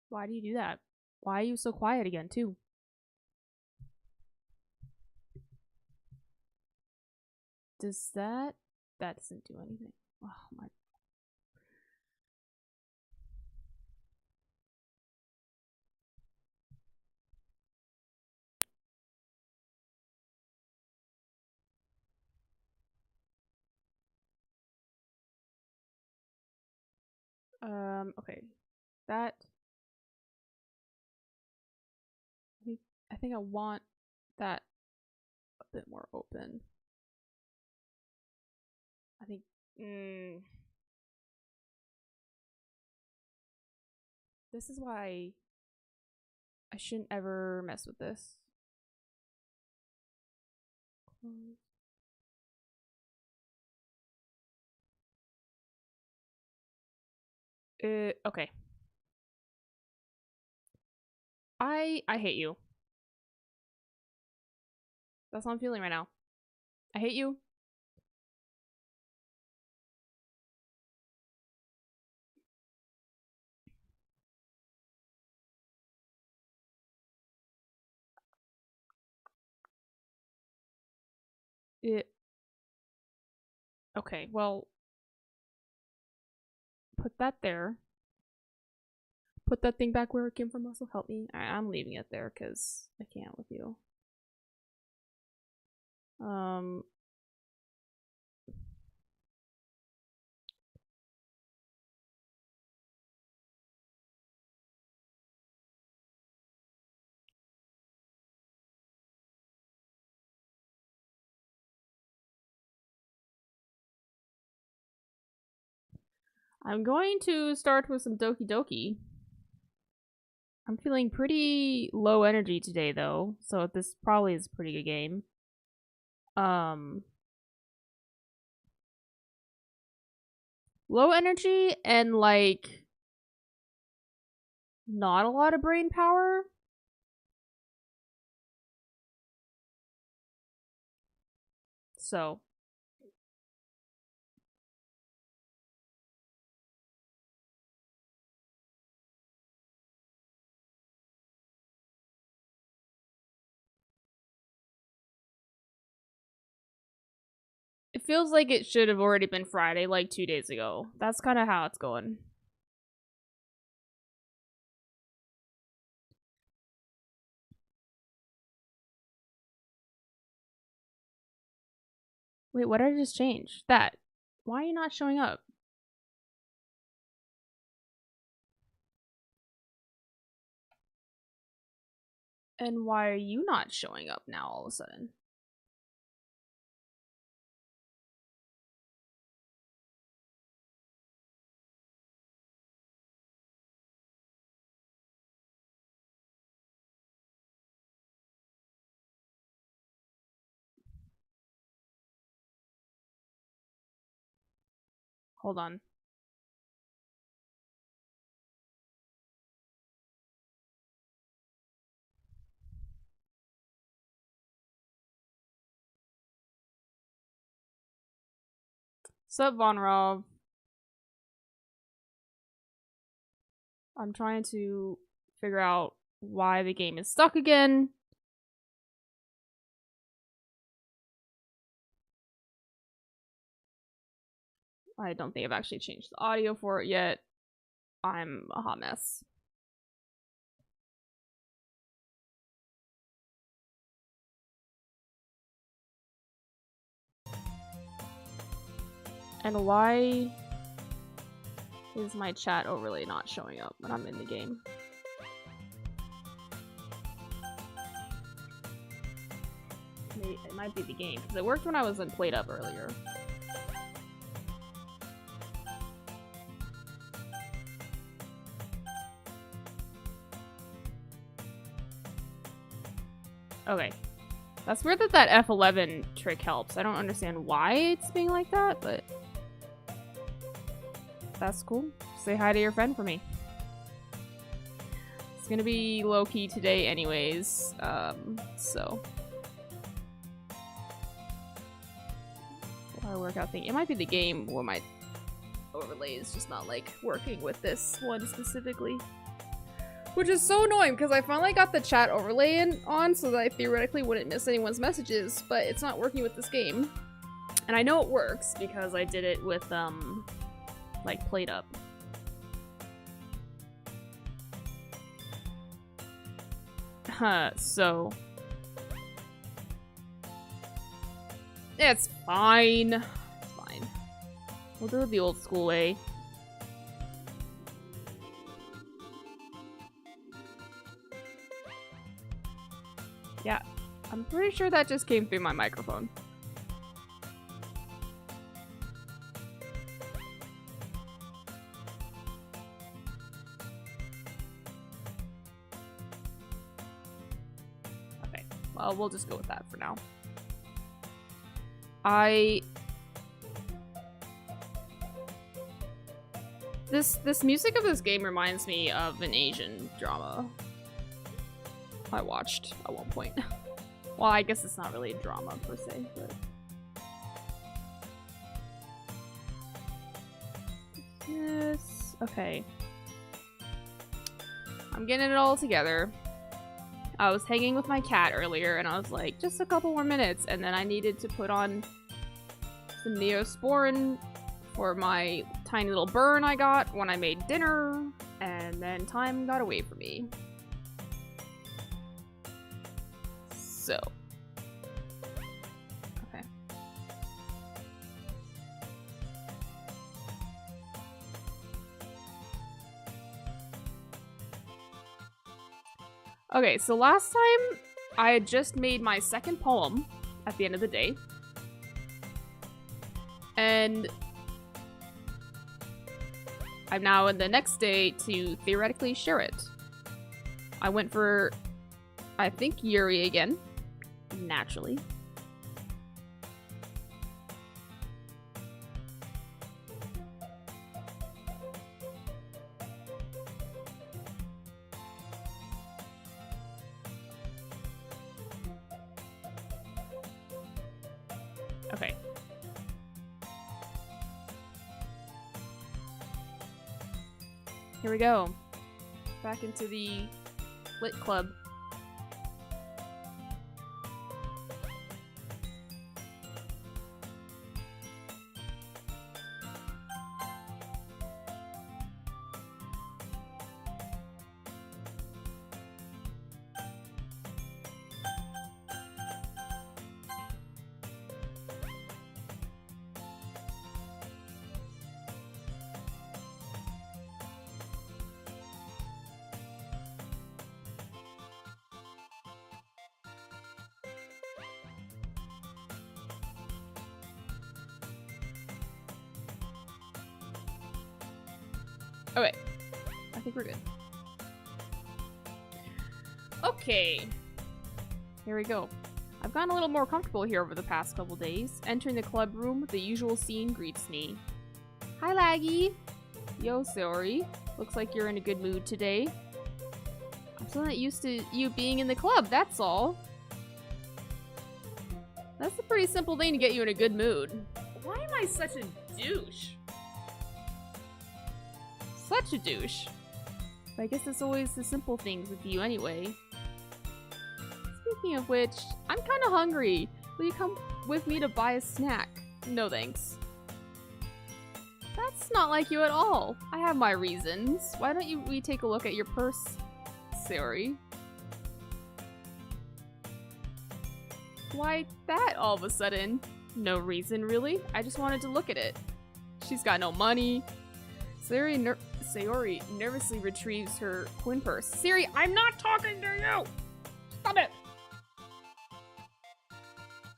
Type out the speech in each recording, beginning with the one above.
Why do you do that? Why are you so quiet again, too? Does that... That doesn't do anything. Oh my... Okay. That... I think I want that a bit more open. I think... This is why I shouldn't ever mess with this. Okay. I hate you. That's how I'm feeling right now. I hate you. Okay, well, put that there. Put that thing back where it came from. Also, help me. I'm leaving it there because I can't with you. I'm going to start with some Doki Doki. I'm feeling pretty low energy today, though, so this probably is a pretty good game. Low energy and, like, not a lot of brain power. So. It feels like it should have already been Friday, like 2 days ago. That's kind of how it's going. Wait, what did I just change? That. Why are you not showing up? And why are you not showing up now all of a sudden? Hold on. Sup, Von Rov? I'm trying to figure out why the game is stuck again. I don't think I've actually changed the audio for it yet. I'm a hot mess. And why is my chat overlay not showing up when I'm in the game? It might be the game, because it worked when I was in Played Up earlier. Okay. That's weird that that F11 trick helps. I don't understand why it's being like that, but that's cool. Say hi to your friend for me. It's gonna be low-key today anyways, so. Our workout thing. It might be the game where my overlay is just not, like, working with this one specifically. Which is so annoying because I finally got the chat overlay on so that I theoretically wouldn't miss anyone's messages, but it's not working with this game. And I know it works because I did it with, like, Played Up. So... It's fine. It's fine. We'll do it the old school way. Yeah, I'm pretty sure that just came through my microphone. Okay, well, we'll just go with that for now. This music of this game reminds me of an Asian drama I watched at one point. Well, I guess it's not really a drama per se, but... Yes. Okay. I'm getting it all together. I was hanging with my cat earlier and I was like, just a couple more minutes, and then I needed to put on some Neosporin for my tiny little burn I got when I made dinner, and then time got away from me. So. Okay. Okay, so last time I had just made my second poem at the end of the day. And I'm now in the next day to theoretically share it. I went for, I think, Yuri again. Naturally. Okay. Here we go. Back into the Lit Club. Okay. I think we're good. Okay. Here we go. I've gotten a little more comfortable here over the past couple days. Entering the club room, the usual scene greets me. Hi, Laggy. Yo, Saori. Looks like you're in a good mood today. I'm still not used to you being in the club, that's all. That's a pretty simple thing to get you in a good mood. Why am I such a douche? Such a douche. But I guess it's always the simple things with you anyway. Speaking of which, I'm kind of hungry. Will you come with me to buy a snack? No thanks. That's not like you at all. I have my reasons. Why don't we take a look at your purse, Saori? Why that all of a sudden? No reason, really. I just wanted to look at it. She's got no money. Saori nervously retrieves her coin purse. Siri, I'm not talking to you! Stop it!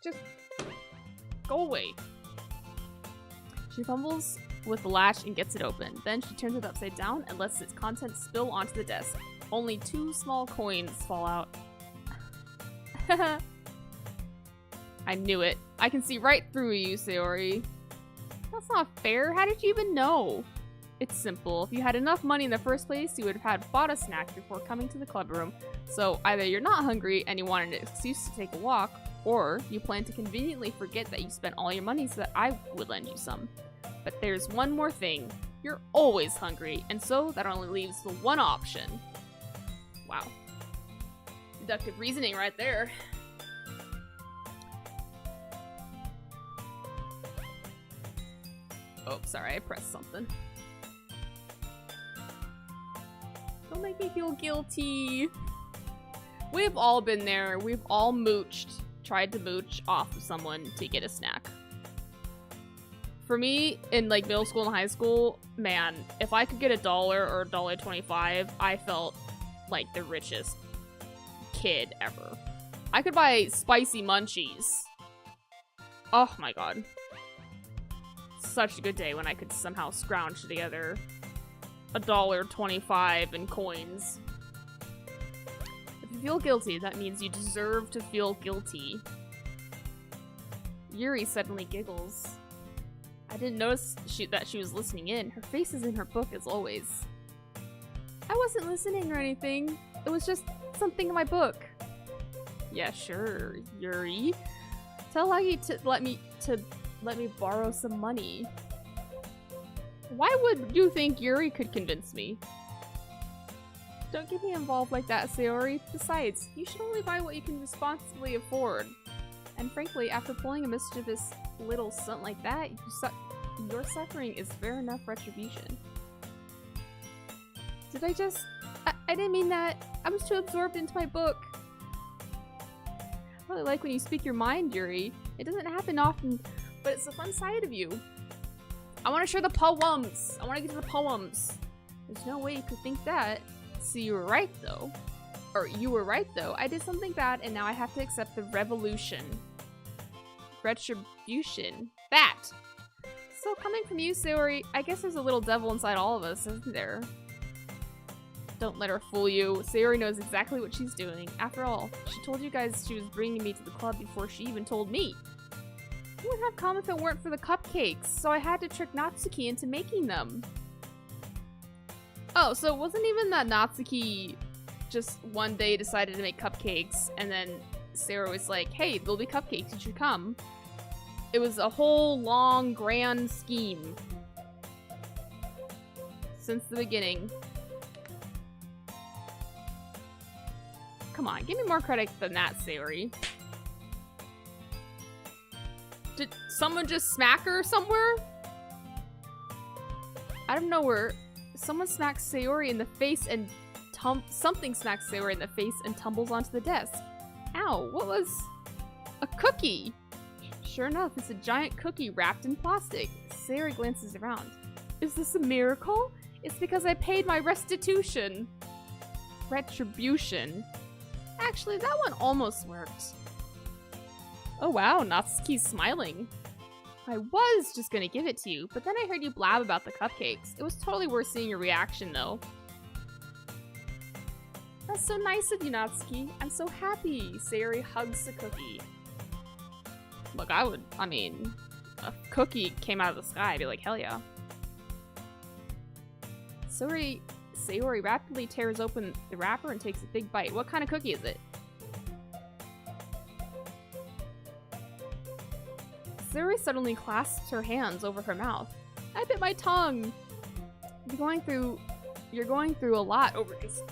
Just go away. She fumbles with the latch and gets it open. Then she turns it upside down and lets its contents spill onto the desk. Only 2 small coins fall out. I knew it. I can see right through you, Saori. That's not fair. How did you even know? It's simple. If you had enough money in the first place, you would have had bought a snack before coming to the club room. So either you're not hungry and you wanted an excuse to take a walk, or you plan to conveniently forget that you spent all your money so that I would lend you some. But there's one more thing. You're always hungry, and so that only leaves the one option. Wow. Deductive reasoning right there. Oh, sorry, I pressed something. Don't make me feel guilty. We've all been there. We've all mooched, tried to mooch off of someone to get a snack. For me, in like middle school and high school, man, if I could get $1 or $1.25, I felt like the richest kid ever. I could buy spicy munchies. Oh my god. Such a good day when I could somehow scrounge together $1.25 in coins. If you feel guilty, that means you deserve to feel guilty. Yuri suddenly giggles. I didn't notice that she was listening in. Her face is in her book as always. I wasn't listening or anything. It was just something in my book. Yeah, sure, Yuri. Tell Aggie to let me borrow some money. Why would you think Yuri could convince me? Don't get me involved like that, Sayori. Besides, you should only buy what you can responsibly afford. And frankly, after pulling a mischievous little stunt like that, your suffering is fair enough retribution. Did I just... I didn't mean that. I was too absorbed into my book. I really like when you speak your mind, Yuri. It doesn't happen often, but it's the fun side of you. I want to share the poems. I want to get to the poems. There's no way you could think that. So you were right, though. Or you were right, though. I did something bad, and now I have to accept the revolution. Retribution. That. So coming from you, Sayori, I guess there's a little devil inside all of us, isn't there? Don't let her fool you. Sayori knows exactly what she's doing. After all, she told you guys she was bringing me to the club before she even told me. Who would have come if it weren't for the cupcakes? So I had to trick Natsuki into making them. Oh, so it wasn't even that Natsuki just one day decided to make cupcakes and then Sayori was like, hey, there'll be cupcakes, you should come. It was a whole long, grand scheme. Since the beginning. Come on, give me more credit than that, Sayori. Did someone just smack her somewhere? Out of nowhere, someone smacks Sayori in the face and something smacks Sayori in the face and tumbles onto the desk. Ow, what was... a cookie? Sure enough, it's a giant cookie wrapped in plastic. Sayori glances around. Is this a miracle? It's because I paid my restitution. Retribution. Actually, that one almost worked. Oh wow, Natsuki's smiling. I was just gonna give it to you, but then I heard you blab about the cupcakes. It was totally worth seeing your reaction, though. That's so nice of you, Natsuki. I'm so happy. Sayori hugs the cookie. Look, I mean, a cookie came out of the sky, I'd be like, hell yeah. Sayori rapidly tears open the wrapper and takes a big bite. What kind of cookie is it? Sayori suddenly clasps her hands over her mouth. I bit my tongue! You're going through a lot over just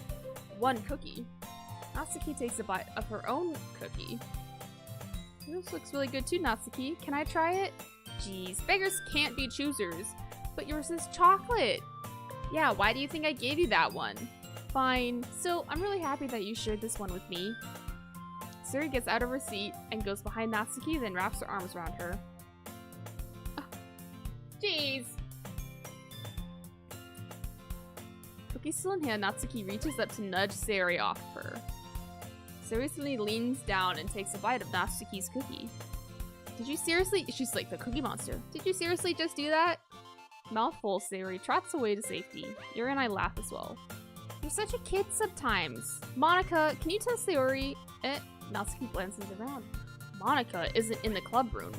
one cookie. Natsuki takes a bite of her own cookie. This looks really good too, Natsuki. Can I try it? Jeez, beggars can't be choosers. But yours is chocolate! Yeah, why do you think I gave you that one? Fine. Still, I'm really happy that you shared this one with me. Sayori gets out of her seat and goes behind Natsuki, then wraps her arms around her. Oh, jeez! Cookie still in hand, Natsuki reaches up to nudge Sayori off of her. Sayori suddenly leans down and takes a bite of Natsuki's cookie. Did you seriously? She's like the Cookie Monster. Did you seriously just do that? Mouthful, Sayori trots away to safety. Yuri and I laugh as well. You're such a kid sometimes. Monica, can you tell Sayori? Natsuki glances around. Monica isn't in the club room.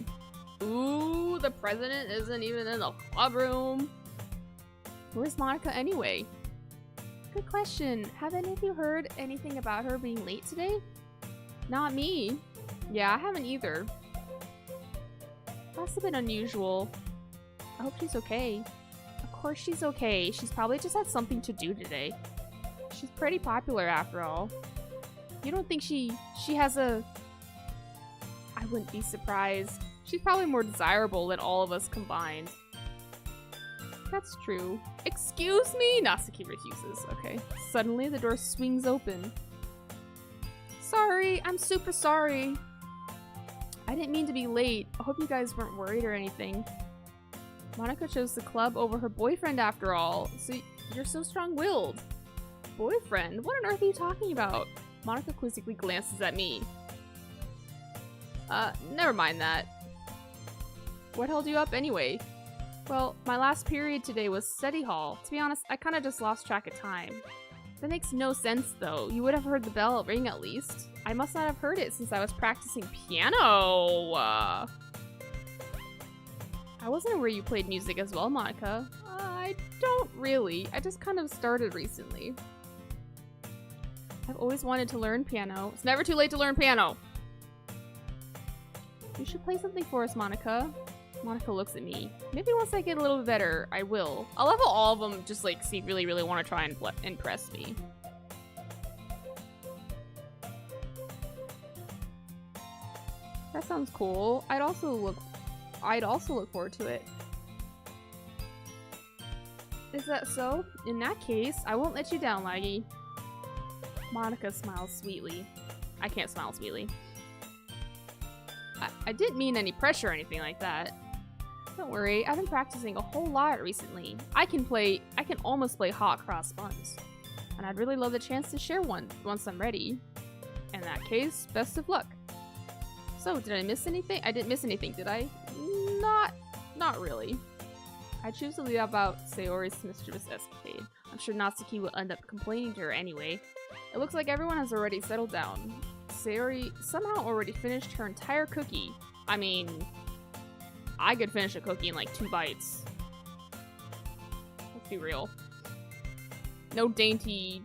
Ooh, the president isn't even in the club room. Where's Monica anyway? Good question. Have any of you heard anything about her being late today? Not me. Yeah, I haven't either. That's a bit unusual. I hope she's okay. Of course she's okay. She's probably just had something to do today. She's pretty popular after all. You don't think she has a... I wouldn't be surprised. She's probably more desirable than all of us combined. That's true. Excuse me? Natsuki refuses. Okay. Suddenly, the door swings open. Sorry, I'm super sorry. I didn't mean to be late. I hope you guys weren't worried or anything. Monica chose the club over her boyfriend after all. So you're so strong-willed. Boyfriend? What on earth are you talking about? Monica quizzically glances at me. Never mind that. What held you up anyway? Well, my last period today was study hall. To be honest, I kinda just lost track of time. That makes no sense, though. You would have heard the bell ring at least. I must not have heard it since I was practicing piano. I wasn't aware you played music as well, Monica. I don't really. I just kind of started recently. I've always wanted to learn piano. It's never too late to learn piano. You should play something for us, Monica. Monica looks at me. Maybe once I get a little bit better, I will. I'll level all of them just like see really, really want to try and impress me. That sounds cool. I'd also look forward to it. Is that so? In that case, I won't let you down, Laggy. Monica smiles sweetly. I can't smile sweetly. I didn't mean any pressure or anything like that. Don't worry, I've been practicing a whole lot recently. I can almost play hot cross buns. And I'd really love the chance to share one once I'm ready. In that case, best of luck. So, did I miss anything? I didn't miss anything, did I? Not really. I choose to leave about Sayori's mischievous escapade. I'm sure Natsuki will end up complaining to her anyway. It looks like everyone has already settled down. Sayori somehow already finished her entire cookie. I mean, I could finish a cookie in like 2 bites. Let's be real. No dainty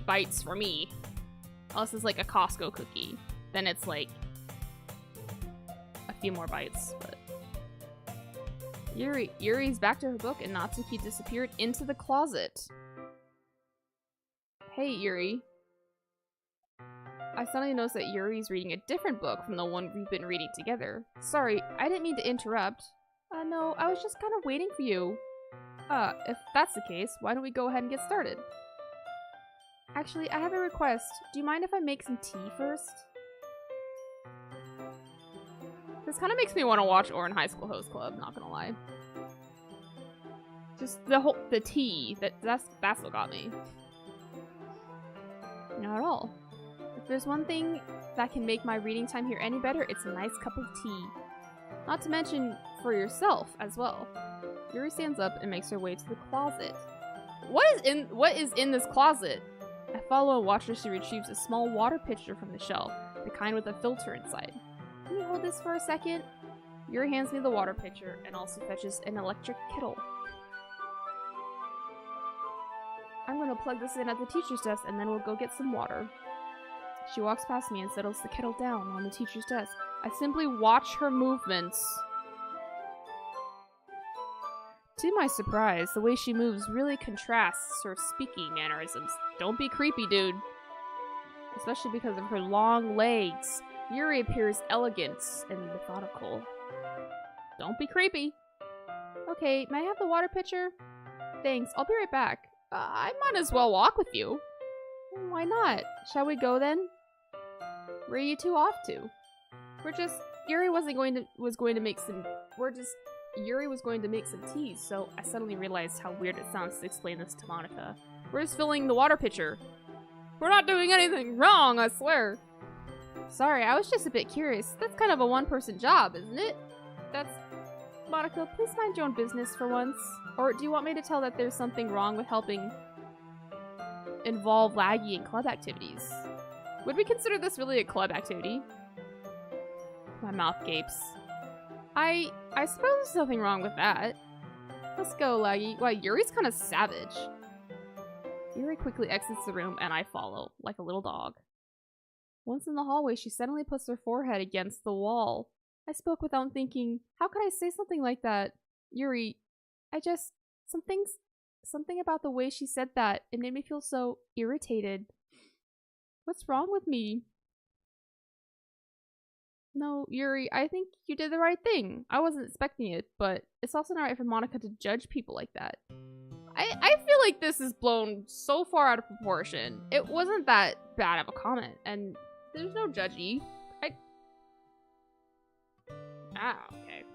bites for me. Unless it's like a Costco cookie. Then it's like a few more bites. But Yuri's back to her book and Natsuki disappeared into the closet. Hey, Yuri. I suddenly noticed that Yuri's reading a different book from the one we've been reading together. Sorry, I didn't mean to interrupt. No, I was just kind of waiting for you. If that's the case, why don't we go ahead and get started? Actually, I have a request. Do you mind if I make some tea first? This kind of makes me want to watch Ouran High School Host Club, not gonna lie. Just the tea, that's what got me. Not at all. If there's one thing that can make my reading time here any better, it's a nice cup of tea. Not to mention for yourself as well. Yuri stands up and makes her way to the closet. What is in this closet? I follow and watch as she retrieves a small water pitcher from the shelf, the kind with a filter inside. Can you hold this for a second? Yuri hands me the water pitcher and also fetches an electric kettle. I'm gonna plug this in at the teacher's desk and then we'll go get some water. She walks past me and settles the kettle down on the teacher's desk. I simply watch her movements. To my surprise, the way she moves really contrasts her speaking mannerisms. Don't be creepy, dude. Especially because of her long legs. Yuri appears elegant and methodical. Don't be creepy. Okay, may I have the water pitcher? Thanks, I'll be right back. I might as well walk with you. Why not? Shall we go then? Where are you two off to? Yuri was going to make some tea, so I suddenly realized how weird it sounds to explain this to Monica. We're just filling the water pitcher. We're not doing anything wrong, I swear. Sorry, I was just a bit curious. That's kind of a one-person job, isn't it? Monica, please mind your own business for once. Or do you want me to tell that there's something wrong with helping involve Laggy in club activities? Would we consider this really a club activity? My mouth gapes. I suppose there's nothing wrong with that. Let's go, Laggy. Wow, Yuri's kind of savage. Yuri quickly exits the room and I follow, like a little dog. Once in the hallway, she suddenly puts her forehead against the wall. I spoke without thinking. How could I say something like that? Yuri, Something about the way she said that, it made me feel so irritated. What's wrong with me? No, Yuri, I think you did the right thing. I wasn't expecting it, but it's also not right for Monica to judge people like that. I feel like this is blown so far out of proportion. It wasn't that bad of a comment, and there's no judgy. Okay,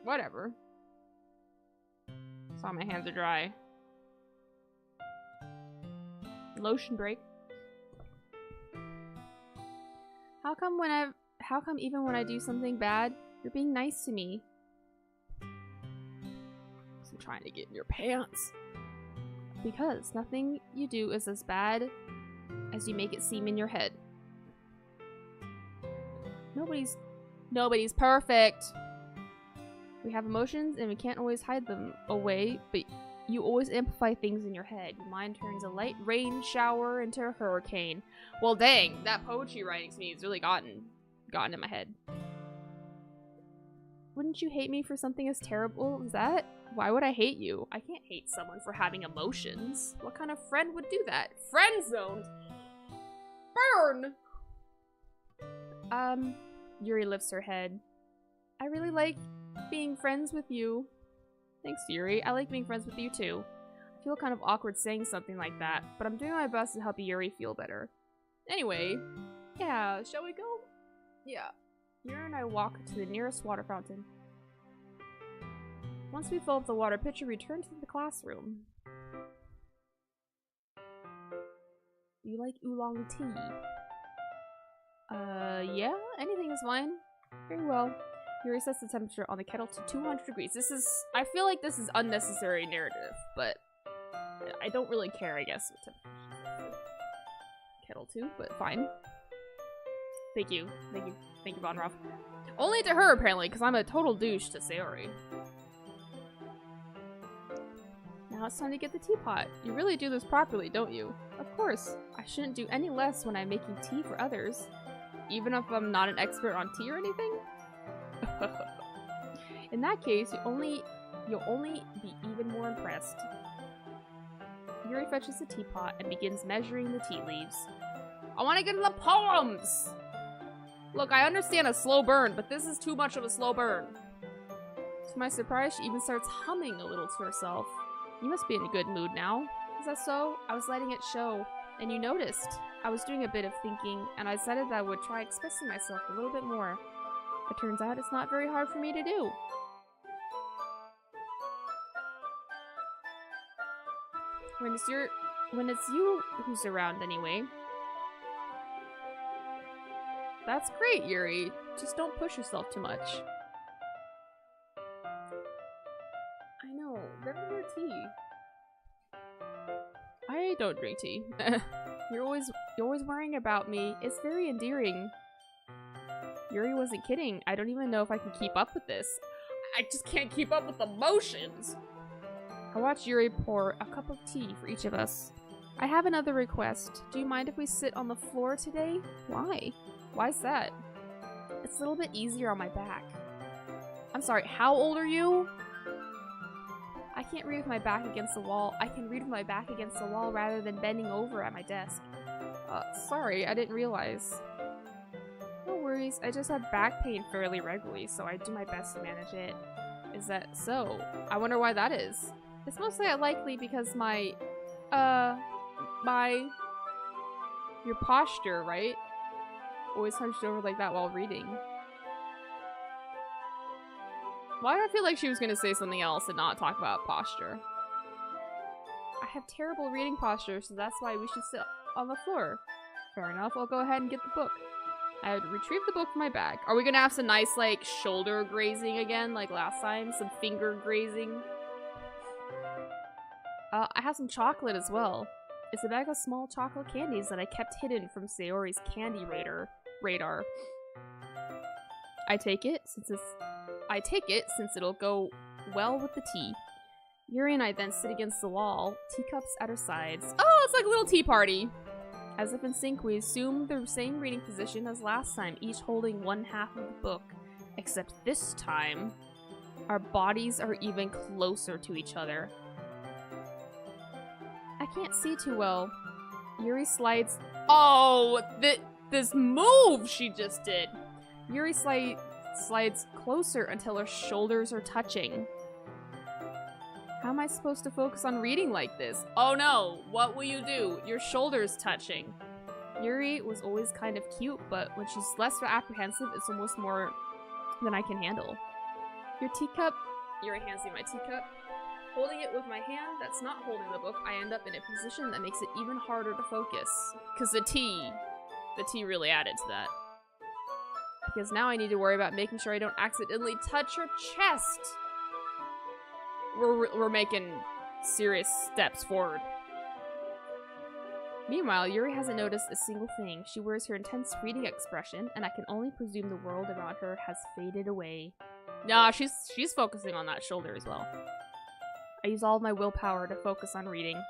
whatever. Saw my hands are dry. Lotion break. How come even when I do something bad, you're being nice to me? I'm trying to get in your pants. Because nothing you do is as bad as you make it seem in your head. Nobody's perfect. We have emotions and we can't always hide them away, but you always amplify things in your head. Your mind turns a light rain shower into a hurricane. Well, dang, that poetry writing to me has really gotten in my head. Wouldn't you hate me for something as terrible as that? Why would I hate you? I can't hate someone for having emotions. What kind of friend would do that? Friend zoned? Burn! Yuri lifts her head. I really like being friends with you. Thanks, Yuri. I like being friends with you too. I feel kind of awkward saying something like that, but I'm doing my best to help Yuri feel better. Anyway, yeah, shall we go? Yeah. Yuri and I walk to the nearest water fountain. Once we fill up the water pitcher, we return to the classroom. You like oolong tea? Yeah, anything is fine. Very well. Yuri sets the temperature on the kettle to 200 degrees. I feel like this is unnecessary narrative, but I don't really care, I guess, what temperature kettle to, but fine. Thank you, Von Roth. Only to her, apparently, because I'm a total douche to Sayori. Now it's time to get the teapot. You really do this properly, don't you? Of course. I shouldn't do any less when I'm making tea for others. Even if I'm not an expert on tea or anything? In that case, you'll only be even more impressed. Yuri fetches the teapot and begins measuring the tea leaves. I want to get to the poems! Look, I understand a slow burn, but this is too much of a slow burn. To my surprise, she even starts humming a little to herself. You must be in a good mood now. Is that so? I was letting it show, and you noticed. I was doing a bit of thinking, and I decided that I would try expressing myself a little bit more. It turns out it's not very hard for me to do. When it's you who's around anyway. That's great, Yuri. Just don't push yourself too much. I know. Never hear tea. I don't drink tea. You're always worrying about me. It's very endearing. Yuri wasn't kidding. I don't even know if I can keep up with this. I just can't keep up with emotions. I watched Yuri pour a cup of tea for each of us. I have another request. Do you mind if we sit on the floor today? Why? Why's that? It's a little bit easier on my back. I'm sorry, how old are you? I can't read with my back against the wall. I can read with my back against the wall rather than bending over at my desk. Sorry, I didn't realize. No worries, I just have back pain fairly regularly, so I do my best to manage it. Is that so? I wonder why that is. It's mostly likely because your posture, right? Always hunched over like that while reading. Why do I feel like she was gonna say something else and not talk about posture? I have terrible reading posture, so that's why we should sit on the floor. Fair enough, I'll go ahead and get the book. I had to retrieve the book from my bag. Are we gonna have some nice, like, shoulder grazing again, like last time? Some finger grazing? I have some chocolate as well. It's a bag of small chocolate candies that I kept hidden from Sayori's candy radar. I take it since it'll go well with the tea. Yuri and I then sit against the wall, teacups at our sides. Oh, it's like a little tea party! As if in sync, we assume the same reading position as last time, each holding one half of the book. Except this time, our bodies are even closer to each other. I can't see too well. Yuri slides. Oh, this move she just did. Yuri slides closer until her shoulders are touching. How am I supposed to focus on reading like this? Oh no, what will you do? Your shoulder's touching. Yuri was always kind of cute, but when she's less apprehensive, it's almost more than I can handle. Your teacup. Yuri hands me my teacup. Holding it with my hand that's not holding the book, I end up in a position that makes it even harder to focus. Because the tea really added to that. Because now I need to worry about making sure I don't accidentally touch her chest. We're making serious steps forward. Meanwhile, Yuri hasn't noticed a single thing. She wears her intense reading expression, and I can only presume the world around her has faded away. Nah, she's focusing on that shoulder as well. I use all of my willpower to focus on reading.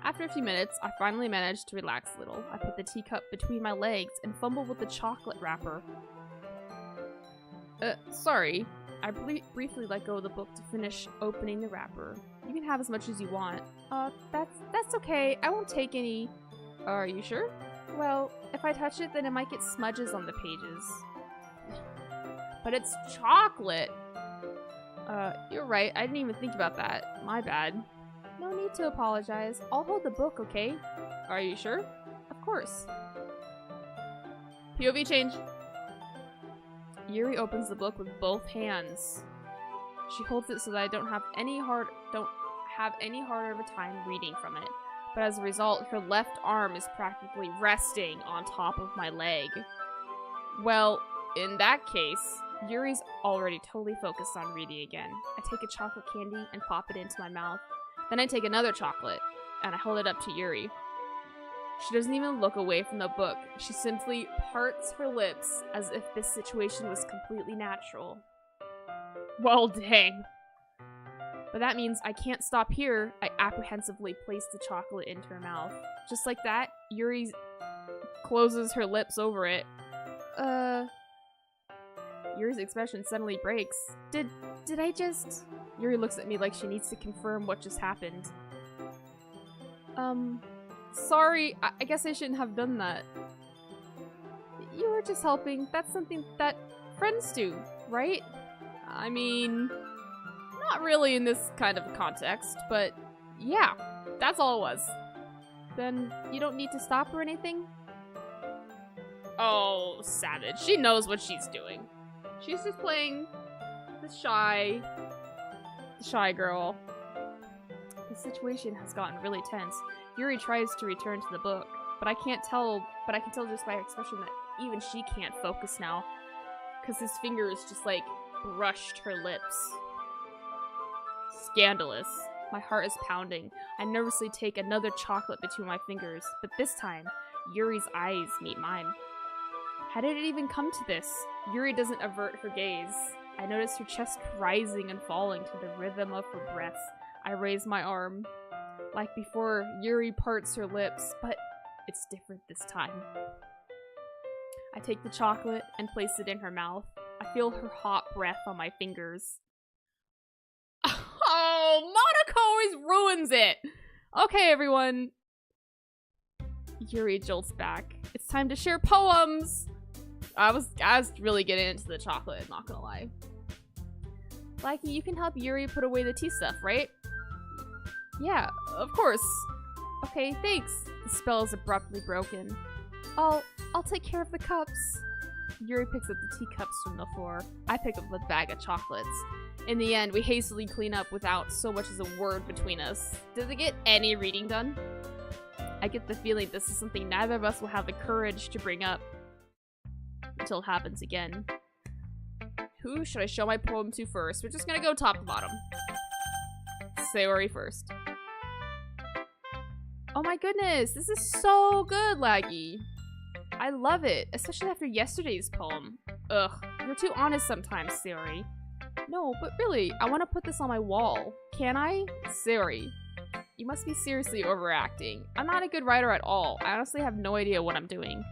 After a few minutes, I finally managed to relax a little. I put the teacup between my legs and fumbled with the chocolate wrapper. Sorry. I briefly let go of the book to finish opening the wrapper. You can have as much as you want. That's okay. I won't take any. Are you sure? Well, if I touch it, then it might get smudges on the pages. But it's chocolate! You're right. I didn't even think about that. My bad. No need to apologize. I'll hold the book, okay? Are you sure? Of course. POV change. Yuri opens the book with both hands. She holds it so that I don't have any harder of a time reading from it. But as a result, her left arm is practically resting on top of my leg. Well, in that case, Yuri's already totally focused on reading again. I take a chocolate candy and pop it into my mouth. Then I take another chocolate, and I hold it up to Yuri. She doesn't even look away from the book. She simply parts her lips as if this situation was completely natural. Well, dang. But that means I can't stop here. I apprehensively place the chocolate into her mouth. Just like that, Yuri closes her lips over it. Yuri's expression suddenly breaks. Did I just... Yuri looks at me like she needs to confirm what just happened. Sorry, I guess I shouldn't have done that. You were just helping. That's something that friends do, right? I mean, not really in this kind of context, but yeah, that's all it was. Then you don't need to stop or anything? Oh, savage. She knows what she's doing. She's just playing the shy girl. The situation has gotten really tense. Yuri tries to return to the book, but I can tell just by her expression that even she can't focus now. Because his fingers just, like, brushed her lips. Scandalous. My heart is pounding. I nervously take another chocolate between my fingers, but this time, Yuri's eyes meet mine. How did it even come to this? Yuri doesn't avert her gaze. I notice her chest rising and falling to the rhythm of her breaths. I raise my arm. Like before, Yuri parts her lips, but it's different this time. I take the chocolate and place it in her mouth. I feel her hot breath on my fingers. Oh, Monaco always ruins it! Okay, everyone. Yuri jolts back. It's time to share poems! I was really getting into the chocolate, not gonna lie. Blackie, you can help Yuri put away the tea stuff, right? Yeah, of course. Okay, thanks. The spell is abruptly broken. I'll take care of the cups. Yuri picks up the teacups from the floor. I pick up the bag of chocolates. In the end, we hastily clean up without so much as a word between us. Does it get any reading done? I get the feeling this is something neither of us will have the courage to bring up until it happens again. Who should I show my poem to first? We're just gonna go top to bottom. Sayori first. Oh my goodness, this is so good, Laggy. I love it, especially after yesterday's poem. Ugh, you're too honest sometimes, Sayori. No, but really, I want to put this on my wall. Can I? Sayori, you must be seriously overacting. I'm not a good writer at all. I honestly have no idea what I'm doing.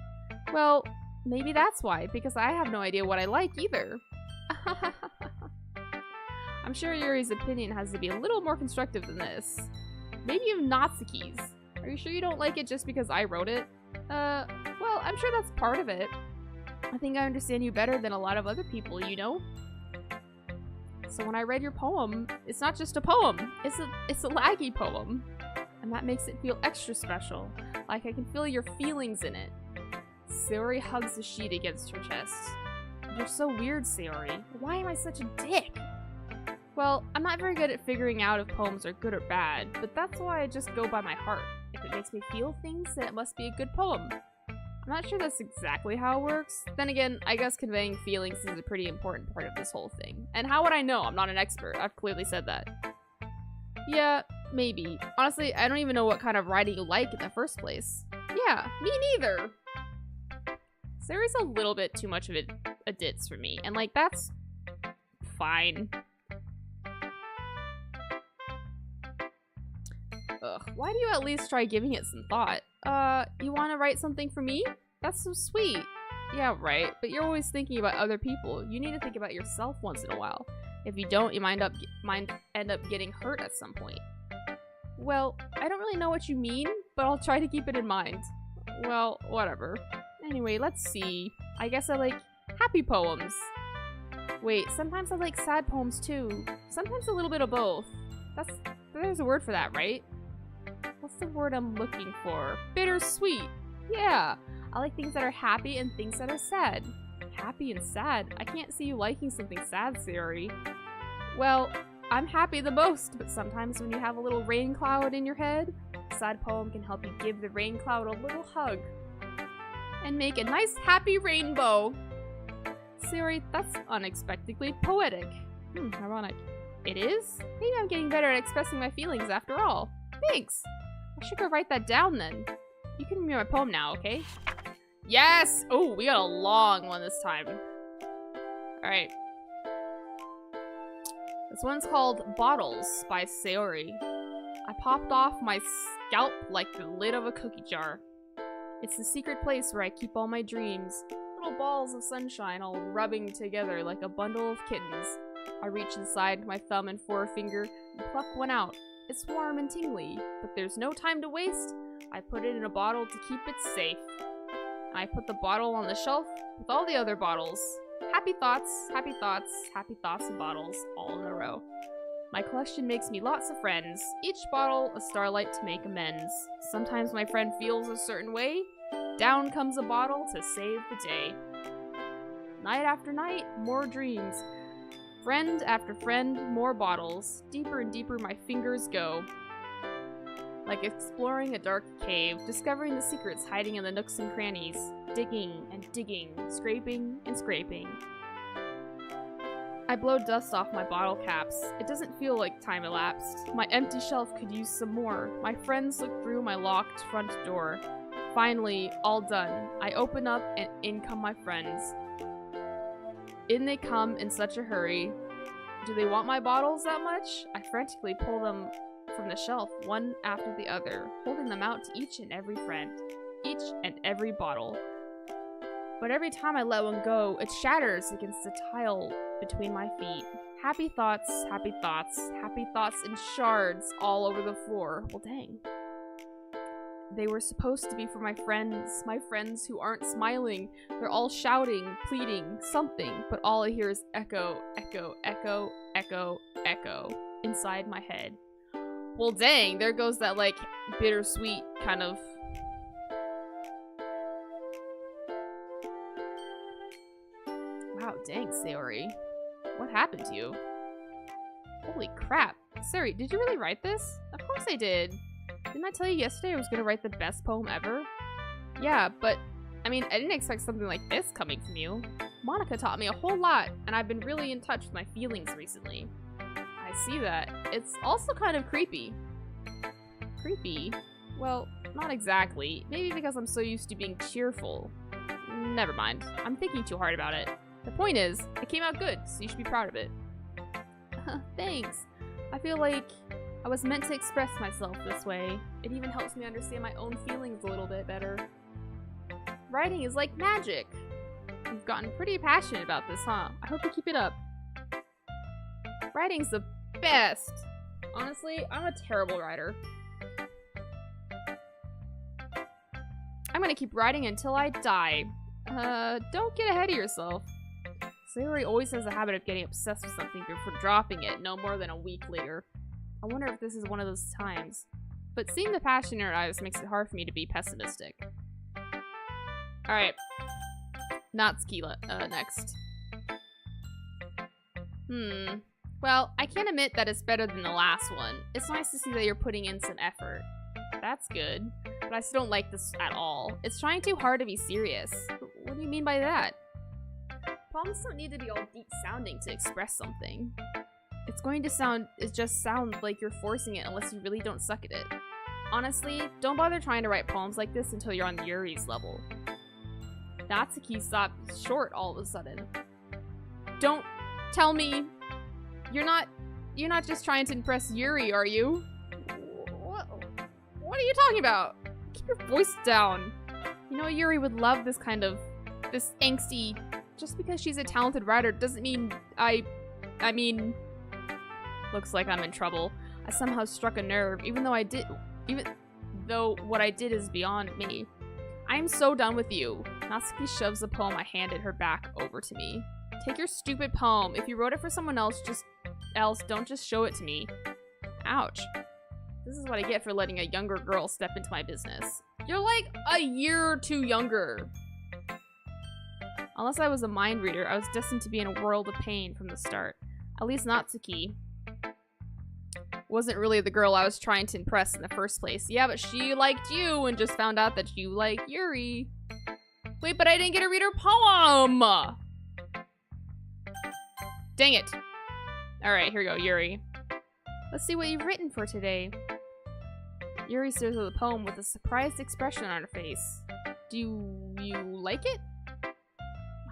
Well, maybe that's why, because I have no idea what I like either. I'm sure Yuri's opinion has to be a little more constructive than this. maybe even Natsuki's. Are you sure you don't like it just because I wrote it? Well, I'm sure that's part of it. I think I understand you better than a lot of other people, you know? So when I read your poem, it's not just a poem. It's a laggy poem. And that makes it feel extra special. Like I can feel your feelings in it. Sayori hugs the sheet against her chest. You're so weird, Sayori. Why am I such a dick? Well, I'm not very good at figuring out if poems are good or bad, but that's why I just go by my heart. If it makes me feel things, then it must be a good poem. I'm not sure that's exactly how it works. Then again, I guess conveying feelings is a pretty important part of this whole thing. And how would I know? I'm not an expert. I've clearly said that. Yeah, maybe. Honestly, I don't even know what kind of writing you like in the first place. Yeah, me neither. Sayori's a little bit too much of a ditz for me, and like, that's fine. Ugh, why do you at least try giving it some thought? You want to write something for me? That's so sweet. Yeah, right, but you're always thinking about other people. You need to think about yourself once in a while. If you don't, you might end up getting hurt at some point. Well, I don't really know what you mean, but I'll try to keep it in mind. Well, whatever. Anyway, let's see. I guess I like happy poems. Wait, sometimes I like sad poems too. Sometimes a little bit of both. There's a word for that, right? What's the word I'm looking for? Bittersweet. Yeah. I like things that are happy and things that are sad. Happy and sad? I can't see you liking something sad, Sayori. Well, I'm happy the most, but sometimes when you have a little rain cloud in your head, a sad poem can help you give the rain cloud a little hug. And make a nice happy rainbow. Sayori, that's unexpectedly poetic. Ironic. It is? Maybe I'm getting better at expressing my feelings after all. Thanks! I should go write that down then. You can read my poem now, okay? Yes! Oh, we got a long one this time. Alright. This one's called Bottles by Sayori. I popped off my scalp like the lid of a cookie jar. It's the secret place where I keep all my dreams. Little balls of sunshine all rubbing together like a bundle of kittens. I reach inside my thumb and forefinger and pluck one out. It's warm and tingly, but there's no time to waste. I put it in a bottle to keep it safe. I put the bottle on the shelf with all the other bottles. Happy thoughts, happy thoughts, happy thoughts and bottles, all in a row. My collection makes me lots of friends, each bottle a starlight to make amends. Sometimes my friend feels a certain way, down comes a bottle to save the day. Night after night, more dreams. Friend after friend, more bottles. Deeper and deeper my fingers go. Like exploring a dark cave, discovering the secrets hiding in the nooks and crannies. Digging and digging, scraping and scraping. I blow dust off my bottle caps. It doesn't feel like time elapsed. My empty shelf could use some more. My friends look through my locked front door. Finally, all done. I open up and in come my friends. In they come in such a hurry. Do they want my bottles that much? I frantically pull them from the shelf, one after the other, holding them out to each and every friend. Each and every bottle. But every time I let one go, it shatters against the tile between my feet. Happy thoughts, happy thoughts, happy thoughts in shards all over the floor. Well, dang. They were supposed to be for my friends who aren't smiling. They're all shouting, pleading, something, but all I hear is echo, echo, echo, echo, echo inside my head. Well, dang, there goes that, like, bittersweet kind of... Wow, dang, Sayori. What happened to you? Holy crap. Sayori, did you really write this? Of course I did. Didn't I tell you yesterday I was gonna write the best poem ever? Yeah, but, I mean, I didn't expect something like this coming from you. Monica taught me a whole lot, and I've been really in touch with my feelings recently. I see that. It's also kind of creepy. Creepy? Well, not exactly. Maybe because I'm so used to being cheerful. Never mind. I'm thinking too hard about it. The point is, it came out good, so you should be proud of it. Thanks. I feel like I was meant to express myself this way. It even helps me understand my own feelings a little bit better. Writing is like magic. You've gotten pretty passionate about this, huh? I hope you keep it up. Writing's the best. Honestly, I'm a terrible writer. I'm gonna keep riding until I die. Don't get ahead of yourself. Sayori always has a habit of getting obsessed with something before dropping it no more than a week later. I wonder if this is one of those times. But seeing the passion in her eyes makes it hard for me to be pessimistic. Alright. Natsuki next. Well, I can't admit that it's better than the last one. It's nice to see that you're putting in some effort. That's good. But I still don't like this at all. It's trying too hard to be serious. What do you mean by that? Poems don't need to be all deep sounding to express something. It just sounds like you're forcing it unless you really don't suck at it. Honestly, don't bother trying to write poems like this until you're on Yuri's level. Natsuki stopped short all of a sudden. Don't tell me you're not just trying to impress Yuri, are you? What are you talking about? Keep your voice down. You know, Yuri would love this angsty. Just because she's a talented writer doesn't mean I mean, looks like I'm in trouble. I somehow struck a nerve, even though what I did is beyond me. I'm so done with you. Natsuki shoves the poem I handed her back over to me. Take your stupid poem. If you wrote it for someone else, don't just show it to me. Ouch. This is what I get for letting a younger girl step into my business. You're like a year or two younger. Unless I was a mind reader, I was destined to be in a world of pain from the start. At least Natsuki wasn't really the girl I was trying to impress in the first place. Yeah, but she liked you and just found out that you like Yuri. Wait, but I didn't get to read her poem! Dang it. Alright, here we go, Yuri. Let's see what you've written for today. Yuri stares at the poem with a surprised expression on her face. Do you like it?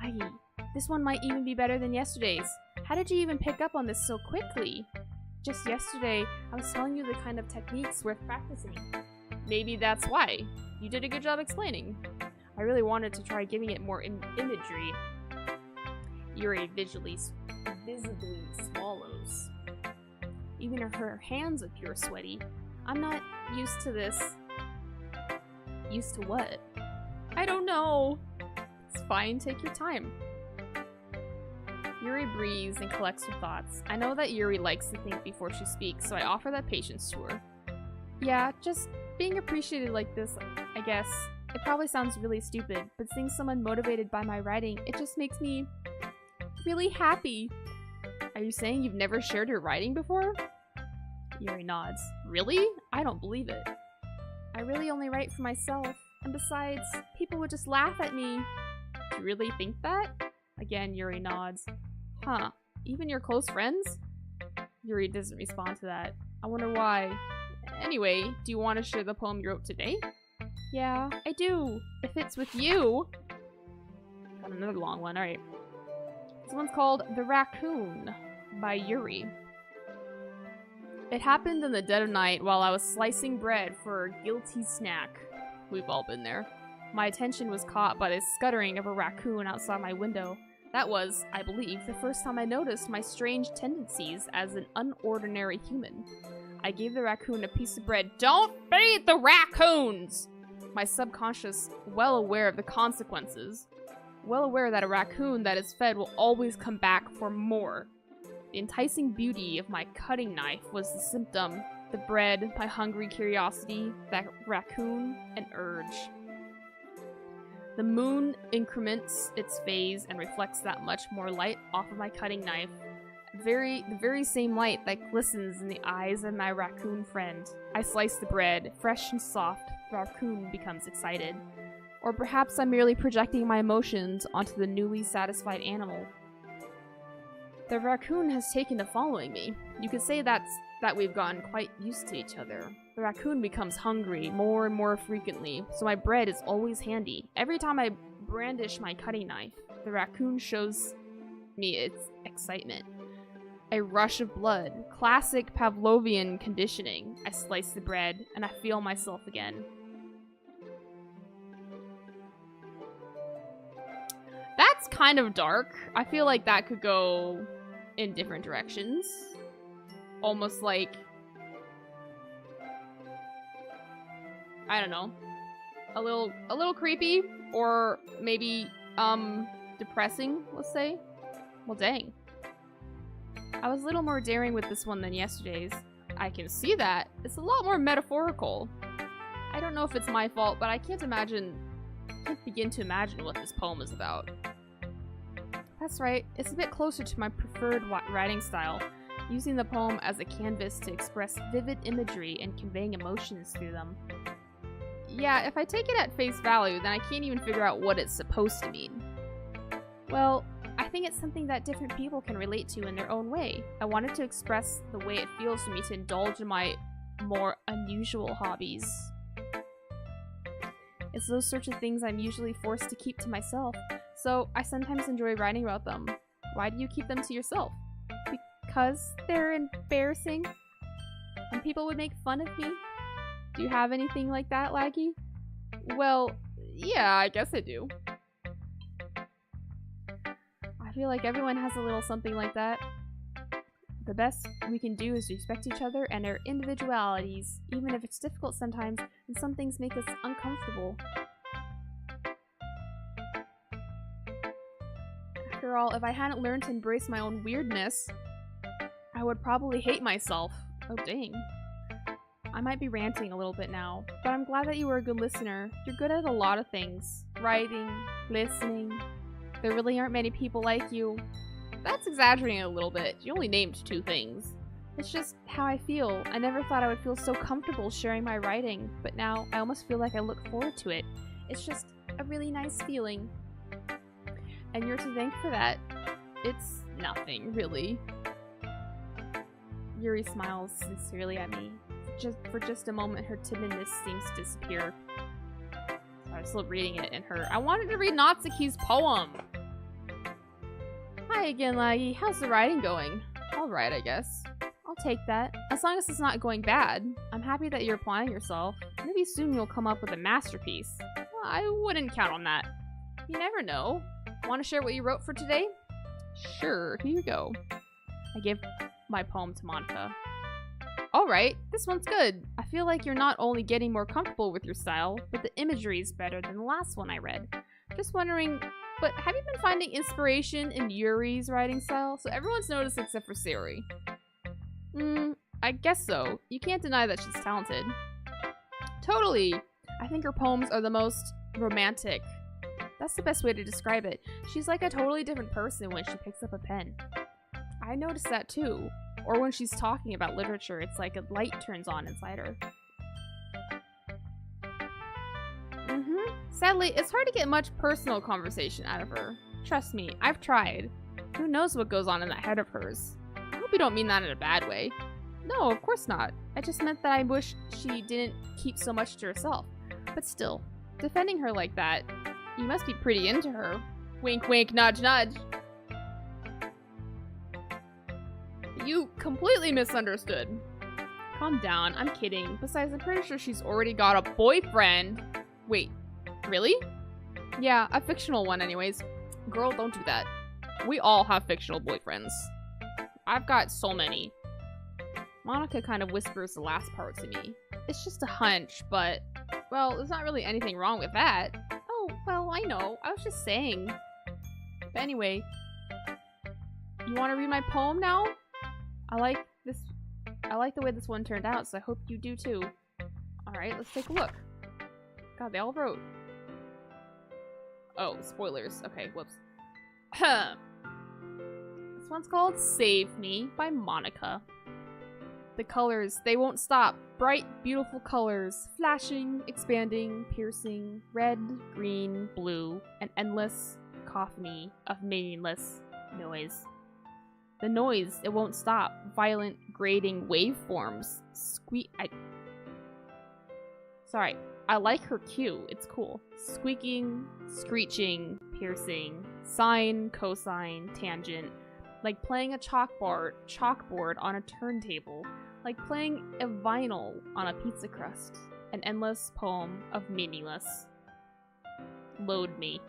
Maggie, this one might even be better than yesterday's. How did you even pick up on this so quickly? Just yesterday, I was telling you the kind of techniques worth practicing. Maybe that's why. You did a good job explaining. I really wanted to try giving it more imagery. Yuri visibly swallows. Even her hands appear sweaty. I'm not used to this. Used to what? I don't know. It's fine, take your time. Yuri breathes and collects her thoughts. I know that Yuri likes to think before she speaks, so I offer that patience to her. Yeah, just being appreciated like this, I guess. It probably sounds really stupid, but seeing someone motivated by my writing, it just makes me really happy. Are you saying you've never shared your writing before? Yuri nods. Really? I don't believe it. I really only write for myself, and besides, people would just laugh at me. Do you really think that? Again, Yuri nods. Huh. Even your close friends? Yuri doesn't respond to that. I wonder why. Anyway, do you want to share the poem you wrote today? Yeah, I do. If it's with you. Got another long one, alright. This one's called The Raccoon by Yuri. It happened in the dead of night while I was slicing bread for a guilty snack. We've all been there. My attention was caught by the scuttering of a raccoon outside my window. That was, I believe, the first time I noticed my strange tendencies as an unordinary human. I gave the raccoon a piece of bread. Don't feed the raccoons! My subconscious, well aware of the consequences. Well aware that a raccoon that is fed will always come back for more. The enticing beauty of my cutting knife was the symptom. The bread, my hungry curiosity, that raccoon, an urge. The moon increments its phase and reflects that much more light off of my cutting knife. The very same light that glistens in the eyes of my raccoon friend. I slice the bread, fresh and soft. The raccoon becomes excited. Or perhaps I'm merely projecting my emotions onto the newly satisfied animal. The raccoon has taken to following me. You could say that we've gotten quite used to each other. The raccoon becomes hungry more and more frequently, so my bread is always handy. Every time I brandish my cutting knife, the raccoon shows me its excitement. A rush of blood. Classic Pavlovian conditioning. I slice the bread, and I feel myself again. That's kind of dark. I feel like that could go in different directions. Almost like, I don't know. a little creepy, or maybe depressing, let's say. Well, dang. I was a little more daring with this one than yesterday's. I can see that. It's a lot more metaphorical. I don't know if it's my fault, but I can't begin to imagine what this poem is about. That's right, it's a bit closer to my preferred writing style, using the poem as a canvas to express vivid imagery and conveying emotions through them. Yeah, if I take it at face value, then I can't even figure out what it's supposed to mean. Well, I think it's something that different people can relate to in their own way. I wanted to express the way it feels for me to indulge in my more unusual hobbies. It's those sorts of things I'm usually forced to keep to myself, so I sometimes enjoy writing about them. Why do you keep them to yourself? Because they're embarrassing? And people would make fun of me? Do you have anything like that, Laggy? Well, yeah, I guess I do. I feel like everyone has a little something like that. The best we can do is respect each other and our individualities, even if it's difficult sometimes, and some things make us uncomfortable. After all, if I hadn't learned to embrace my own weirdness, I would probably hate myself. Oh, dang. I might be ranting a little bit now, but I'm glad that you were a good listener. You're good at a lot of things. Writing, listening. There really aren't many people like you. That's exaggerating a little bit. You only named 2 things. It's just how I feel. I never thought I would feel so comfortable sharing my writing, but now I almost feel like I look forward to it. It's just a really nice feeling. And you're to thank for that. It's nothing, really. Yuri smiles sincerely at me. For just a moment, her timidness seems to disappear. So I'm still reading it in her. I wanted to read Natsuki's poem! Hi again, Laggy. How's the writing going? Alright, I guess. I'll take that. As long as it's not going bad. I'm happy that you're applying yourself. Maybe soon you'll come up with a masterpiece. Well, I wouldn't count on that. You never know. Want to share what you wrote for today? Sure, here you go. I give my poem to Monica. Alright, this one's good. I feel like you're not only getting more comfortable with your style, but the imagery is better than the last one I read. Just wondering, but have you been finding inspiration in Yuri's writing style? So everyone's noticed except for Sayori. I guess so. You can't deny that she's talented. Totally! I think her poems are the most romantic. That's the best way to describe it. She's like a totally different person when she picks up a pen. I noticed that too. Or when she's talking about literature, it's like a light turns on inside her. Sadly, it's hard to get much personal conversation out of her. Trust me, I've tried. Who knows what goes on in that head of hers? I hope you don't mean that in a bad way. No, of course not. I just meant that I wish she didn't keep so much to herself. But still, defending her like that, you must be pretty into her. Wink wink, nudge nudge. You completely misunderstood. Calm down, I'm kidding. Besides, I'm pretty sure she's already got a boyfriend. Wait, really? Yeah, a fictional one anyways. Girl, don't do that. We all have fictional boyfriends. I've got so many. Monica kind of whispers the last part to me. It's just a hunch, but, well, there's not really anything wrong with that. Oh, well, I know. I was just saying. But anyway, you want to read my poem now? I like the way this one turned out, so I hope you do too. Alright, let's take a look. God, they all wrote. Oh, spoilers. Okay, whoops. This one's called Save Me by Monica. The colors, they won't stop. Bright, beautiful colors. Flashing, expanding, piercing, red, green, blue, an endless cacophony of meaningless noise. The noise, it won't stop. Violent, grating waveforms. Sorry, I like her cue. It's cool. Squeaking, screeching, piercing, sine, cosine, tangent. Like playing a chalkboard on a turntable. Like playing a vinyl on a pizza crust. An endless poem of meaningless. Load me.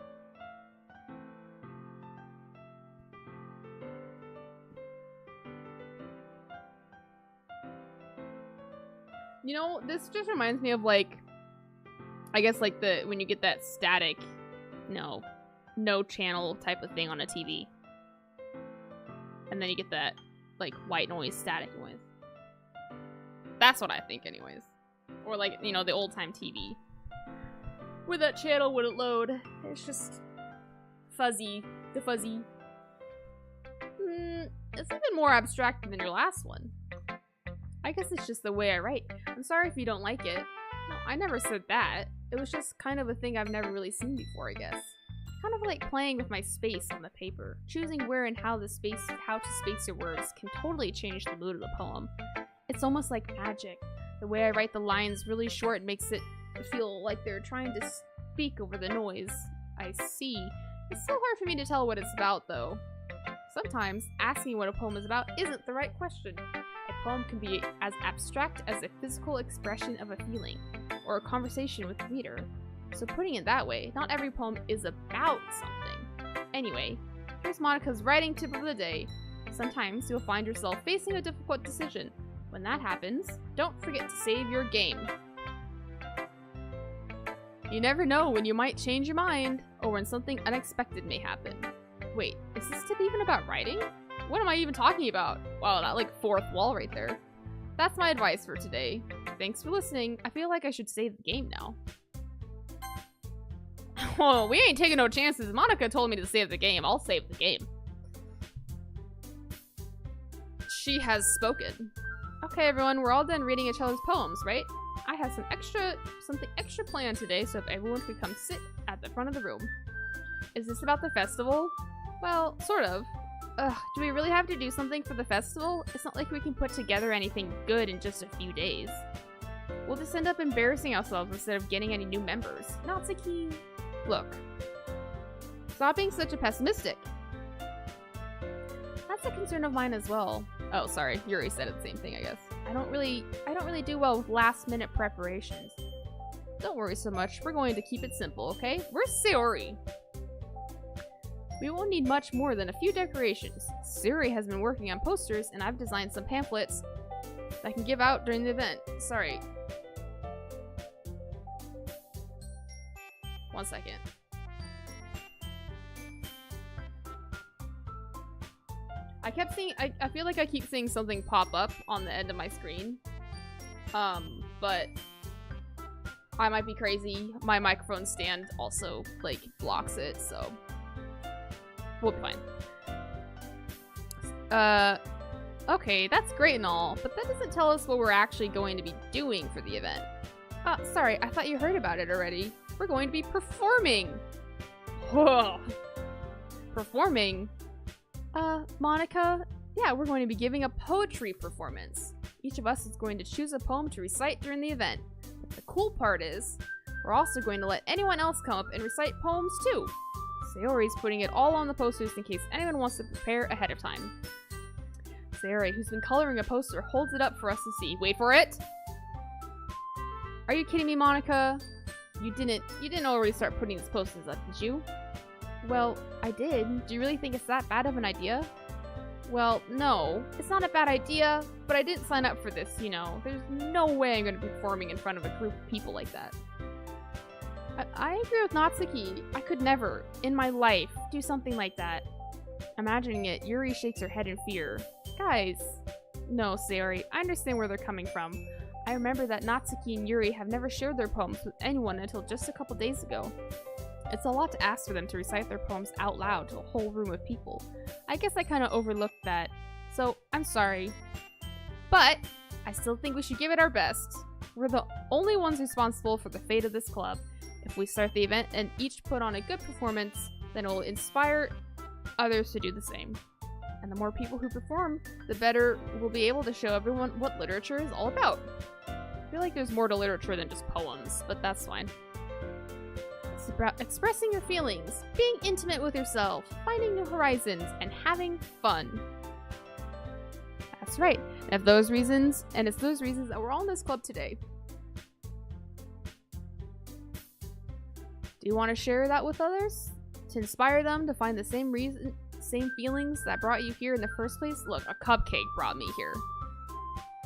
You know, this just reminds me of, like, I guess like when you get that static, no channel type of thing on a TV. And then you get that like white noise, static noise. That's what I think anyways. Or like, the old time TV. Where that channel wouldn't load. It's just fuzzy. The fuzzy. It's even more abstract than your last one. I guess it's just the way I write. I'm sorry if you don't like it. No, I never said that. It was just kind of a thing I've never really seen before, I guess. Kind of like playing with my space on the paper. Choosing where and how to space your words can totally change the mood of the poem. It's almost like magic. The way I write the lines really short makes it feel like they're trying to speak over the noise. I see. It's so hard for me to tell what it's about, though. Sometimes, asking what a poem is about isn't the right question. A poem can be as abstract as a physical expression of a feeling, or a conversation with the reader. So putting it that way, not every poem is about something. Anyway, here's Monica's writing tip of the day. Sometimes you'll find yourself facing a difficult decision. When that happens, don't forget to save your game. You never know when you might change your mind, or when something unexpected may happen. Wait, is this tip even about writing? What am I even talking about? Wow, that like fourth wall right there. That's my advice for today. Thanks for listening. I feel like I should save the game now. Well, we ain't taking no chances. Monica told me to save the game. I'll save the game. She has spoken. Okay, everyone, we're all done reading each other's poems, right? I have something extra planned today, so if everyone could come sit at the front of the room. Is this about the festival? Well, sort of. Ugh, do we really have to do something for the festival? It's not like we can put together anything good in just a few days. We'll just end up embarrassing ourselves instead of getting any new members. Natsuki! Look. Stop being such a pessimistic. That's a concern of mine as well. Oh, sorry. Yuri said the same thing, I guess. I don't really do well with last-minute preparations. Don't worry so much. We're going to keep it simple, okay? Where's Sayori? We won't need much more than a few decorations. Sayori has been working on posters, and I've designed some pamphlets that I can give out during the event. Sorry. 1 second. I feel like I keep seeing something pop up on the end of my screen. But I might be crazy. My microphone stand also, like, blocks it, so we'll be fine. Okay, that's great and all, but that doesn't tell us what we're actually going to be doing for the event. Sorry, I thought you heard about it already. We're going to be performing! Whoa! Performing? Monica? Yeah, we're going to be giving a poetry performance. Each of us is going to choose a poem to recite during the event. But the cool part is, we're also going to let anyone else come up and recite poems too. Sayori's putting it all on the posters in case anyone wants to prepare ahead of time. Sayori, who's been coloring a poster, holds it up for us to see. Wait for it! Are you kidding me, Monica? You didn't already start putting these posters up, did you? Well, I did. Do you really think it's that bad of an idea? Well, no. It's not a bad idea, but I didn't sign up for this, you know. There's no way I'm going to be performing in front of a group of people like that. I agree with Natsuki. I could never, in my life, do something like that. Imagining it, Yuri shakes her head in fear. Guys. No, Sayori. I understand where they're coming from. I remember that Natsuki and Yuri have never shared their poems with anyone until just a couple days ago. It's a lot to ask for them to recite their poems out loud to a whole room of people. I guess I kind of overlooked that, so I'm sorry. But I still think we should give it our best. We're the only ones responsible for the fate of this club. If we start the event and each put on a good performance, then it will inspire others to do the same. And the more people who perform, the better we'll be able to show everyone what literature is all about. I feel like there's more to literature than just poems, but that's fine. It's about expressing your feelings, being intimate with yourself, finding new horizons, and having fun. That's right. And it's those reasons that we're all in this club today. Do you want to share that with others? To inspire them to find the same feelings that brought you here in the first place? Look, a cupcake brought me here.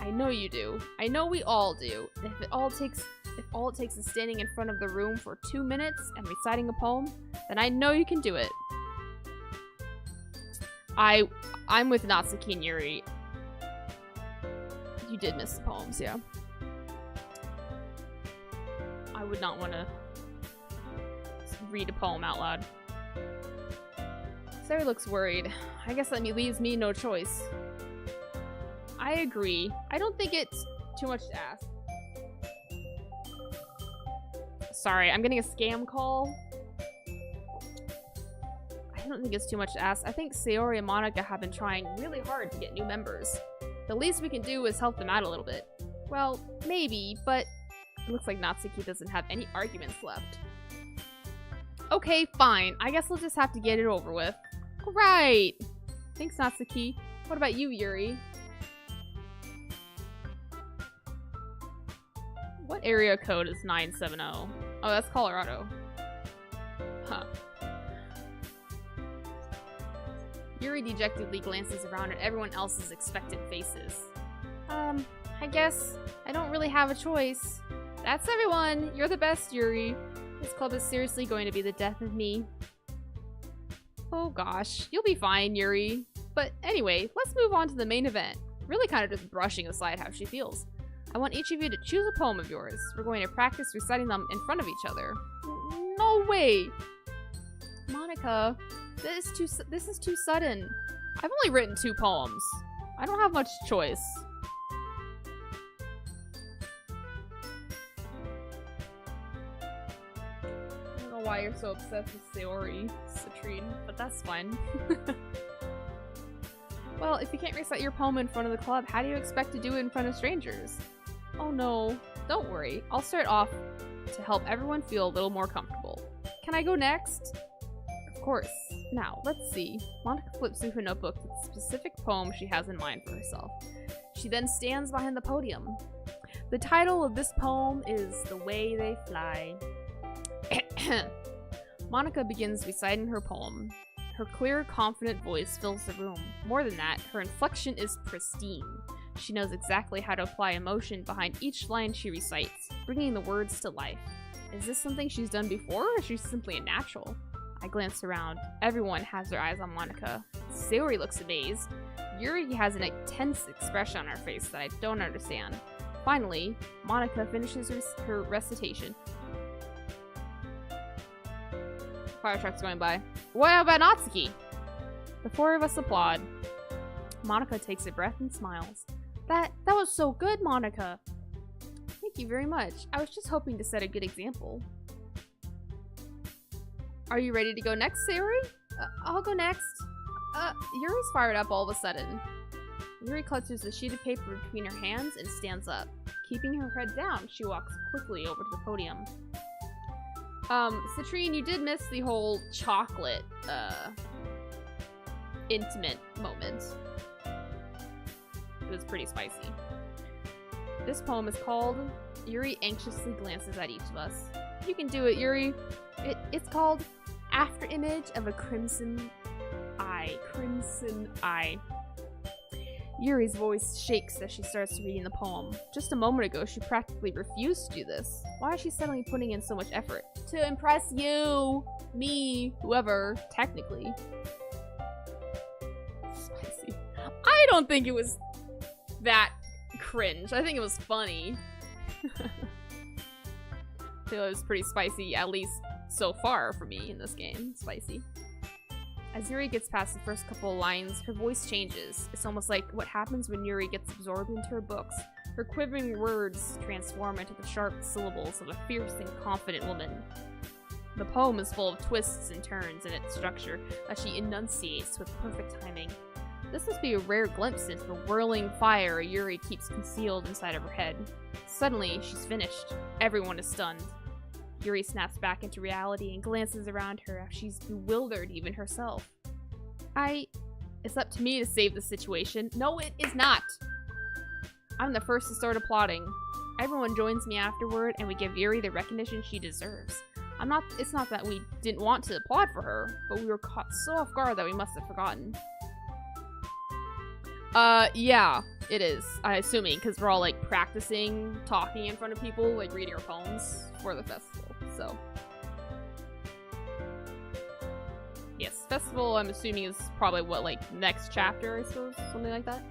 I I know you do. I know we all do. And if all it takes is standing in front of the room for 2 minutes and reciting a poem, then I know you can do it. I'm with Natsuki and Yuri. You did miss the poems, yeah. I would not want to read a poem out loud. Sarah looks worried. I guess that leaves me no choice. I agree. I don't think it's too much to ask. Sorry, I'm getting a scam call. I don't think it's too much to ask. I think Sayori and Monika have been trying really hard to get new members. The least we can do is help them out a little bit. Well, maybe, but it looks like Natsuki doesn't have any arguments left. Okay, fine. I guess we'll just have to get it over with. Right. Thanks, Natsuki. What about you, Yuri? What area code is 970? Oh, that's Colorado. Huh. Yuri dejectedly glances around at everyone else's expectant faces. I guess I don't really have a choice. That's everyone. You're the best, Yuri. This club is seriously going to be the death of me. Oh gosh, you'll be fine, Yuri. But anyway, let's move on to the main event. Really kind of just brushing aside how she feels. I want each of you to choose a poem of yours. We're going to practice reciting them in front of each other. No way! Monika, this is too sudden. I've only written 2 poems. I don't have much choice. I don't know why you're so obsessed with Sayori, Citrine, but that's fine. Well, if you can't recite your poem in front of the club, how do you expect to do it in front of strangers? Oh no, don't worry. I'll start off to help everyone feel a little more comfortable. Can I go next? Of course. Now, let's see. Monika flips through her notebook to the specific poem she has in mind for herself. She then stands behind the podium. The title of this poem is The Way They Fly. Monika begins reciting her poem. Her clear, confident voice fills the room. More than that, her inflection is pristine. She knows exactly how to apply emotion behind each line she recites, bringing the words to life. Is this something she's done before, or is she simply a natural? I glance around. Everyone has their eyes on Monika. Sayori looks amazed. Yuri has an intense expression on her face that I don't understand. Finally, Monika finishes her recitation. Fire truck's going by. What about Natsuki? The 4 of us applaud. Monika takes a breath and smiles. That was so good, Monika. Thank you very much. I was just hoping to set a good example. Are you ready to go next, Sayori? I'll go next. Yuri's fired up all of a sudden. Yuri clutches a sheet of paper between her hands and stands up. Keeping her head down, she walks quickly over to the podium. Citrine, you did miss the whole chocolate, intimate moment. It was pretty spicy. This poem is called Yuri Anxiously Glances at Each of Us. You can do it, Yuri. It's called After Image of a Crimson Eye. Crimson Eye. Yuri's voice shakes as she starts reading the poem. Just a moment ago, she practically refused to do this. Why is she suddenly putting in so much effort? To impress you, me, whoever, technically. Spicy. I don't think it was that cringe. I think it was funny. I feel it was pretty spicy, at least so far for me in this game. Spicy. As Yuri gets past the first couple of lines, her voice changes. It's almost like what happens when Yuri gets absorbed into her books. Her quivering words transform into the sharp syllables of a fierce and confident woman. The poem is full of twists and turns in its structure that she enunciates with perfect timing. This must be a rare glimpse into the whirling fire Yuri keeps concealed inside of her head. Suddenly, she's finished. Everyone is stunned. Yuri snaps back into reality and glances around her as she's bewildered even herself. It's up to me to save the situation. No, it is not! I'm the first to start applauding. Everyone joins me afterward and we give Yuri the recognition she deserves. It's not that we didn't want to applaud for her, but we were caught so off guard that we must have forgotten. Yeah, it is. I'm assuming, because we're all, like, practicing talking in front of people, like, reading our poems for the festival, so. Yes, festival, I'm assuming, is probably what, like, next chapter, I suppose? Something like that?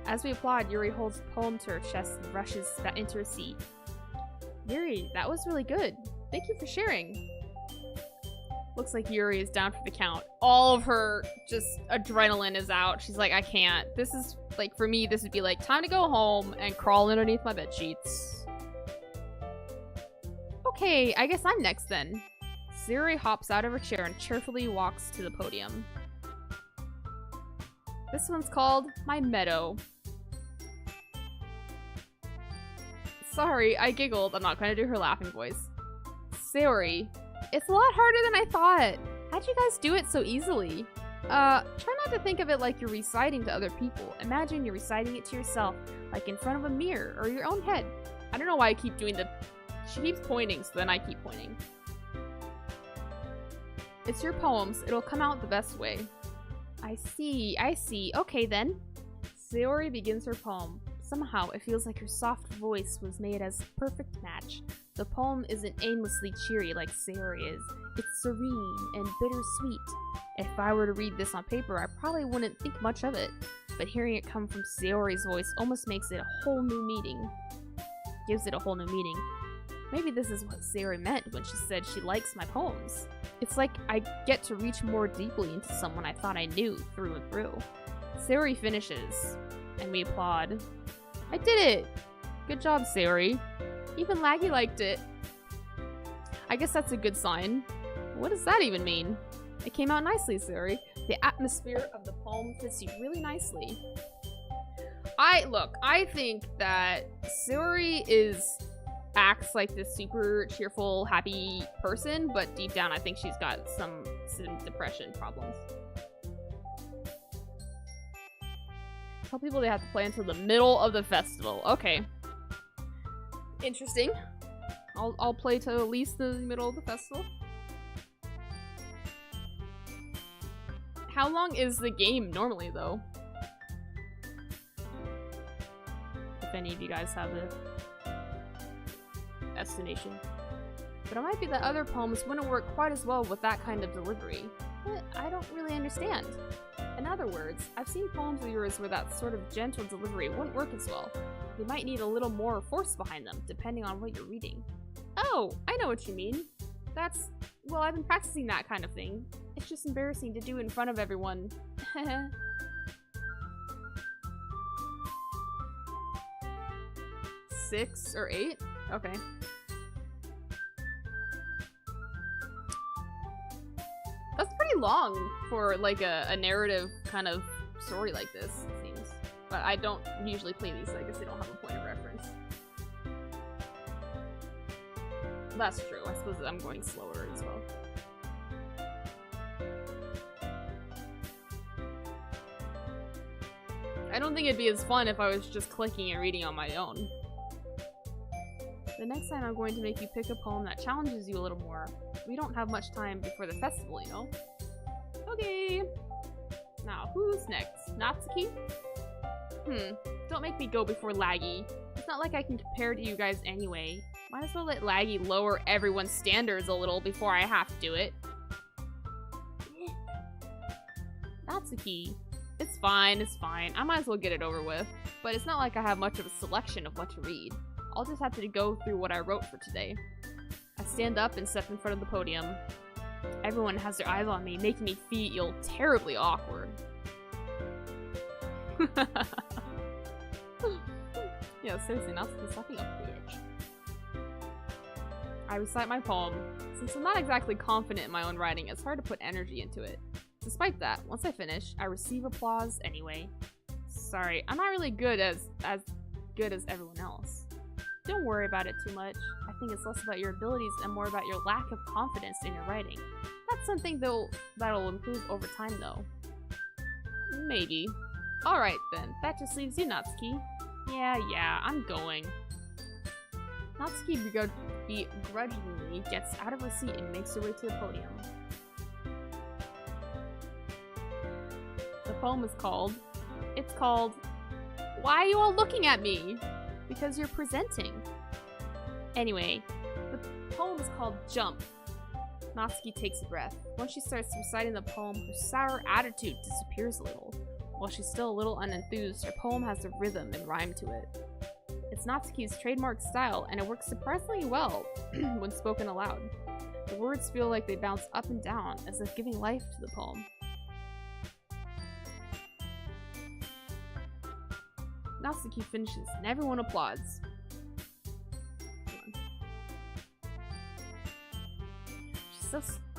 As we applaud, Yuri holds the poem to her chest and rushes into her seat. Yuri, that was really good. Thank you for sharing. Looks like Yuri is down for the count. All of her just adrenaline is out. She's like, I can't. This is, like, for me, this would be like, time to go home and crawl underneath my bed sheets. Okay, I guess I'm next then. Sayori hops out of her chair and cheerfully walks to the podium. This one's called My Meadow. Sorry, I giggled. I'm not going to do her laughing voice. Sayori, it's a lot harder than I thought. How'd you guys do it so easily? Try not to think of it like you're reciting to other people. Imagine you're reciting it to yourself, like in front of a mirror or your own head. I don't know why I keep doing the... She keeps pointing, so then I keep pointing. It's your poems. It'll come out the best way. I see. Okay then. Sayori begins her poem. Somehow, it feels like her soft voice was made as a perfect match. The poem isn't aimlessly cheery like Sayori is. It's serene and bittersweet. If I were to read this on paper, I probably wouldn't think much of it. But hearing it come from Sayori's voice almost makes it a whole new meaning. Gives it a whole new meaning. Maybe this is what Sayori meant when she said she likes my poems. It's like I get to reach more deeply into someone I thought I knew through and through. Sayori finishes, and we applaud. I did it! Good job, Sayori. Even Laggy liked it. I guess that's a good sign. What does that even mean? It came out nicely, Sayori. The atmosphere of the poem fits you really nicely. I think that Sayori acts like this super cheerful, happy person, but deep down I think she's got some depression problems. Tell people they have to play until the middle of the festival. Okay. Interesting. I'll play till at least the middle of the festival. How long is the game normally, though? If any of you guys have the estimation. But it might be that other poems wouldn't work quite as well with that kind of delivery. But I don't really understand. In other words, I've seen poems of yours where that sort of gentle delivery wouldn't work as well. They might need a little more force behind them, depending on what you're reading. Oh, I know what you mean. Well, I've been practicing that kind of thing. It's just embarrassing to do it in front of everyone. 6 or 8? Okay. That's pretty long for, like, a narrative kind of story like this, it seems. But I don't usually play these, so I guess they don't have a point of reference. That's true. I suppose I'm going slower as well. I don't think it'd be as fun if I was just clicking and reading on my own. The next time I'm going to make you pick a poem that challenges you a little more. We don't have much time before the festival, you know? Okay. Now, who's next? Natsuki? Don't make me go before Laggy. It's not like I can compare to you guys anyway. Might as well let Laggy lower everyone's standards a little before I have to do it. Natsuki. It's fine, it's fine. I might as well get it over with. But it's not like I have much of a selection of what to read. I'll just have to go through what I wrote for today. I stand up and step in front of the podium. Everyone has their eyes on me, making me feel terribly awkward. Yeah, seriously, Natsuki's sucking a bitch. I recite my poem. Since I'm not exactly confident in my own writing, it's hard to put energy into it. Despite that, once I finish, I receive applause anyway. Sorry, I'm not really as good as everyone else. Don't worry about it too much. I think it's less about your abilities and more about your lack of confidence in your writing. That's something that'll improve over time, though. Maybe. Alright then, that just leaves you, Natsuki. Yeah, I'm going. Natsuki begrudgingly gets out of her seat and makes her way to the podium. The poem is called It's called... Why are you all looking at me? Because you're presenting. Anyway, the poem is called Jump. Natsuki takes a breath. Once she starts reciting the poem, her sour attitude disappears a little. While she's still a little unenthused, her poem has a rhythm and rhyme to it. It's Natsuki's trademark style, and it works surprisingly well when spoken aloud. The words feel like they bounce up and down, as if giving life to the poem. Natsuki finishes, and everyone applauds.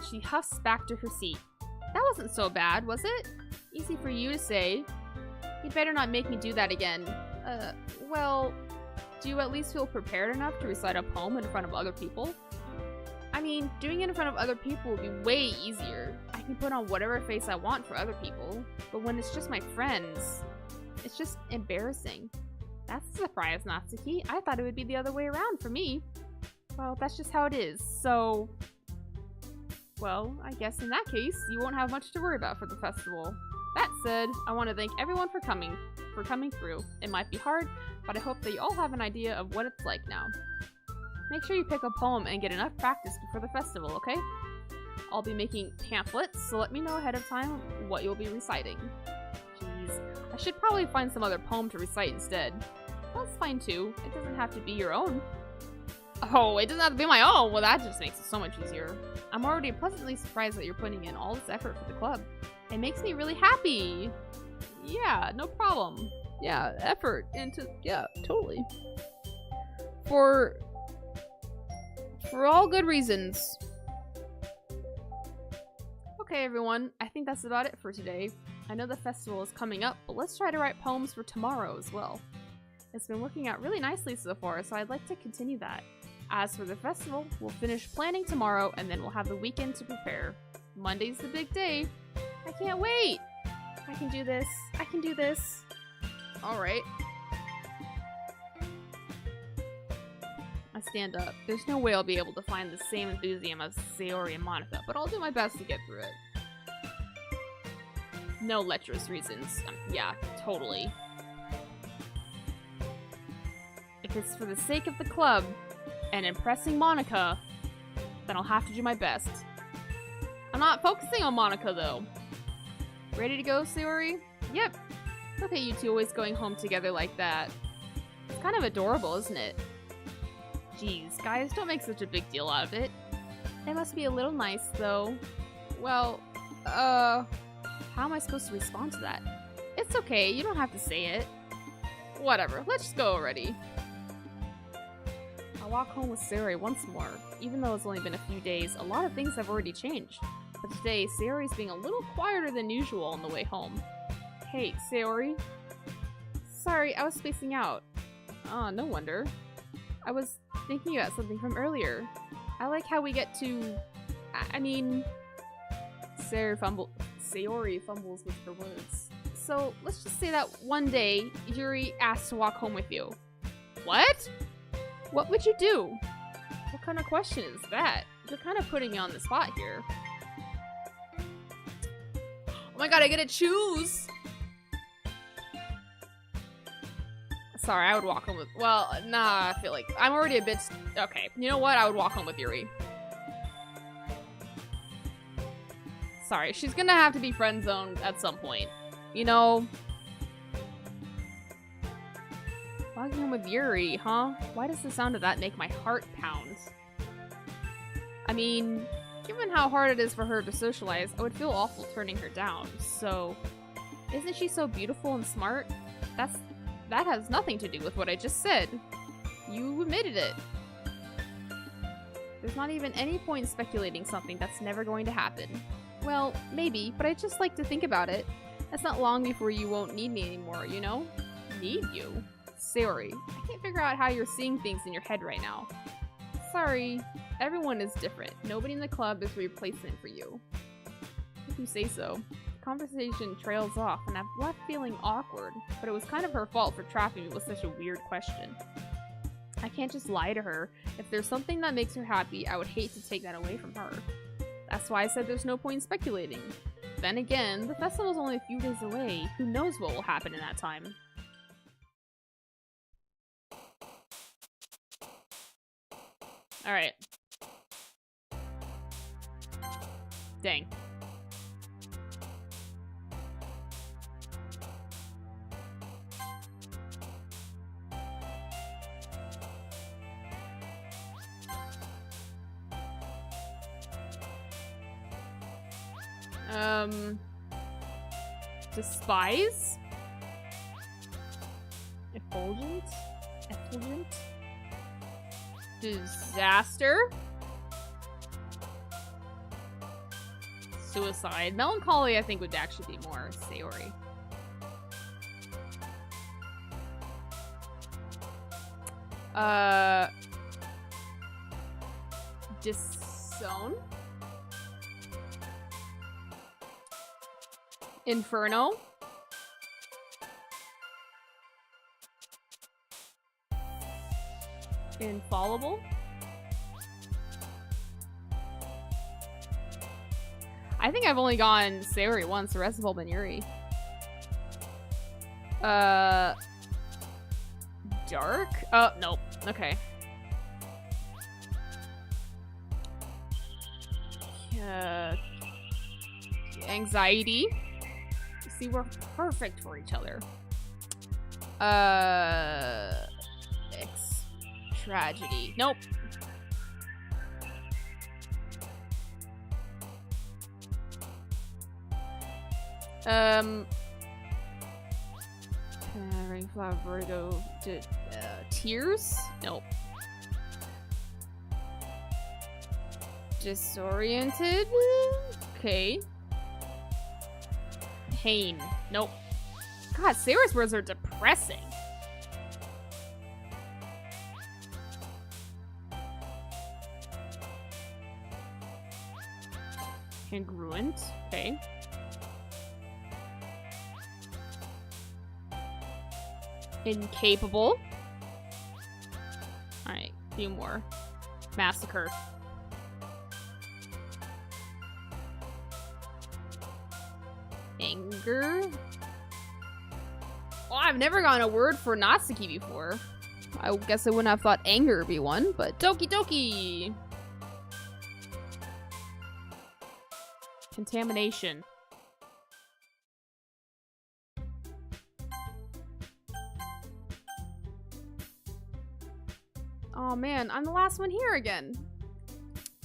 She huffs back to her seat. That wasn't so bad, was it? Easy for you to say. You'd better not make me do that again. Well, do you at least feel prepared enough to recite a poem in front of other people? I mean, doing it in front of other people would be way easier. I can put on whatever face I want for other people, but when it's just my friends, it's just embarrassing. That's a surprise, Natsuki. I thought it would be the other way around for me. Well, that's just how it is, so... Well, I guess in that case, you won't have much to worry about for the festival. That said, I want to thank everyone for coming through. It might be hard, but I hope that you all have an idea of what it's like now. Make sure you pick a poem and get enough practice before the festival, okay? I'll be making pamphlets, so let me know ahead of time what you'll be reciting. Jeez, I should probably find some other poem to recite instead. That's fine too. It doesn't have to be your own. Oh, it doesn't have to be my own? Well, that just makes it so much easier. I'm already pleasantly surprised that you're putting in all this effort for the club. It makes me really happy. Yeah, no problem. Yeah, effort into... Yeah, totally. For all good reasons. Okay, everyone. I think that's about it for today. I know the festival is coming up, but let's try to write poems for tomorrow as well. It's been working out really nicely so far, so I'd like to continue that. As for the festival, we'll finish planning tomorrow, and then we'll have the weekend to prepare. Monday's the big day. I can't wait! I can do this. I can do this. Alright. I stand up. There's no way I'll be able to find the same enthusiasm as Sayori and Monica, but I'll do my best to get through it. No lecherous reasons. Yeah, totally. If it's for the sake of the club, and impressing Monica, then I'll have to do my best. I'm not focusing on Monica, though. Ready to go, Sayori? Yep. Look at you two always going home together like that. It's kind of adorable, isn't it? Jeez, guys, don't make such a big deal out of it. It must be a little nice, though. Well, how am I supposed to respond to that? It's okay, you don't have to say it. Whatever, let's just go already. I walk home with Sayori once more. Even though it's only been a few days, a lot of things have already changed. But today, Sayori's being a little quieter than usual on the way home. Hey, Sayori? Sorry, I was spacing out. No wonder. I was thinking about something from earlier. I like how we get to... I mean... Sayori fumbles with her words. So, let's just say that one day, Yuri asked to walk home with you. What? What would you do? What kind of question is that? You're kind of putting me on the spot here. Oh my god, I get to choose! Sorry, I would walk home with... Well, nah, I feel like... I'm already a bit... Okay, you know what? I would walk home with Yuri. Sorry, she's gonna have to be friend-zoned at some point. You know... Walking home with Yuri, huh? Why does the sound of that make my heart pound? I mean, given how hard it is for her to socialize, I would feel awful turning her down, so... Isn't she so beautiful and smart? That has nothing to do with what I just said. You admitted it. There's not even any point in speculating something that's never going to happen. Well, maybe, but I just like to think about it. That's not long before you won't need me anymore, you know? Need you? Sayori, I can't figure out how you're seeing things in your head right now. Sorry, everyone is different. Nobody in the club is a replacement for you. If you say so. The conversation trails off, and I'm left feeling awkward, but it was kind of her fault for trapping me with such a weird question. I can't just lie to her. If there's something that makes her happy, I would hate to take that away from her. That's why I said there's no point in speculating. then again, the festival's only a few days away. Who knows what will happen in that time? Alright. Dang. Despise? Effulgent? Effulgent? Disaster? Suicide. Melancholy, I think, would actually be more Sayori. Disown? Inferno? Infallible? I think I've only gone Sayori once, the rest have all been Yuri. Dark? Oh, nope. Okay. Anxiety. See, we're perfect for each other. Tragedy. Nope. Rainflower, vertigo, tears? Nope. Disoriented? Okay. Pain. Nope. God, Sayori's words are depressing. Congruent. Okay. Incapable. Alright, a few more. Massacre. Anger. Well, I've never gotten a word for Natsuki before. I guess I wouldn't have thought anger would be one, but Doki Doki! Contamination. Oh man, I'm the last one here again.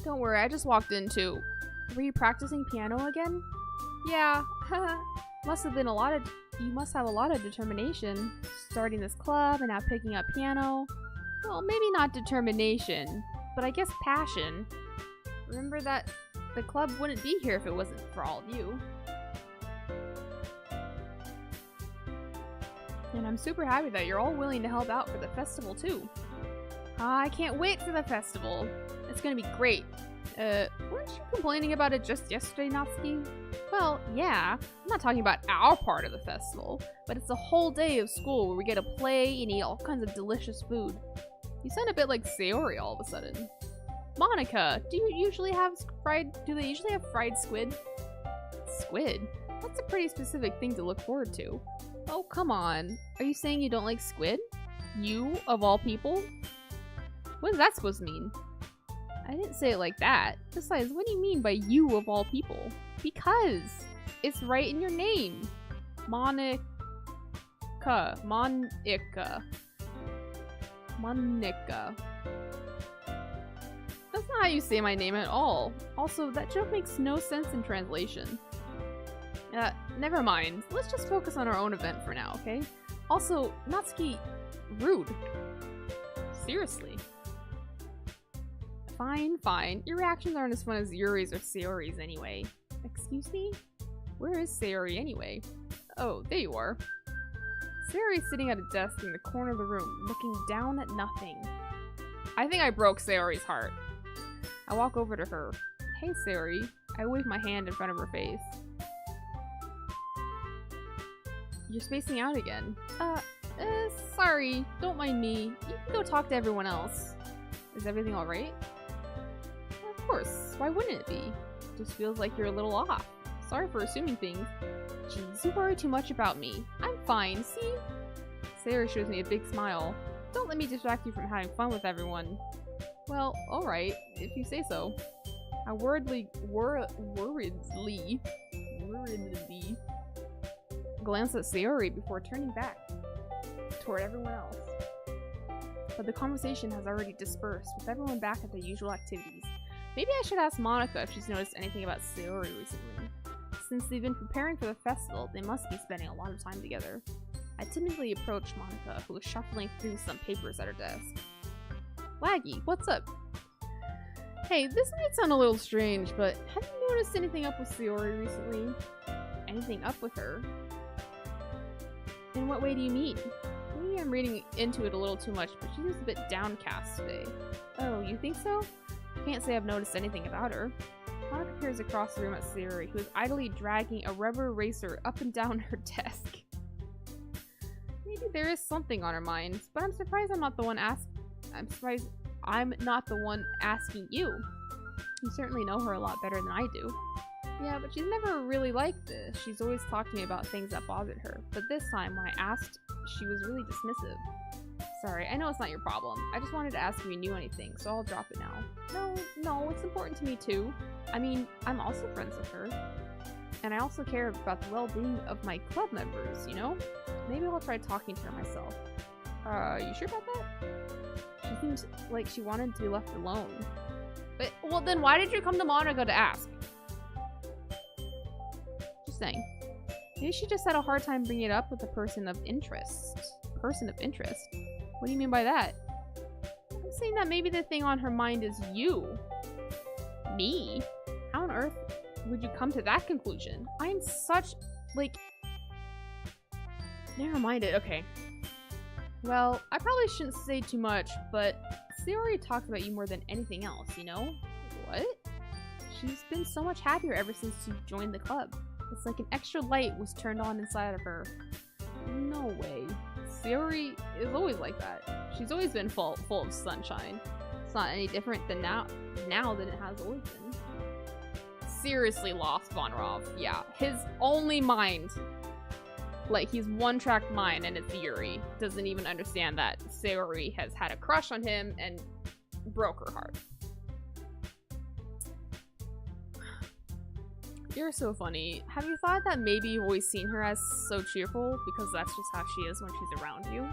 Don't worry, I just walked in too. Were you practicing piano again? Yeah. Must have been a lot of... You must have a lot of determination. Starting this club and now picking up piano. Well, maybe not determination, but I guess passion. Remember that the club wouldn't be here if it wasn't for all of you. And I'm super happy that you're all willing to help out for the festival too. I can't wait for the festival. It's gonna be great. Weren't you complaining about it just yesterday, Natsuki? Well, yeah. I'm not talking about our part of the festival, but it's a whole day of school where we get to play and eat all kinds of delicious food. You sound a bit like Sayori all of a sudden. Monica, do they usually have fried squid? Squid? That's a pretty specific thing to look forward to. Oh, come on. Are you saying you don't like squid? You, of all people? What is that supposed to mean? I didn't say it like that. Besides, what do you mean by you of all people? Because it's right in your name. Monica. Monica. That's not how you say my name at all. Also, that joke makes no sense in translation. Never mind. Let's just focus on our own event for now, okay? Also, Natsuki, rude. Seriously. Fine, fine. Your reactions aren't as fun as Yuri's or Sayori's anyway. Excuse me? Where is Sayori anyway? Oh, there you are. Sayori's sitting at a desk in the corner of the room, looking down at nothing. I think I broke Sayori's heart. I walk over to her. Hey, Sayori. I wave my hand in front of her face. You're spacing out again. Sorry. Don't mind me. You can go talk to everyone else. Is everything alright? Of course. Why wouldn't it be? Just feels like you're a little off. Sorry for assuming things. Jeez, you worry too much about me. I'm fine, see? Sayori shows me a big smile. Don't let me distract you from having fun with everyone. Well, alright, if you say so. I worriedly glance at Sayori before turning back toward everyone else. But the conversation has already dispersed, with everyone back at their usual activities. Maybe I should ask Monika if she's noticed anything about Sayori recently. Since they've been preparing for the festival, they must be spending a lot of time together. I timidly approached Monika, who was shuffling through some papers at her desk. Laggy, what's up? Hey, this might sound a little strange, but have you noticed anything up with Sayori recently? Anything up with her? In what way do you mean? Maybe I'm reading into it a little too much, but she seems a bit downcast today. Oh, you think so? I can't say I've noticed anything about her. Monika peers across the room at Sayori, who is idly dragging a rubber eraser up and down her desk. Maybe there is something on her mind, but I'm surprised I'm not the one asking you. You certainly know her a lot better than I do. Yeah, but she's never really like this. She's always talked to me about things that bothered her, but this time when I asked, she was really dismissive. Sorry, I know it's not your problem. I just wanted to ask if you knew anything, so I'll drop it now. No, it's important to me too. I mean, I'm also friends with her. And I also care about the well-being of my club members, you know? Maybe I'll try talking to her myself. You sure about that? She seems like she wanted to be left alone. But, well then why did you come to Monika to ask? Just saying. Maybe she just had a hard time bringing it up with a person of interest. Person of interest? What do you mean by that? I'm saying that maybe the thing on her mind is you. Me? How on earth would you come to that conclusion? I am such, like... Never mind it, okay. Well, I probably shouldn't say too much, but Sayori talks about you more than anything else, you know? What? She's been so much happier ever since you joined the club. It's like an extra light was turned on inside of her. No way. Sayori is always like that. She's always been full of sunshine. It's not any different than now than it has always been. Seriously lost Von Rav. Yeah, his only mind. Like, he's one-track mind and it's Yuri. Doesn't even understand that Sayori has had a crush on him and broke her heart. You're so funny. Have you thought that maybe you've always seen her as so cheerful because that's just how she is when she's around you?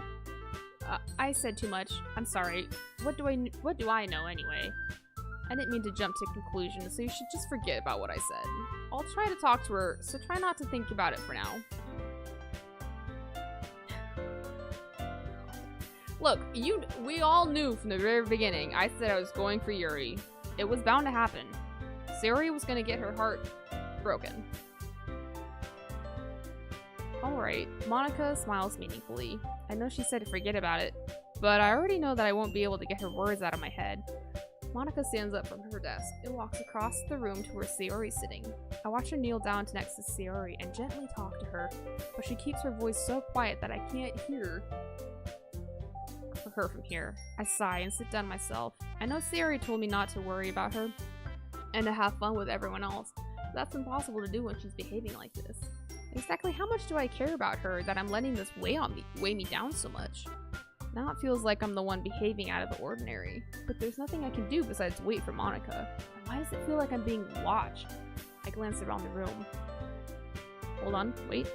I said too much. I'm sorry. What do I know anyway? I didn't mean to jump to conclusions, so you should just forget about what I said. I'll try to talk to her, so try not to think about it for now. Look, we all knew from the very beginning I said I was going for Yuri. It was bound to happen. Sayori was gonna get her heart broken. Alright, Monika smiles meaningfully. I know she said to forget about it, but I already know that I won't be able to get her words out of my head. Monika stands up from her desk and walks across the room to where Sayori's sitting. I watch her kneel down next to Sayori and gently talk to her, but she keeps her voice so quiet that I can't hear her from here. I sigh and sit down myself. I know Sayori told me not to worry about her and to have fun with everyone else. That's impossible to do when she's behaving like this. Exactly how much do I care about her that I'm letting this weigh me down so much? Now it feels like I'm the one behaving out of the ordinary, but there's nothing I can do besides wait for Monika. And why does it feel like I'm being watched? I glance around the room. Hold on, wait.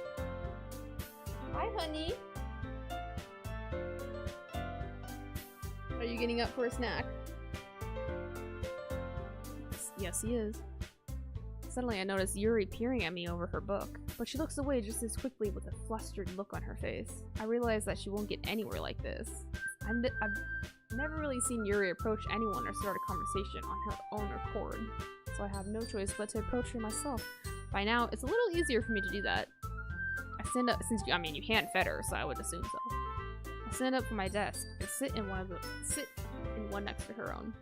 Hi, honey. Are you getting up for a snack? Yes, he is. Suddenly I notice Yuri peering at me over her book, but she looks away just as quickly with a flustered look on her face. I realize that she won't get anywhere like this. I've never really seen Yuri approach anyone or start a conversation on her own accord, so I have no choice but to approach her myself. By now, it's a little easier for me to do that. I stand up, since you hand fed her, so I would assume so. I stand up from my desk and sit in one next to her own.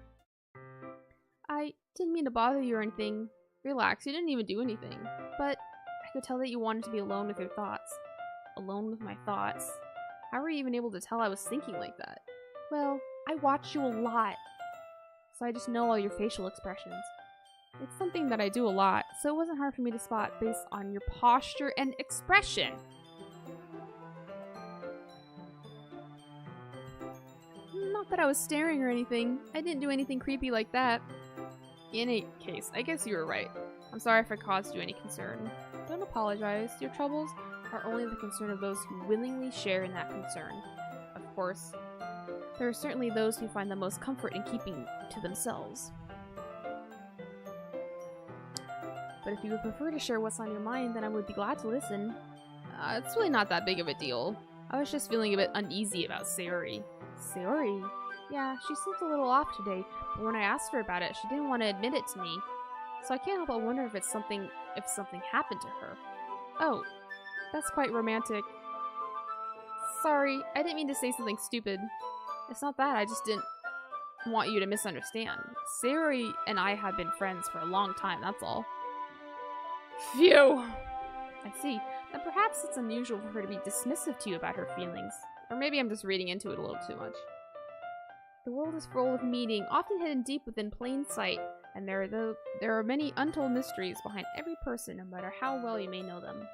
I didn't mean to bother you or anything. Relax, you didn't even do anything. But I could tell that you wanted to be alone with your thoughts. Alone with my thoughts? How were you even able to tell I was thinking like that? Well, I watch you a lot, so I just know all your facial expressions. It's something that I do a lot, so it wasn't hard for me to spot based on your posture and expression. Not that I was staring or anything. I didn't do anything creepy like that. In any case, I guess you were right. I'm sorry if I caused you any concern. Don't apologize. Your troubles are only the concern of those who willingly share in that concern. Of course, there are certainly those who find the most comfort in keeping to themselves. But if you would prefer to share what's on your mind, then I would be glad to listen. It's really not that big of a deal. I was just feeling a bit uneasy about Sayori. Sayori? Yeah, she seems a little off today, but when I asked her about it, she didn't want to admit it to me. So I can't help but wonder if something happened to her. Oh, that's quite romantic. Sorry, I didn't mean to say something stupid. It's not that, I just didn't want you to misunderstand. Sayori and I have been friends for a long time, that's all. Phew! I see. Then perhaps it's unusual for her to be dismissive to you about her feelings. Or maybe I'm just reading into it a little too much. The world is full of meaning, often hidden deep within plain sight, and there are many untold mysteries behind every person, no matter how well you may know them.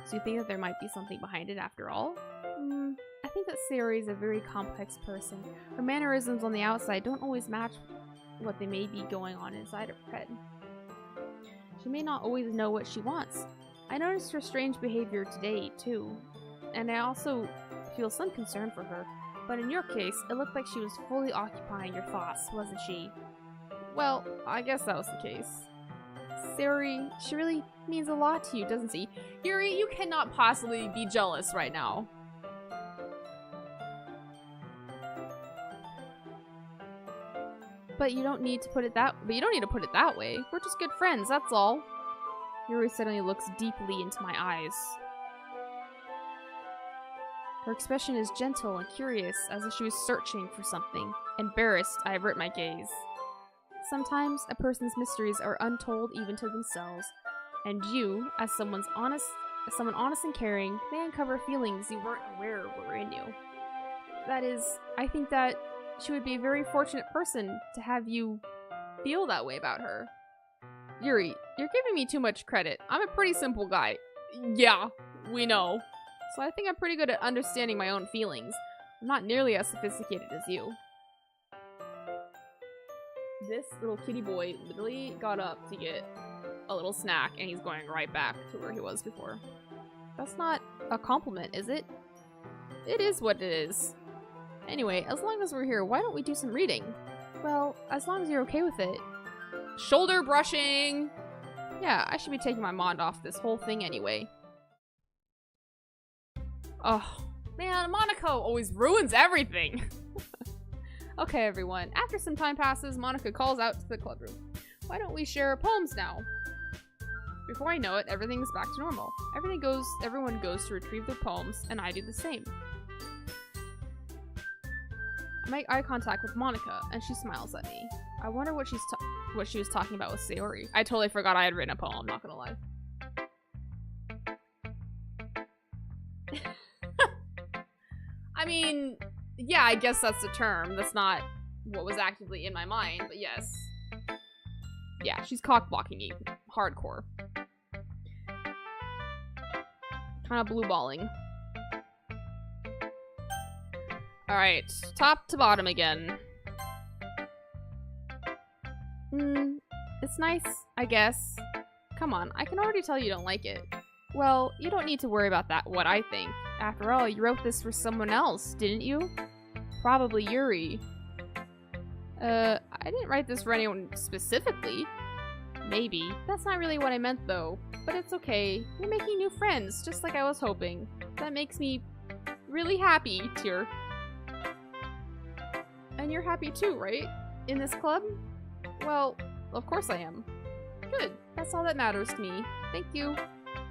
So you think that there might be something behind it after all? I think that Sayori is a very complex person. Her mannerisms on the outside don't always match what they may be going on inside of her head. She may not always know what she wants. I noticed her strange behavior today, too, and I also feel some concern for her. But in your case, it looked like she was fully occupying your thoughts, wasn't she? Well, I guess that was the case. Sayori, she really means a lot to you, doesn't she? Yuri, you cannot possibly be jealous right now. But you don't need to put it that way. We're just good friends, that's all. Yuri suddenly looks deeply into my eyes. Her expression is gentle and curious, as if she was searching for something. Embarrassed, I avert my gaze. Sometimes a person's mysteries are untold even to themselves, and you, as someone honest and caring, may uncover feelings you weren't aware were in you. That is, I think that she would be a very fortunate person to have you feel that way about her. Yuri, you're giving me too much credit. I'm a pretty simple guy. Yeah, we know. So I think I'm pretty good at understanding my own feelings. I'm not nearly as sophisticated as you. This little kitty boy literally got up to get a little snack, and he's going right back to where he was before. That's not a compliment, is it? It is what it is. Anyway, as long as we're here, why don't we do some reading? Well, as long as you're okay with it. Shoulder brushing! Yeah, I should be taking my mind off this whole thing anyway. Oh, man, Monaco always ruins everything! Okay, everyone. After some time passes, Monica calls out to the club room. Why don't we share poems now? Before I know it, everything's back to normal. Everyone goes to retrieve their poems, and I do the same. I make eye contact with Monica, and she smiles at me. I wonder what she was talking about with Sayori. I totally forgot I had written a poem, not gonna lie. I mean, yeah, I guess that's the term. That's not what was actively in my mind, but yes. Yeah, she's cock-blocking me. Hardcore. Kind of blue-balling. Alright, top to bottom again. It's nice, I guess. Come on, I can already tell you don't like it. Well, you don't need to worry about what I think. After all, you wrote this for someone else, didn't you? Probably Yuri. I didn't write this for anyone specifically. Maybe. That's not really what I meant, though. But it's okay. You're making new friends, just like I was hoping. That makes me really happy, Tyr. And you're happy too, right? In this club? Well, of course I am. Good. That's all that matters to me. Thank you.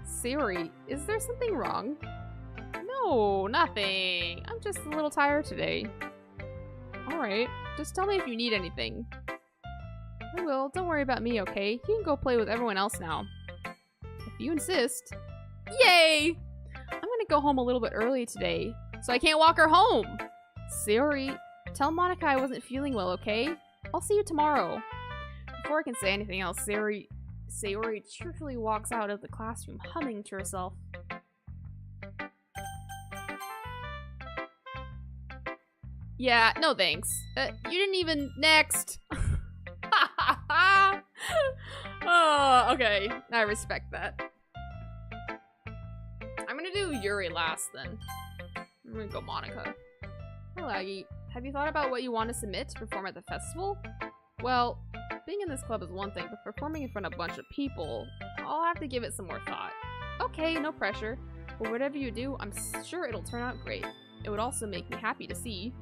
Sayori, is there something wrong? No, nothing. I'm just a little tired today. Alright, just tell me if you need anything. I will. Don't worry about me, okay? You can go play with everyone else now. If you insist. Yay! I'm gonna go home a little bit early today, so I can't walk her home. Sayori, tell Monica I wasn't feeling well, okay? I'll see you tomorrow. Before I can say anything else, Sayori cheerfully walks out of the classroom, humming to herself. Yeah, no thanks. You didn't even... Next! Oh, okay. I respect that. I'm gonna do Yuri last, then. I'm gonna go Monica. Hey, Laggy. Have you thought about what you want to submit to perform at the festival? Well, being in this club is one thing, but performing in front of a bunch of people, I'll have to give it some more thought. Okay, no pressure. But whatever you do, I'm sure it'll turn out great. It would also make me happy to see.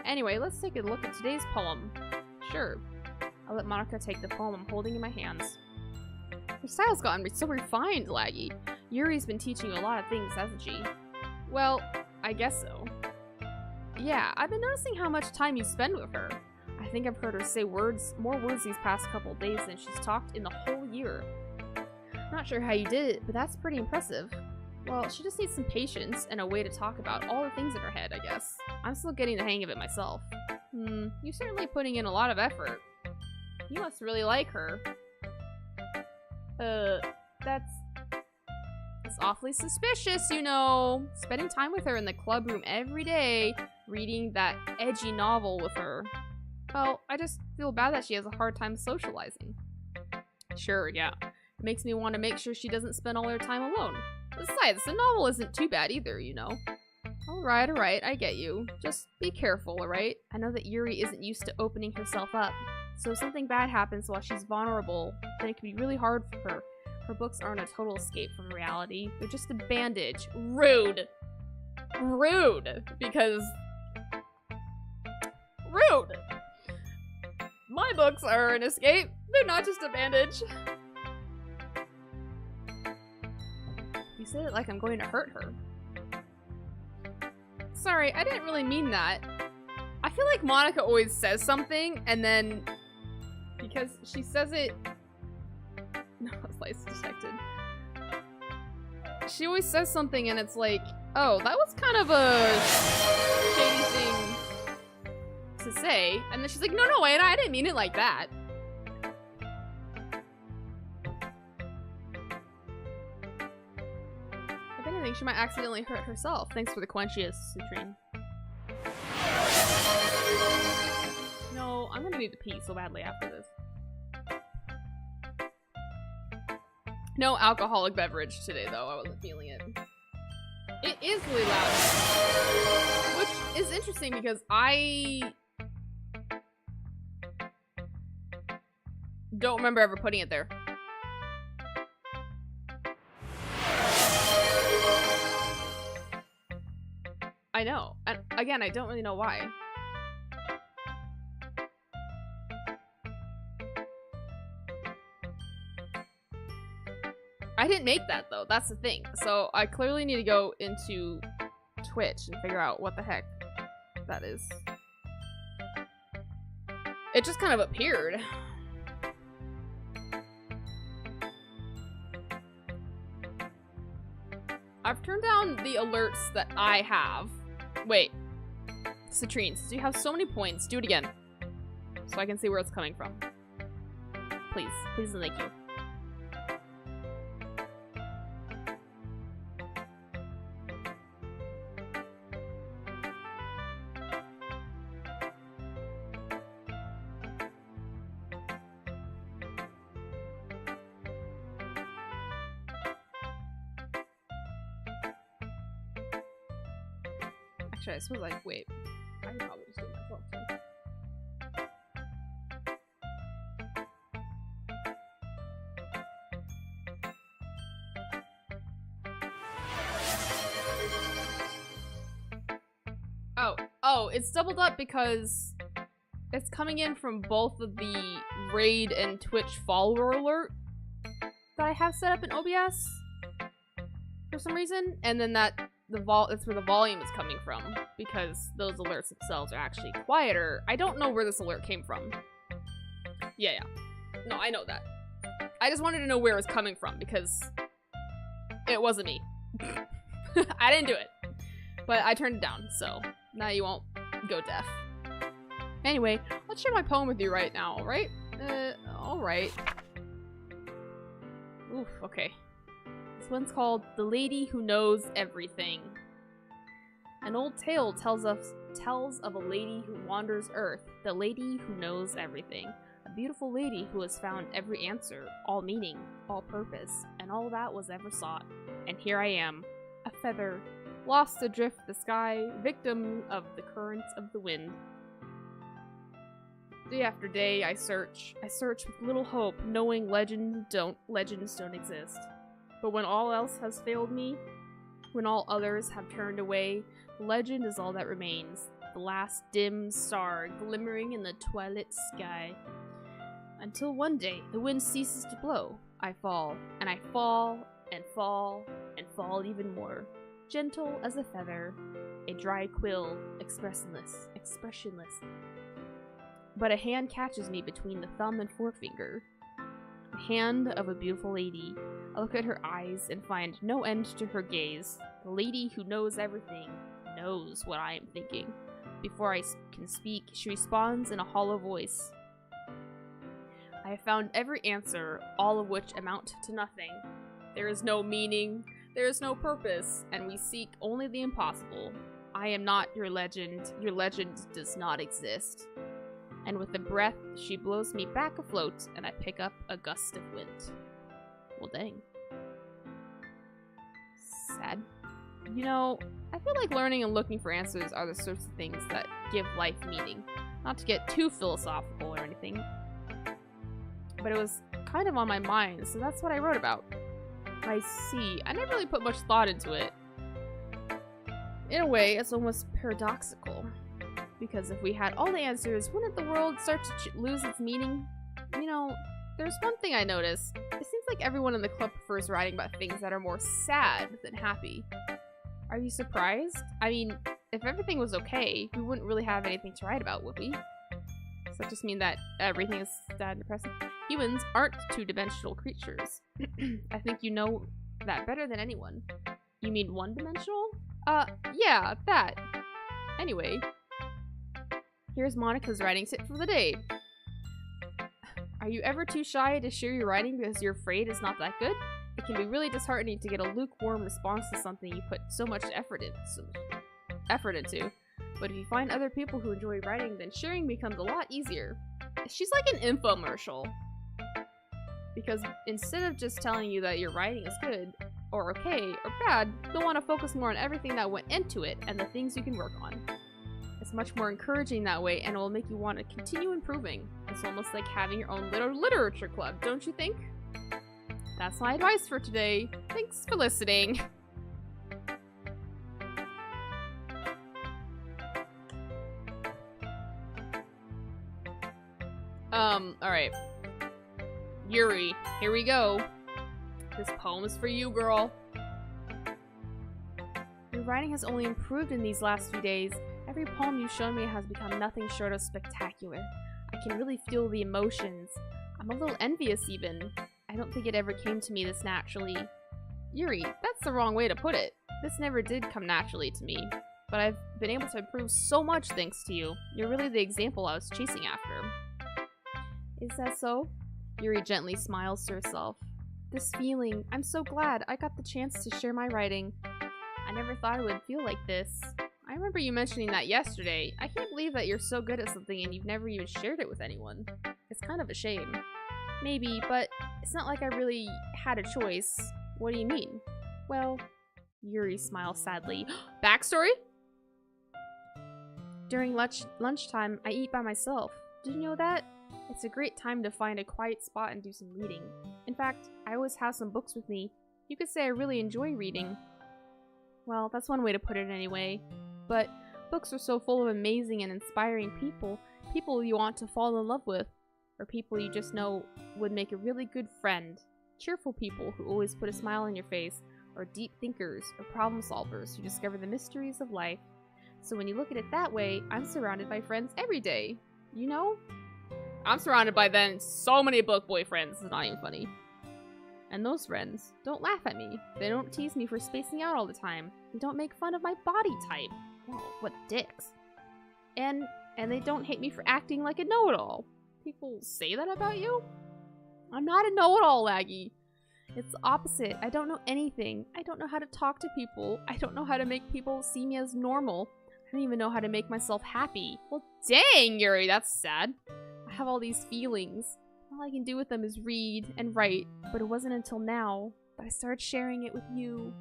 Anyway, let's take a look at today's poem. Sure. I'll let Monica take the poem I'm holding in my hands. Your style's gotten so refined, Laggy. Yuri's been teaching you a lot of things, hasn't she? Well, I guess so. Yeah, I've been noticing how much time you spend with her. I think I've heard her say more words these past couple of days than she's talked in the whole year. Not sure how you did it, but that's pretty impressive. Well, she just needs some patience and a way to talk about all the things in her head, I guess. I'm still getting the hang of it myself. You're certainly putting in a lot of effort. You must really like her. That's awfully suspicious, you know. Spending time with her in the club room every day, reading that edgy novel with her. Well, I just feel bad that she has a hard time socializing. Sure, yeah. It makes me want to make sure she doesn't spend all her time alone. Besides, the novel isn't too bad either, you know. Alright, I get you. Just be careful, alright? I know that Yuri isn't used to opening herself up. So if something bad happens while she's vulnerable, then it can be really hard for her. Her books aren't a total escape from reality. They're just a bandage. Rude! Rude! Because... Rude! My books are an escape. They're not just a bandage. You said it like I'm going to hurt her. Sorry, I didn't really mean that. I feel like Monica always says something, and then... Because she says it... No, slice detected. She always says something and it's like, oh, that was kind of a shady thing to say. And then she's like, no, wait, I didn't mean it like that. If anything, she might accidentally hurt herself. Thanks for the quenchiest, Citrine. No, I'm gonna need to pee so badly after this. No alcoholic beverage today, though. I wasn't feeling it. It is really loud. Which is interesting because I don't remember ever putting it there. I know. And again, I don't really know why. I didn't make that, though. That's the thing. So I clearly need to go into Twitch and figure out what the heck that is. It just kind of appeared. I've turned down the alerts that I have. Wait. Citrine, since you have so many points, do it again. So I can see where it's coming from. Please. Please and thank you. Actually, I suppose, like, wait. I can probably just do my phone too. Oh, it's doubled up because it's coming in from both of the raid and Twitch follower alert that I have set up in OBS for some reason, and then that's where the volume is coming from because those alerts themselves are actually quieter. I don't know where this alert came from. Yeah. No, I know that. I just wanted to know where it was coming from because it wasn't me. I didn't do it. But I turned it down, so now you won't go deaf. Anyway, let's share my poem with you right now, alright? Alright. Oof, okay. This one's called The Lady Who Knows Everything. An old tale tells of a lady who wanders Earth, the lady who knows everything. A beautiful lady who has found every answer, all meaning, all purpose, and all that was ever sought. And here I am, a feather, lost adrift the sky, victim of the currents of the wind. Day after day, I search with little hope, knowing legends don't exist. But when all else has failed me, when all others have turned away, legend is all that remains, the last dim star glimmering in the twilight sky. Until one day, the wind ceases to blow. I fall, and I fall, and fall, and fall even more. Gentle as a feather, a dry quill, expressionless. But a hand catches me between the thumb and forefinger. The hand of a beautiful lady. I look at her eyes and find no end to her gaze. The lady who knows everything knows what I am thinking. Before I can speak, she responds in a hollow voice. I have found every answer, all of which amount to nothing. There is no meaning, there is no purpose, and we seek only the impossible. I am not your legend does not exist. And with a breath, she blows me back afloat, and I pick up a gust of wind. Well, dang. Sad. You know, I feel like learning and looking for answers are the sorts of things that give life meaning. Not to get too philosophical or anything, but it was kind of on my mind, so that's what I wrote about. I see. I never really put much thought into it. In a way, it's almost paradoxical. Because if we had all the answers, wouldn't the world start to lose its meaning? You know, there's one thing I noticed. It seems like everyone in the club prefers writing about things that are more sad than happy. Are you surprised? I mean, if everything was okay, we wouldn't really have anything to write about, would we? Does that just mean that everything is sad and depressing? Humans aren't two-dimensional creatures. I think you know that better than anyone. You mean one-dimensional? Yeah, that. Anyway, here's Monica's writing tip for the day. Are you ever too shy to share your writing because you're afraid it's not that good? It can be really disheartening to get a lukewarm response to something you put so much effort into. But if you find other people who enjoy writing, then sharing becomes a lot easier. She's like an infomercial. Because instead of just telling you that your writing is good, or okay, or bad, they'll want to focus more on everything that went into it and the things you can work on. It's much more encouraging that way, and it will make you want to continue improving. It's almost like having your own little literature club, don't you think? That's my advice for today. Thanks for listening. Alright. Yuri, here we go. This poem is for you, girl. Your writing has only improved in these last few days. Every poem you've shown me has become nothing short of spectacular. I can really feel the emotions. I'm a little envious even. I don't think it ever came to me this naturally. Yuri, that's the wrong way to put it. This never did come naturally to me. But I've been able to improve so much thanks to you. You're really the example I was chasing after. Is that so? Yuri gently smiles to herself. This feeling, I'm so glad I got the chance to share my writing. I never thought it would feel like this. I remember you mentioning that yesterday. I can't believe that you're so good at something and you've never even shared it with anyone. It's kind of a shame. Maybe, but it's not like I really had a choice. What do you mean? Well, Yuri smiles sadly. Backstory? During lunchtime, I eat by myself. Did you know that? It's a great time to find a quiet spot and do some reading. In fact, I always have some books with me. You could say I really enjoy reading. Well, that's one way to put it anyway. But books are so full of amazing and inspiring people. People you want to fall in love with. Or people you just know would make a really good friend. Cheerful people who always put a smile on your face. Or deep thinkers or problem solvers who discover the mysteries of life. So when you look at it that way, I'm surrounded by friends every day. You know? I'm surrounded by then so many book boyfriends. It's not even funny. And those friends don't laugh at me. They don't tease me for spacing out all the time. They don't make fun of my body type. Oh, what dicks. And they don't hate me for acting like a know-it-all. People say that about you? I'm not a know-it-all, Laggy. It's the opposite. I don't know anything. I don't know how to talk to people. I don't know how to make people see me as normal. I don't even know how to make myself happy. Well, dang, Yuri, that's sad. I have all these feelings. All I can do with them is read and write, but it wasn't until now that I started sharing it with you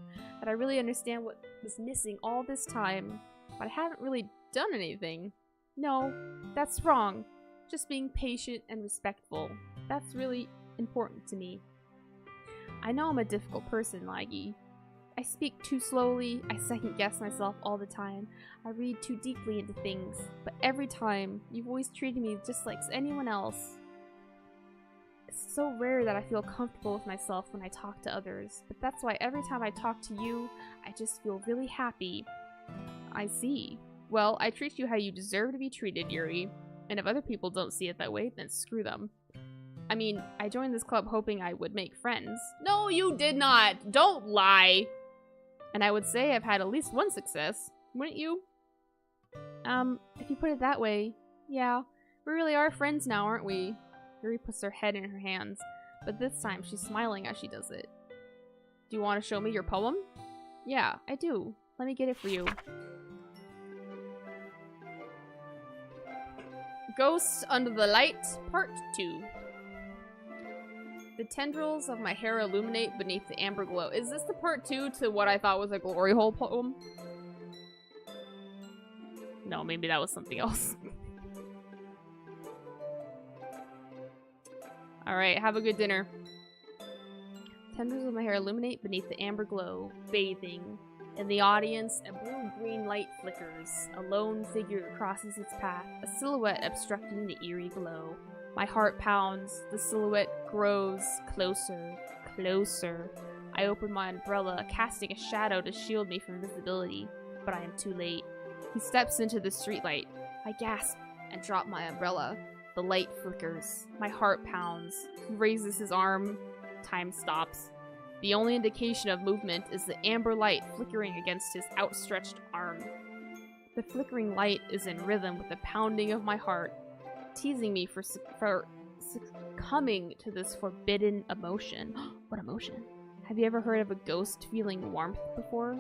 that I really understand what was missing all this time. But I haven't really done anything. No, that's wrong. Just being patient and respectful. That's really important to me. I know I'm a difficult person, Laggy. I speak too slowly, I second-guess myself all the time, I read too deeply into things, but every time, you've always treated me just like anyone else. It's so rare that I feel comfortable with myself when I talk to others, but that's why every time I talk to you, I just feel really happy. I see. Well, I treat you how you deserve to be treated, Yuri, and if other people don't see it that way, then screw them. I mean, I joined this club hoping I would make friends. No, you did not! Don't lie! And I would say I've had at least one success, wouldn't you? If you put it that way, yeah. We really are friends now, aren't we? Yuri puts her head in her hands, but this time she's smiling as she does it. Do you want to show me your poem? Yeah, I do. Let me get it for you. Ghosts Under the Light, Part 2. The tendrils of my hair illuminate beneath the amber glow. Is this the part 2 to what I thought was a glory hole poem? No, maybe that was something else. Alright, have a good dinner. Tendrils of my hair illuminate beneath the amber glow, bathing. In the audience, a blue-green light flickers. A lone figure crosses its path, a silhouette obstructing the eerie glow. My heart pounds. The silhouette grows closer, closer. I open my umbrella, casting a shadow to shield me from visibility, but I am too late. He steps into the streetlight. I gasp and drop my umbrella. The light flickers. My heart pounds. He raises his arm. Time stops. The only indication of movement is the amber light flickering against his outstretched arm. The flickering light is in rhythm with the pounding of my heart, teasing me for succumbing to this forbidden emotion. What emotion? Have you ever heard of a ghost feeling warmth before?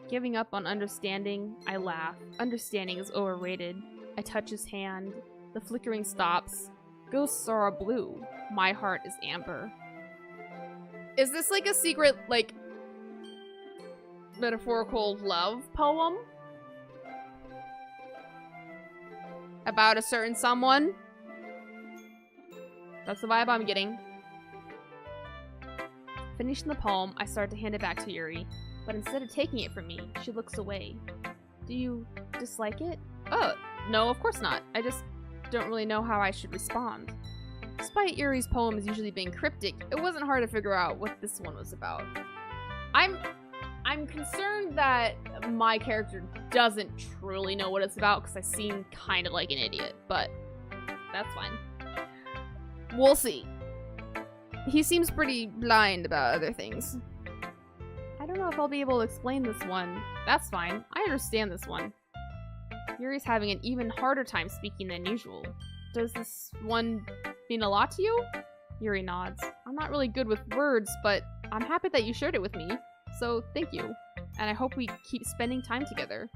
Giving up on understanding, I laugh. Understanding is overrated. I touch his hand. The flickering stops. Ghosts are blue. My heart is amber. Is this like a secret, like, metaphorical love poem? About a certain someone? That's the vibe I'm getting. Finishing the poem, I start to hand it back to Yuri, but instead of taking it from me, she looks away. Do you dislike it? Oh, no, of course not. I just don't really know how I should respond. Despite Yuri's poems usually being cryptic, it wasn't hard to figure out what this one was about. I'm concerned that my character doesn't truly know what it's about because I seem kind of like an idiot, but that's fine. We'll see. He seems pretty blind about other things. I don't know if I'll be able to explain this one. That's fine. I understand this one. Yuri's having an even harder time speaking than usual. Does this one mean a lot to you? Yuri nods. I'm not really good with words, but I'm happy that you shared it with me. So, thank you. And I hope we keep spending time together.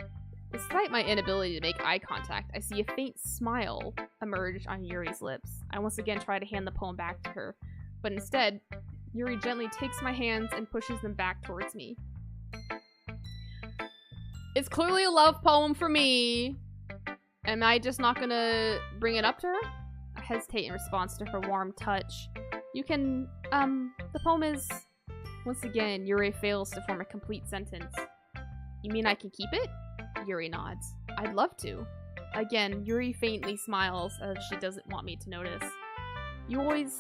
Despite my inability to make eye contact, I see a faint smile emerge on Yuri's lips. I once again try to hand the poem back to her, but instead, Yuri gently takes my hands and pushes them back towards me. It's clearly a love poem for me. Am I just not gonna bring it up to her? I hesitate in response to her warm touch. You can, the poem is... Once again, Yuri fails to form a complete sentence. You mean I can keep it? Yuri nods. I'd love to. Again, Yuri faintly smiles as she doesn't want me to notice. You always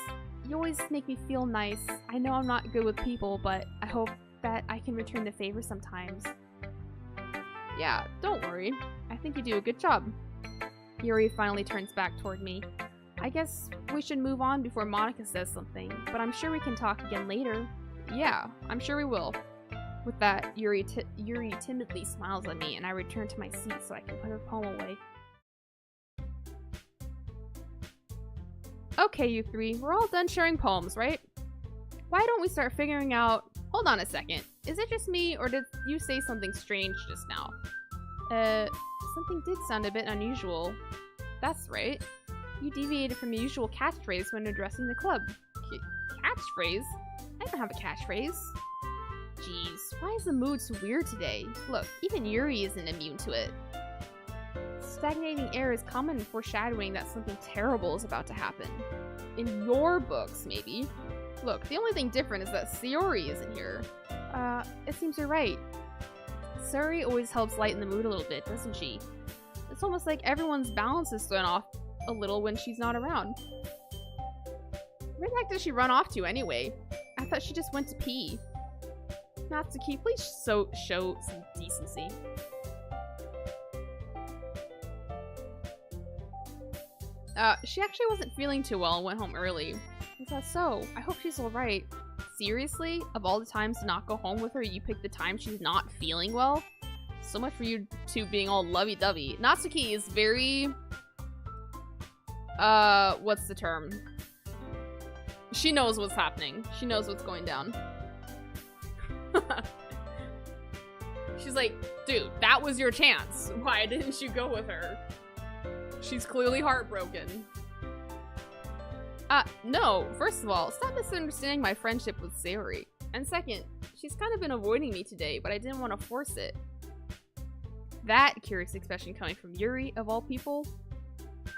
make me feel nice. I know I'm not good with people, but I hope that I can return the favor sometimes. Yeah, don't worry. I think you do a good job. Yuri finally turns back toward me. I guess we should move on before Monica says something, but I'm sure we can talk again later. Yeah, I'm sure we will. With that, Yuri timidly smiles at me, and I return to my seat so I can put her poem away. Okay, you three, we're all done sharing poems, right? Why don't we start figuring out... Hold on a second. Is it just me, or did you say something strange just now? Something did sound a bit unusual. That's right. You deviated from your usual catchphrase when addressing the club. Catchphrase? I don't have a catchphrase. Jeez, why is the mood so weird today? Look, even Yuri isn't immune to it. Stagnating air is common in foreshadowing that something terrible is about to happen. In your books, maybe. Look, the only thing different is that Sayori isn't here. It seems you're right. Sayori always helps lighten the mood a little bit, doesn't she? It's almost like everyone's balance is thrown off a little when she's not around. Where the heck did she run off to anyway? I thought she just went to pee. Natsuki, please show some decency. She actually wasn't feeling too well and went home early. Is that so? I hope she's alright. Seriously? Of all the times to not go home with her, you picked the time she's not feeling well? So much for you two being all lovey-dovey. Natsuki is very... what's the term? She knows what's happening. She knows what's going down. She's like, dude, that was your chance. Why didn't you go with her? She's clearly heartbroken. No. First of all, stop misunderstanding my friendship with Sayori. And second, she's kind of been avoiding me today, but I didn't want to force it. That curious expression coming from Yuri, of all people.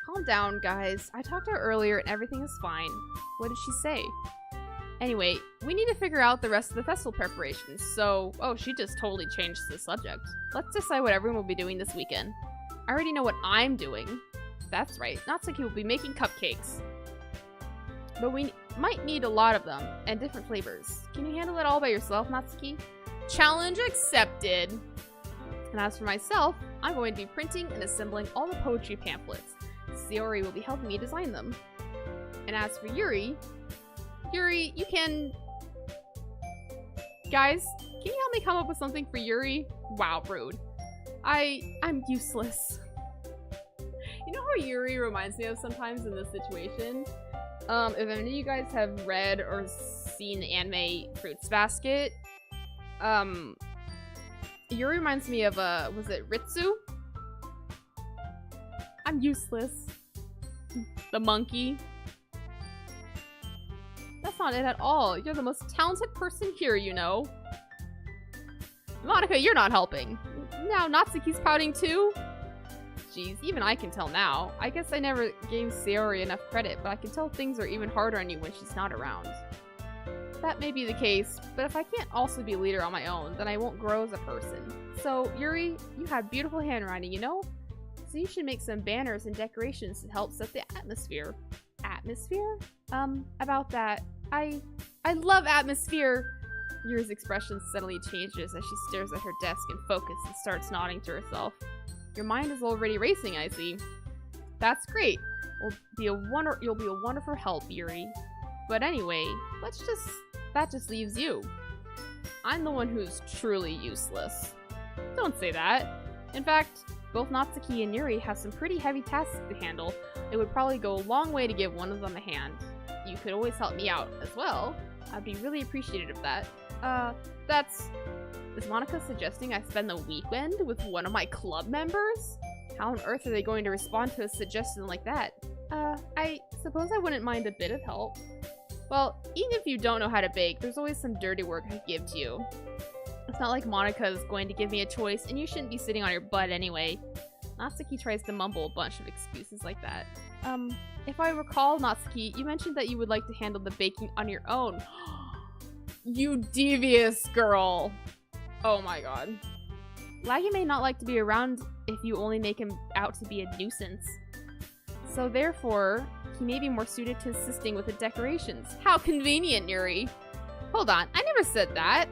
Calm down, guys. I talked to her earlier and everything is fine. What did she say? Anyway, we need to figure out the rest of the festival preparations, so... Oh, she just totally changed the subject. Let's decide what everyone will be doing this weekend. I already know what I'm doing. That's right, Natsuki will be making cupcakes. But we might need a lot of them, and different flavors. Can you handle it all by yourself, Natsuki? Challenge accepted! And as for myself, I'm going to be printing and assembling all the poetry pamphlets. Sayori will be helping me design them. And as for Yuri, you can... Guys, can you help me come up with something for Yuri? Wow, rude. I'm useless. You know how Yuri reminds me of sometimes in this situation? If any of you guys have read or seen the anime Fruits Basket, Yuri reminds me of, was it Ritsu? I'm useless. The monkey. That's not it at all. You're the most talented person here, you know. Monica, you're not helping. Now Natsuki's pouting too? Jeez, even I can tell now. I guess I never gave Sayori enough credit, but I can tell things are even harder on you when she's not around. That may be the case, but if I can't also be a leader on my own, then I won't grow as a person. So, Yuri, you have beautiful handwriting, you know? So you should make some banners and decorations to help set the atmosphere. Atmosphere? About that. I love atmosphere! Yuri's expression suddenly changes as she stares at her desk in focus and starts nodding to herself. Your mind is already racing, I see. That's great. You'll be a wonderful help, Yuri. But anyway, that just leaves you. I'm the one who's truly useless. Don't say that. In fact, both Natsuki and Yuri have some pretty heavy tasks to handle. It would probably go a long way to give one of them a hand. You could always help me out as well. I'd be really appreciative of that. Is Monica suggesting I spend the weekend with one of my club members? How on earth are they going to respond to a suggestion like that? I suppose I wouldn't mind a bit of help. Well, even if you don't know how to bake, there's always some dirty work I could give to you. It's not like Monica is going to give me a choice, and you shouldn't be sitting on your butt anyway. Natsuki tries to mumble a bunch of excuses like that. If I recall, Natsuki, you mentioned that you would like to handle the baking on your own. You devious girl. Oh my god. Laggy may not like to be around if you only make him out to be a nuisance. So therefore, he may be more suited to assisting with the decorations. How convenient, Yuri. Hold on, I never said that.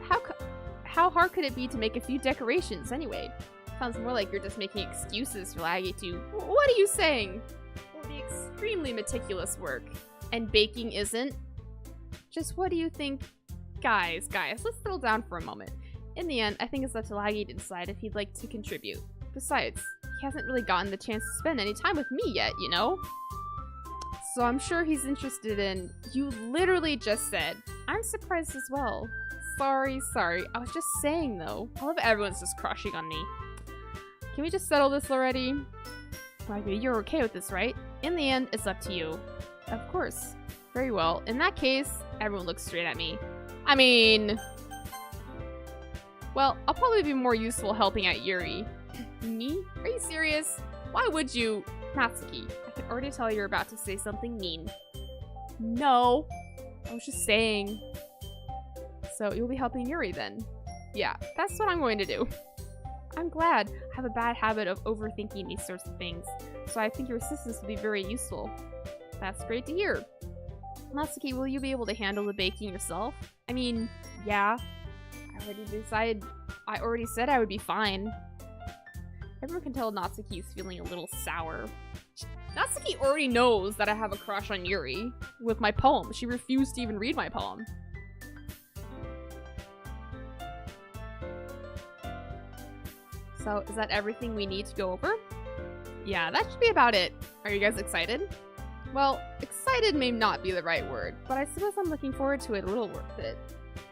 How hard could it be to make a few decorations anyway? Sounds more like you're just making excuses for Laggy to... What are you saying? It will be extremely meticulous work. And baking isn't? Just what do you think? Guys, let's settle down for a moment. In the end, I think it's up to Laggy to decide if he'd like to contribute. Besides, he hasn't really gotten the chance to spend any time with me yet, you know? So I'm sure he's interested in... You literally just said. I'm surprised as well. Sorry. I was just saying, though. I love everyone's just crushing on me. Can we just settle this already? Like, you're okay with this, right? In the end, it's up to you. Of course. Very well. In that case, everyone looks straight at me. I mean... Well, I'll probably be more useful helping out Yuri. Me? Are you serious? Why would you? Natsuki, I can already tell you're about to say something mean. No. I was just saying. So you'll be helping Yuri then? Yeah, that's what I'm going to do. I'm glad. I have a bad habit of overthinking these sorts of things, so I think your assistance will be very useful. That's great to hear. Natsuki, will you be able to handle the baking yourself? I mean, yeah. I already said I would be fine. Everyone can tell Natsuki is feeling a little sour. Natsuki already knows that I have a crush on Yuri with my poem. She refused to even read my poem. So, is that everything we need to go over? Yeah, that should be about it. Are you guys excited? Well, excited may not be the right word, but I suppose I'm looking forward to it a little bit.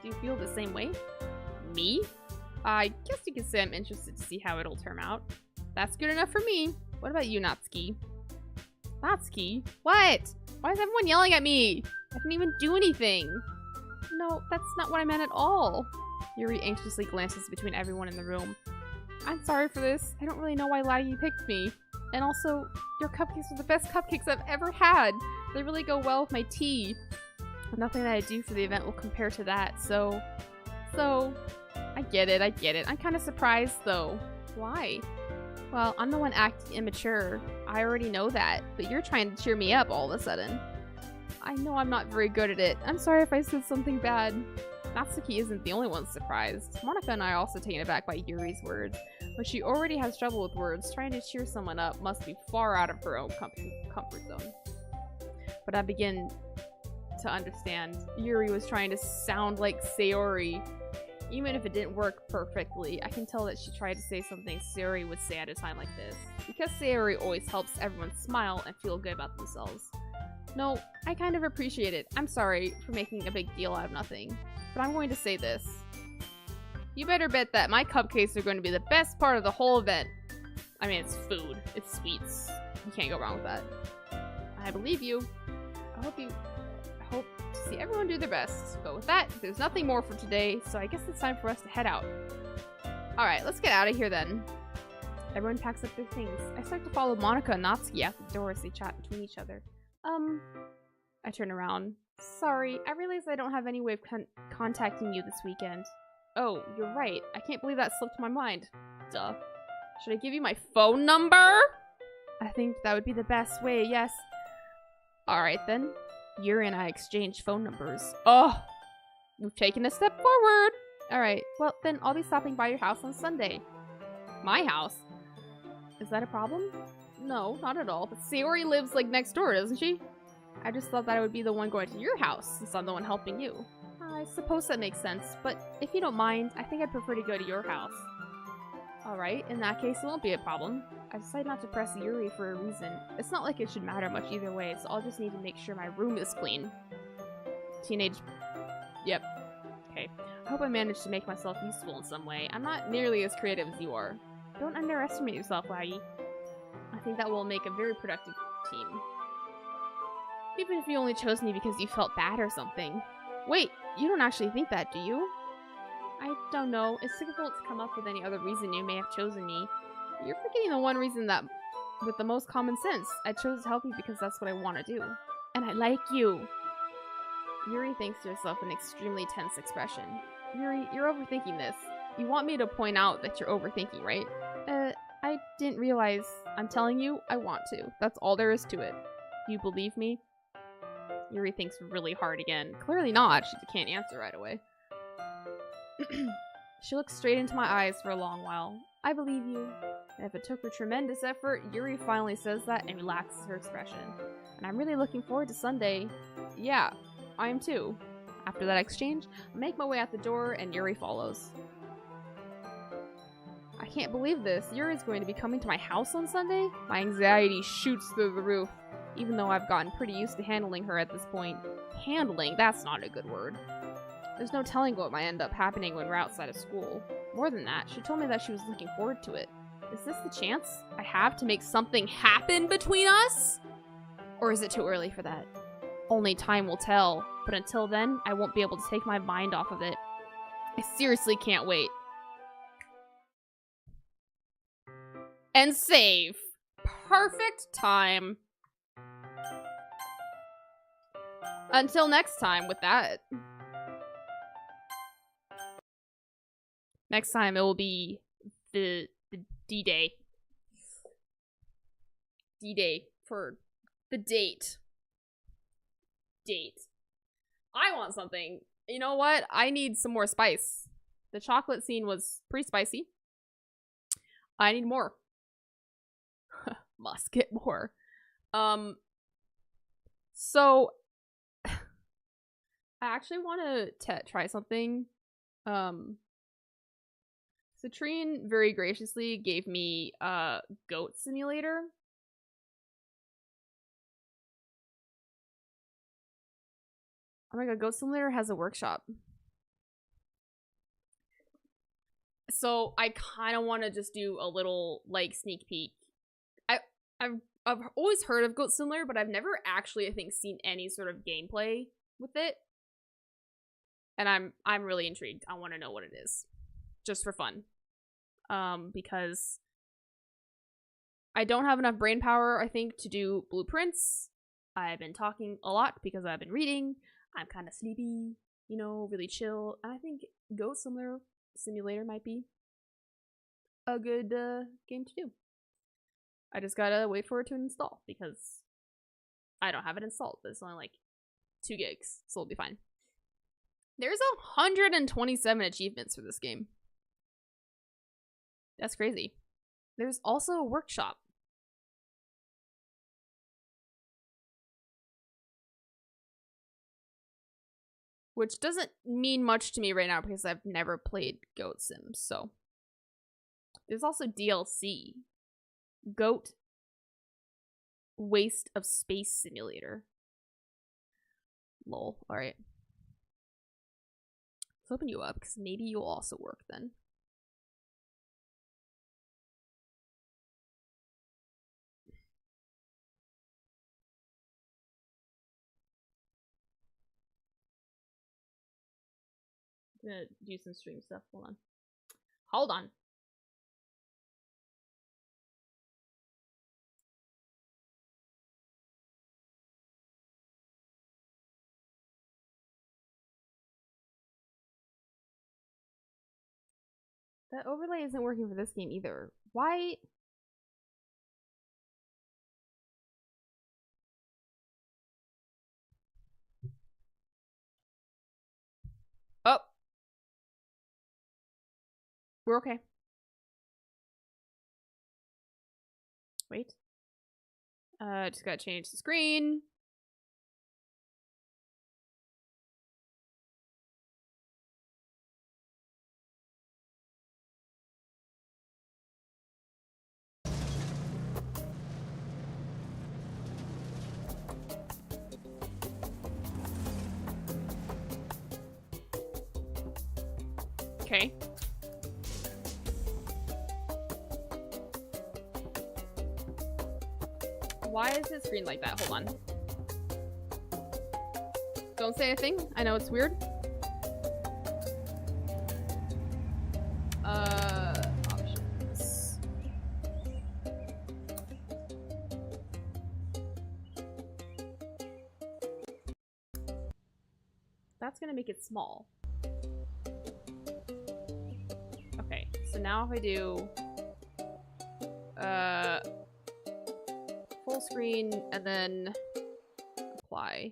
Do you feel the same way? Me? I guess you could say I'm interested to see how it'll turn out. That's good enough for me. What about you, Natsuki? Natsuki? What? Why is everyone yelling at me? I didn't even do anything. No, that's not what I meant at all. Yuri anxiously glances between everyone in the room. I'm sorry for this. I don't really know why Laggy picked me. And also, your cupcakes are the best cupcakes I've ever had. They really go well with my tea. But nothing that I do for the event will compare to that, so... I get it. I'm kind of surprised, though. Why? Well, I'm the one acting immature. I already know that, but you're trying to cheer me up all of a sudden. I know I'm not very good at it. I'm sorry if I said something bad. Natsuki isn't the only one surprised. Monica and I are also taken aback by Yuri's words. But she already has trouble with words. Trying to cheer someone up must be far out of her own comfort zone. But I begin to understand. Yuri was trying to sound like Sayori. Even if it didn't work perfectly, I can tell that she tried to say something Sayori would say at a time like this. Because Sayori always helps everyone smile and feel good about themselves. No, I kind of appreciate it. I'm sorry for making a big deal out of nothing. But I'm going to say this. You better bet that my cupcakes are going to be the best part of the whole event. I mean, it's food. It's sweets. You can't go wrong with that. I believe you. I hope to see everyone do their best. But with that, there's nothing more for today, so I guess it's time for us to head out. Alright, let's get out of here then. Everyone packs up their things. I start to follow Monica and Natsuki out the door as they chat between each other. I turn around. Sorry, I realize I don't have any way of contacting you this weekend. Oh, you're right. I can't believe that slipped my mind. Duh. Should I give you my phone number? I think that would be the best way, yes. Alright then. Yuri and I exchanged phone numbers. Oh! We've taken a step forward! Alright, well then I'll be stopping by your house on Sunday. My house? Is that a problem? No, not at all. But Sayori lives like next door, doesn't she? I just thought that I would be the one going to your house since I'm the one helping you. I suppose that makes sense, but if you don't mind, I think I'd prefer to go to your house. Alright, in that case it won't be a problem. I decided not to press Yuri for a reason. It's not like it should matter much either way, so I'll just need to make sure my room is clean. Teenage... Yep. Okay. I hope I managed to make myself useful in some way. I'm not nearly as creative as you are. Don't underestimate yourself, Laggy. I think that will make a very productive team. Even if you only chose me because you felt bad or something. Wait, you don't actually think that, do you? I don't know. It's difficult to come up with any other reason you may have chosen me. You're forgetting the one reason that, with the most common sense, I chose to help you because that's what I want to do. And I like you. Yuri thinks to herself an extremely tense expression. Yuri, you're overthinking this. You want me to point out that you're overthinking, right? I didn't realize. I'm telling you, I want to. That's all there is to it. Do you believe me? Yuri thinks really hard again. Clearly not. She can't answer right away. She looks straight into my eyes for a long while. I believe you. And if it took her tremendous effort, Yuri finally says that and relaxes her expression. And I'm really looking forward to Sunday. Yeah, I am too. After that exchange, I make my way out the door and Yuri follows. I can't believe this. Yuri's going to be coming to my house on Sunday? My anxiety shoots through the roof. even though I've gotten pretty used to handling her at this point. Handling? That's not a good word. There's no telling what might end up happening when we're outside of school. More than that, she told me that she was looking forward to it. Is this the chance I have to make something happen between us? Or is it too early for that? Only time will tell, but until then, I won't be able to take my mind off of it. I seriously can't wait. And save. Perfect time. Until next time with that. Next time it will be the D-Day. D-Day for the date. I want something. You know what? I need some more spice. The chocolate scene was pretty spicy. I need more. Must get more. So I actually want to try something. Citrine very graciously gave me Goat Simulator. Oh my god, Goat Simulator has a workshop. So I kind of want to just do a little like sneak peek. I've always heard of Goat Simulator, but I've never actually, I think, seen any sort of gameplay with it. And I'm really intrigued. I want to know what it is, just for fun. Because I don't have enough brain power, I think, to do blueprints. I've been talking a lot because I've been reading. I'm kind of sleepy, you know, really chill. And I think Goat Simulator might be a good game to do. I just gotta wait for it to install because I don't have it installed, but it's only like 2 gigs, so it'll be fine. There's 127 achievements for this game. That's crazy. There's also a workshop. Which doesn't mean much to me right now because I've never played Goat Sims, so. There's also DLC. Goat Waste of Space Simulator. Lol. Alright. Let's open you up because maybe you'll also work then. I'm gonna do some stream stuff. Hold on. That overlay isn't working for this game either. Why? Oh. We're okay. Wait. Just gotta change the screen. Okay. Why is his screen like that? Hold on. Don't say a thing. I know it's weird. Options. That's gonna make it small. Okay, so now if I do full screen and then apply.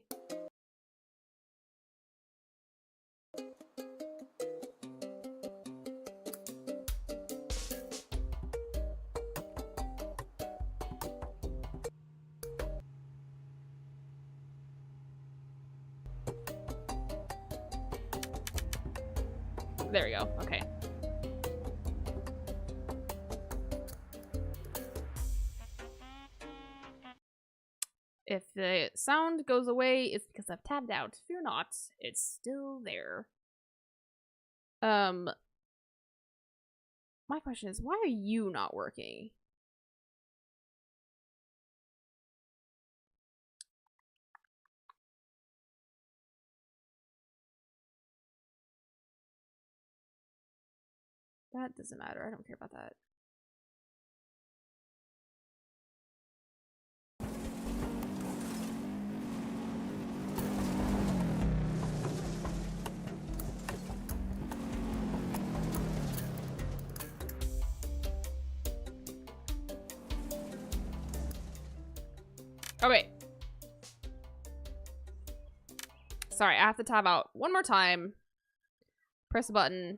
There we go. Okay. If sound goes away, it's because I've tabbed out. Fear not, it's still there. My question is, why are you not working? That doesn't matter. I don't care about that. Oh, wait. Sorry, I have to tab out one more time. Press the button.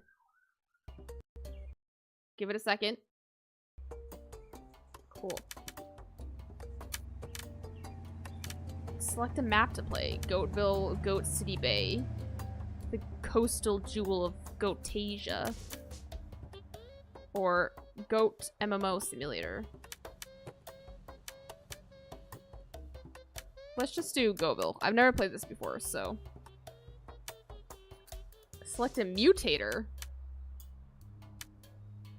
Give it a second. Cool. Select a map to play. Goatville, Goat City Bay. The coastal jewel of Goatasia. Or Goat MMO Simulator. Let's just do Goatville. I've never played this before, so. Select a mutator.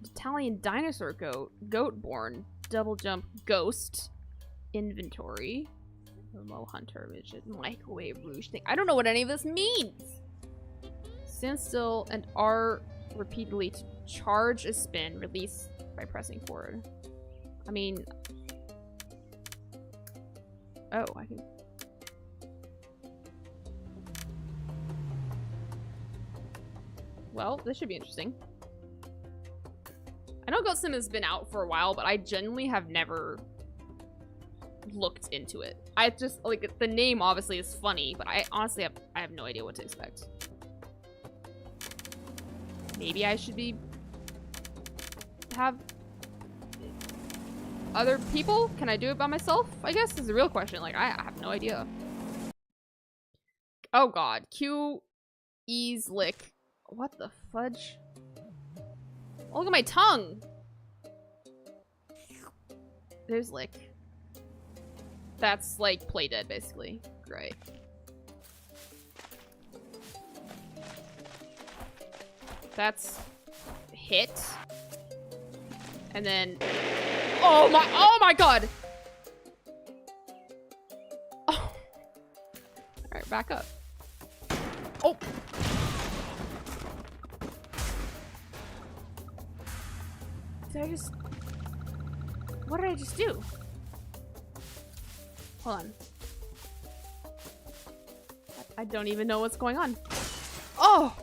Italian dinosaur goat. Goatborn. Double jump ghost. Inventory. Remote hunter. Midget. Microwave rouge thing. I don't know what any of this means. Stand still and R repeatedly to charge a spin. Release by pressing forward. I mean... Oh, I can... Well, this should be interesting. I know Goat Sim has been out for a while, but I genuinely have never looked into it. I just, like, the name obviously is funny, but I honestly have no idea what to expect. Maybe I should have other people? Can I do it by myself? I guess is the real question. Like, I have no idea. Oh god. Q, ease, lick. What the fudge? Oh, look at my tongue! There's lick. That's like play dead, basically. Great. That's hit. And then... Oh my god! Oh. Alright, back up. Oh! Did I just... What did I just do? Hold on. I don't even know what's going on. Oh!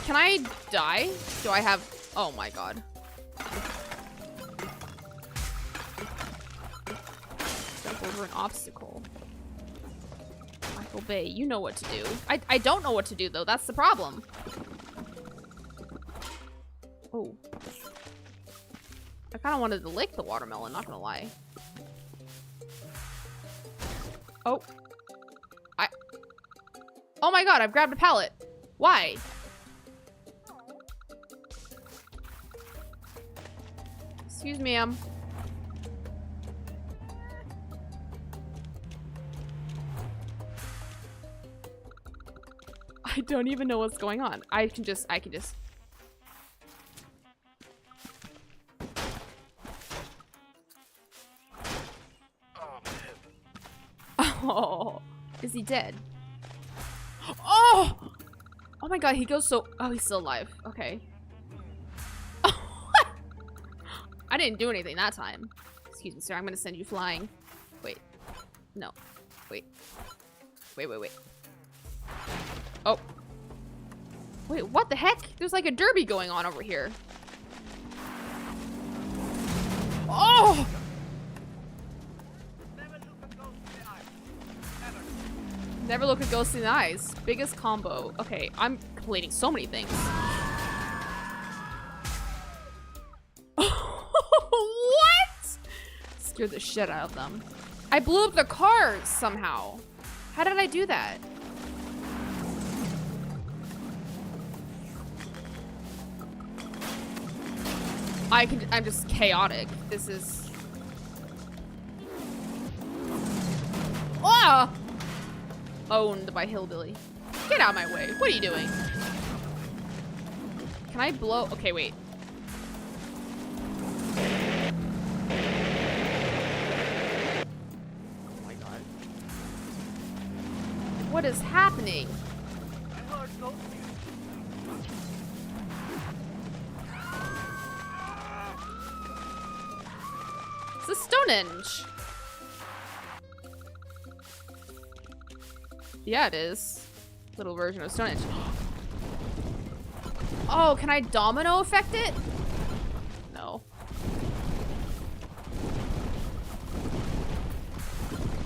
Can I die? Do I have... Oh my god. Jump over an obstacle. Michael Bay, you know what to do. I don't know what to do, though. That's the problem. Oh. I kind of wanted to lick the watermelon, not gonna lie. Oh. Oh my god, I've grabbed a pallet. Why? Excuse me, I don't even know what's going on. I can just... Oh, is he dead? Oh! Oh my god, he goes so... Oh, he's still alive. Okay. I didn't do anything that time. Excuse me, sir. I'm gonna send you flying. Wait. No. Wait. Wait. Oh. Wait, what the heck? There's like a derby going on over here. Oh! Never look a ghost in the eyes. Biggest combo. Okay, I'm completing so many things. What? Scared the shit out of them. I blew up the cars somehow. How did I do that? I'm just chaotic. This is... owned by Hillbilly. Get out of my way. What are you doing? Can I blow? Okay, wait. Oh my god. What is happening? It's a Stonehenge. Yeah, it is. Little version of Stonehenge. Oh, can I domino effect it? No.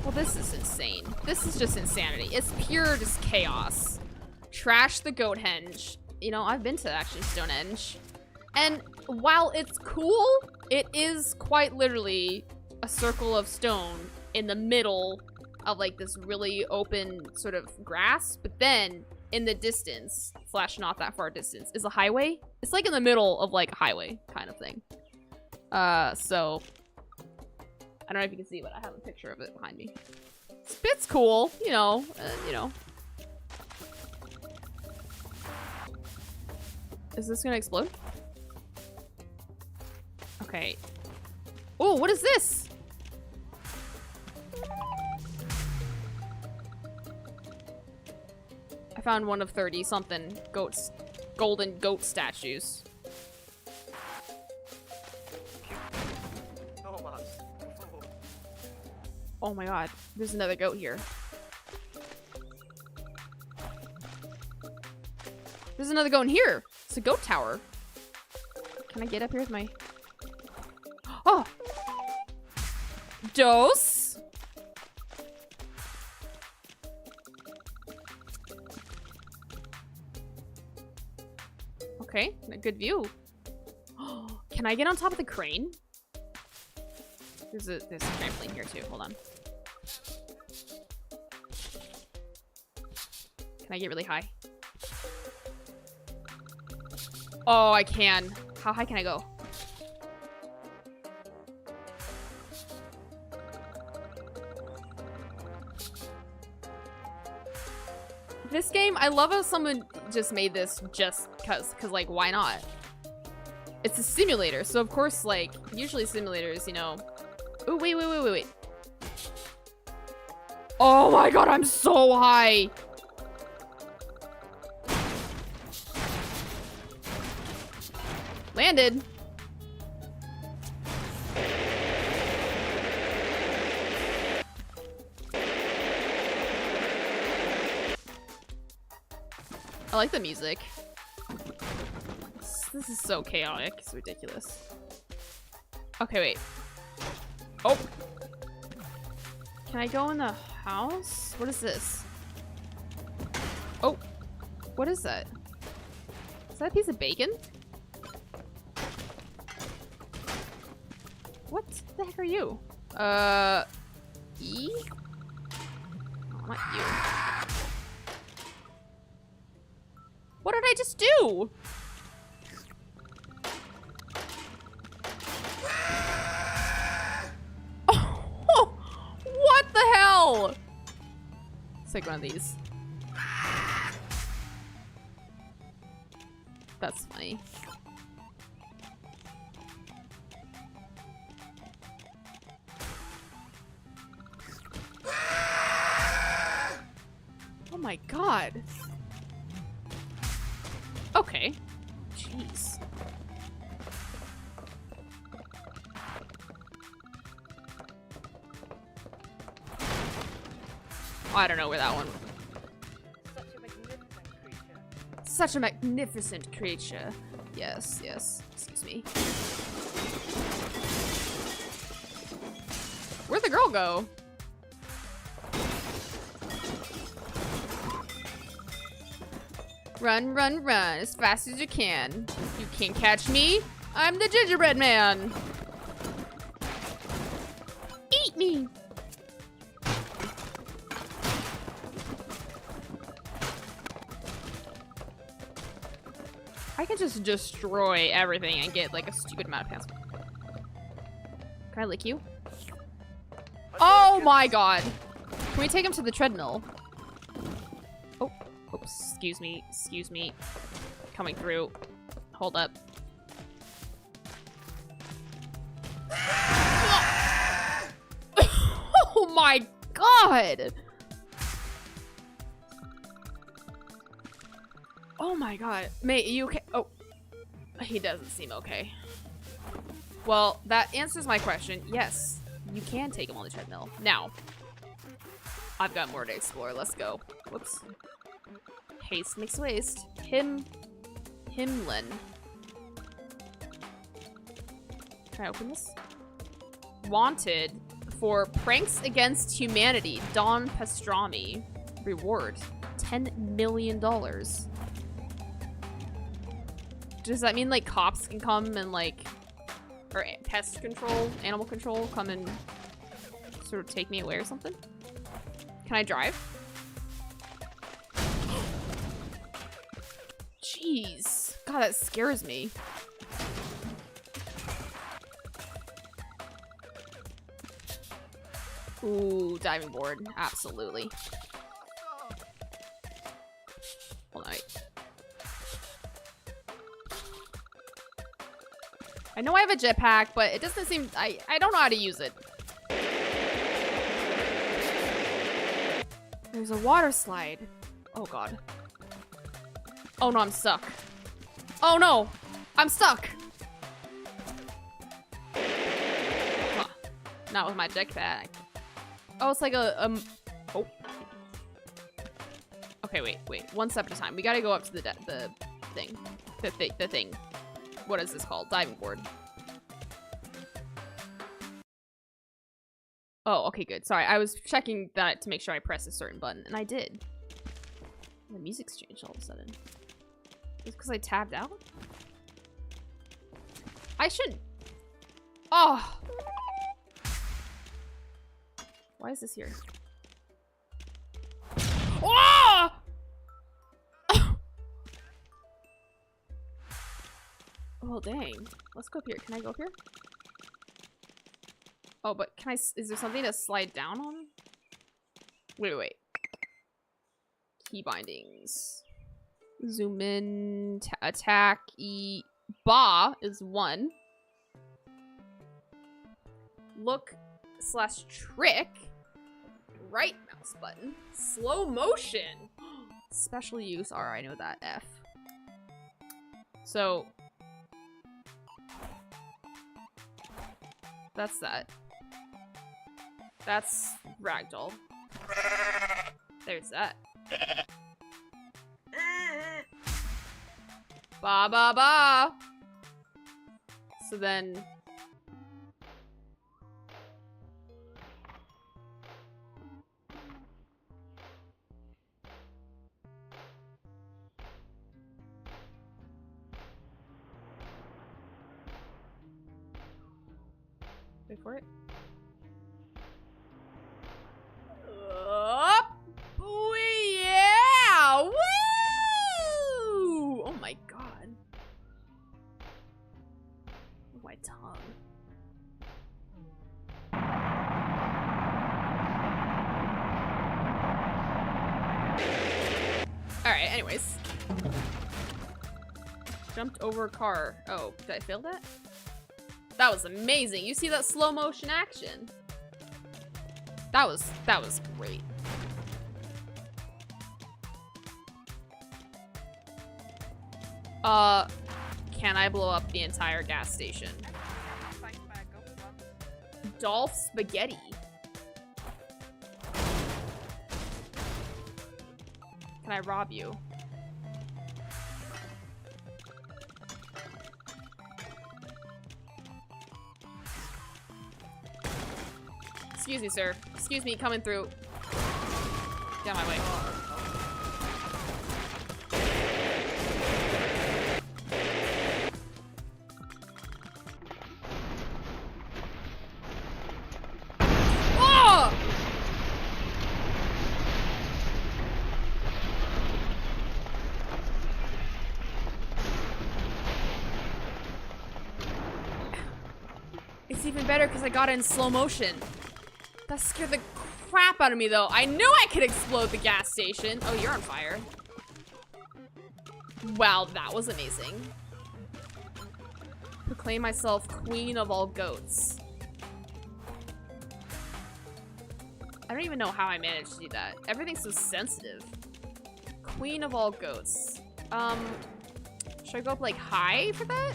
Well, this is insane. This is just insanity. It's pure just chaos. Trash the Goathenge. You know, I've been to actually Stonehenge. And while it's cool, it is quite literally a circle of stone in the middle of like this really open sort of grass. But then in the distance, slash not that far distance, is a highway. It's like in the middle of like a highway kind of thing. So I don't know if you can see, but I have a picture of it behind me. It's cool, you know, you know. Is this gonna explode? Okay. Oh, what is this? I found one of 30 something goats, golden goat statues. Oh my god, there's another goat here. There's another goat in here. It's a goat tower. Can I get up here with my... Oh! Dose? Okay, a good view. Can I get on top of the crane? There's a trampoline here too. Hold on. Can I get really high? Oh, I can. How high can I go? This game, I love how someone just made this just cause like, why not? It's a simulator, so of course, like, usually simulators, you know. Oh, wait. Oh my god, I'm so high! Landed. I like the music. This is so chaotic. It's ridiculous. Okay, wait. Oh. Can I go in the house? What is this? Oh. What is that? Is that a piece of bacon? What the heck are you? E? Oh, not you. What did I just do? Oh, what the hell? Let's take one of these. That's funny. Oh my god. Okay. Jeez. Oh, I don't know where that one. Such a magnificent creature. Yes, yes. Excuse me. Where'd the girl go? Run, run, run as fast as you can. You can't catch me. I'm the gingerbread man. Eat me. I can just destroy everything and get like a stupid amount of pounds. Can I lick you? Oh my god. Can we take him to the treadmill? Oops, excuse me, excuse me. Coming through. Hold up. Oh my god! Oh my god. Mate, you okay? Oh. He doesn't seem okay. Well, that answers my question. Yes, you can take him on the treadmill. Now, I've got more to explore. Let's go. Whoops. Haste makes waste. Himlin. Can I open this? Wanted for pranks against humanity. Don Pastrami. Reward. $10 million. Does that mean, like, cops can come and, like, or pest control, animal control, come and sort of take me away or something? Can I drive? Jeez. God, that scares me. Ooh, diving board. Absolutely. Hold on, wait. I know I have a jetpack, but it doesn't seem... I don't know how to use it. There's a water slide. Oh, God. Oh, no, I'm stuck. Oh, no. I'm stuck. Huh. Not with my jetpack. Oh, it's like a... Oh. Okay, wait. One step at a time. We gotta go up to the thing. The thing. What is this called? Diving board. Oh, okay, good. Sorry, I was checking that to make sure I pressed a certain button, and I did. The music's changed all of a sudden. Is it because I tabbed out? I should... Oh! Why is this here? Oh! Oh, dang. Let's go up here. Can I go up here? Oh, but can I... Is there something to slide down on? Wait. Key bindings. Zoom in. Attack. E. Ba is 1. Look / trick. Right mouse button. Slow motion. Special use. Alright, I know that. F. So... That's that. That's ragdoll. There's that. Ba ba ba. So then... Wait for it. Oh, yeah! Woo! Oh my god. My tongue. Alright, anyways. Jumped over a car. Oh, did I fail that? That was amazing. You see that slow motion action? That was great. Can I blow up the entire gas station? Dolph Spaghetti. Can I rob you? Excuse me, sir. Excuse me, coming through. Get out of my way. Oh! It's even better because I got it in slow motion. That scared the crap out of me, though. I knew I could explode the gas station. Oh, you're on fire. Wow, that was amazing. Proclaim myself queen of all goats. I don't even know how I managed to do that. Everything's so sensitive. Queen of all goats. Should I go up like high for that?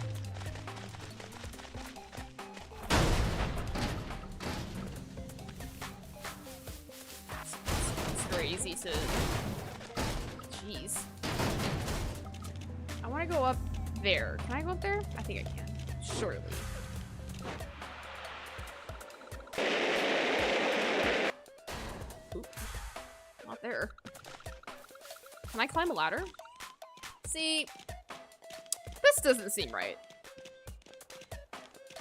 It's very easy to... Jeez. I want to go up there. Can I go up there? I think I can. Surely. Oop. Not there. Can I climb a ladder? See, this doesn't seem right.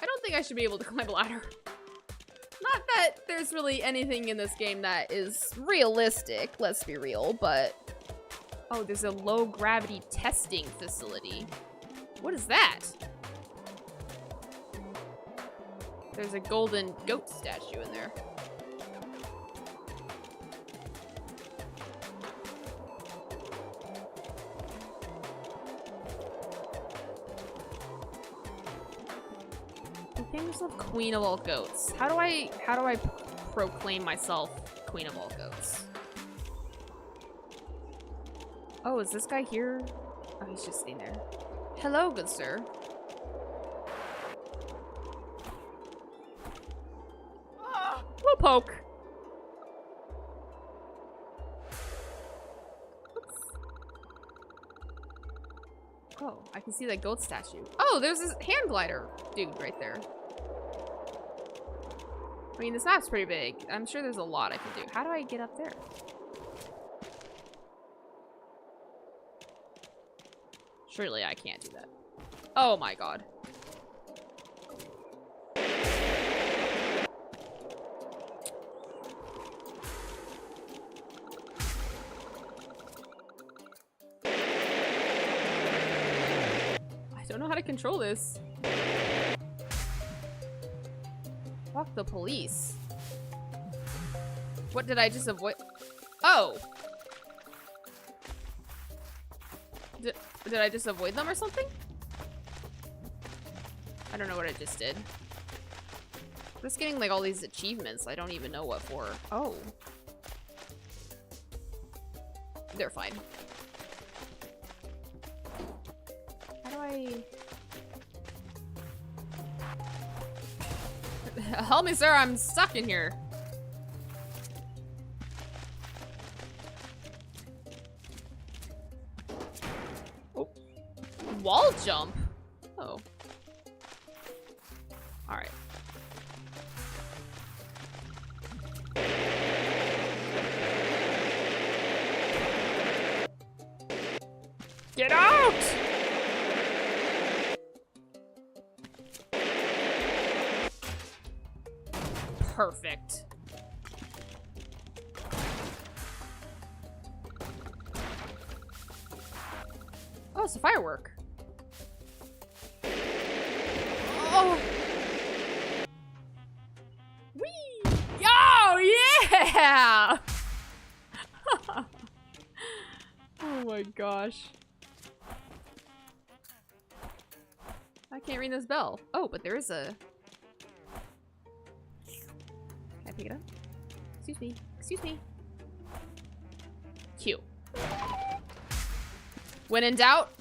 I don't think I should be able to climb a ladder. Not that there's really anything in this game that is realistic, let's be real, but... Oh, there's a low gravity testing facility. What is that? There's a golden goat statue in there. Proclaim yourself queen of all goats. How do I proclaim myself queen of all goats? Oh, is this guy here? Oh, he's just sitting there. Hello, good sir. Little poke. Oops. Oh, I can see that goat statue. Oh, there's this hand glider dude right there. I mean, this map's pretty big. I'm sure there's a lot I can do. How do I get up there? Surely I can't do that. Oh my god. I don't know how to control this. Fuck the police. What did I just avoid? Oh! Did I just avoid them or something? I don't know what I just did. I'm just getting like all these achievements. I don't even know what for. Oh. They're fine. How do I... Help me, sir. I'm stuck in here. Wall jump? Oh. Alright. Get out! Perfect. Oh, it's a firework. Oh! Whee! Yo, yeah! Oh my gosh. I can't ring this bell. Oh, but there is a... Can I pick it up? Excuse me. Excuse me. Q. When in doubt...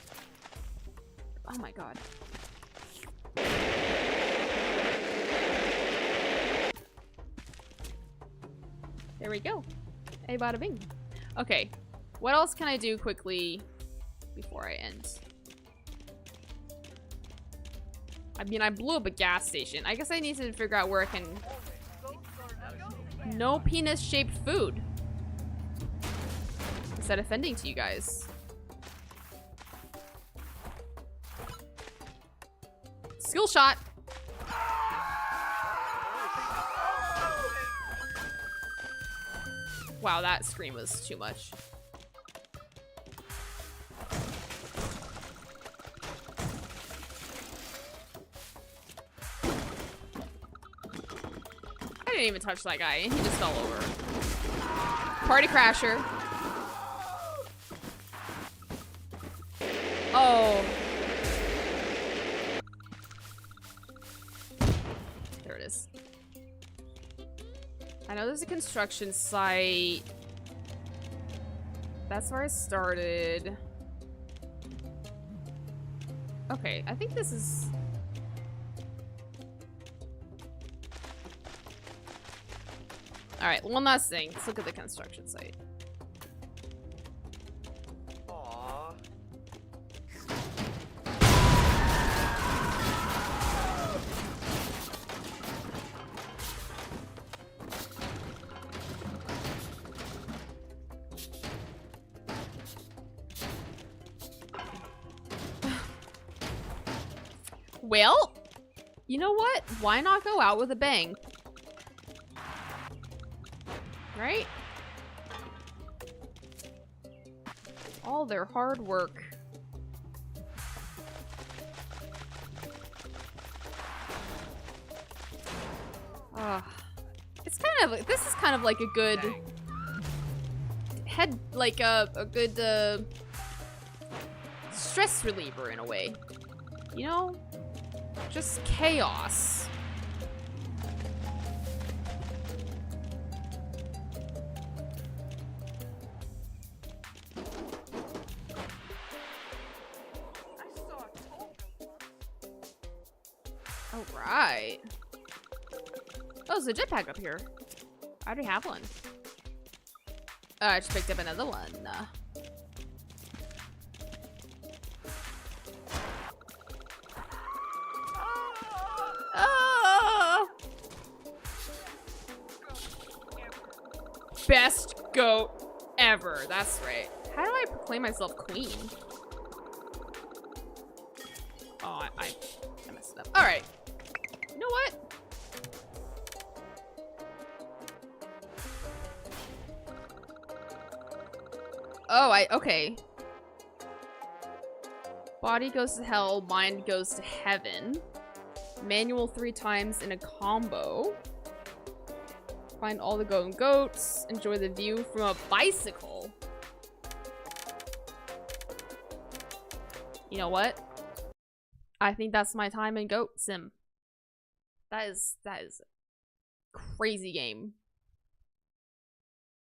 Oh my god. There we go. Hey, bada bing. Okay. What else can I do quickly before I end? I mean, I blew up a gas station. I guess I need to figure out where I can... No penis-shaped food. Is that offending to you guys? Skill shot. Wow, that scream was too much. I didn't even touch that guy, and he just fell over. Party crasher. Oh. There it is. I know there's a construction site. That's where I started. Okay, I think this is... Alright, one last thing. Let's look at the construction site. Aww. Well, you know what? Why not go out with a bang? Right? All their hard work. It's kind of, this is kind of like a good head, like a good stress reliever in a way. You know? Just chaos. Alright. Oh, there's a jetpack up here. I already have one. I just picked up another one. Best goat ever. That's right. How do I proclaim myself queen? Oh, I messed it up. All right. You know what? Oh, okay. Body goes to hell, mind goes to heaven. Manual 3 times in a combo. Find all the golden goats. Enjoy the view from a bicycle. You know what? I think that's my time in Goat Sim. That is a crazy game.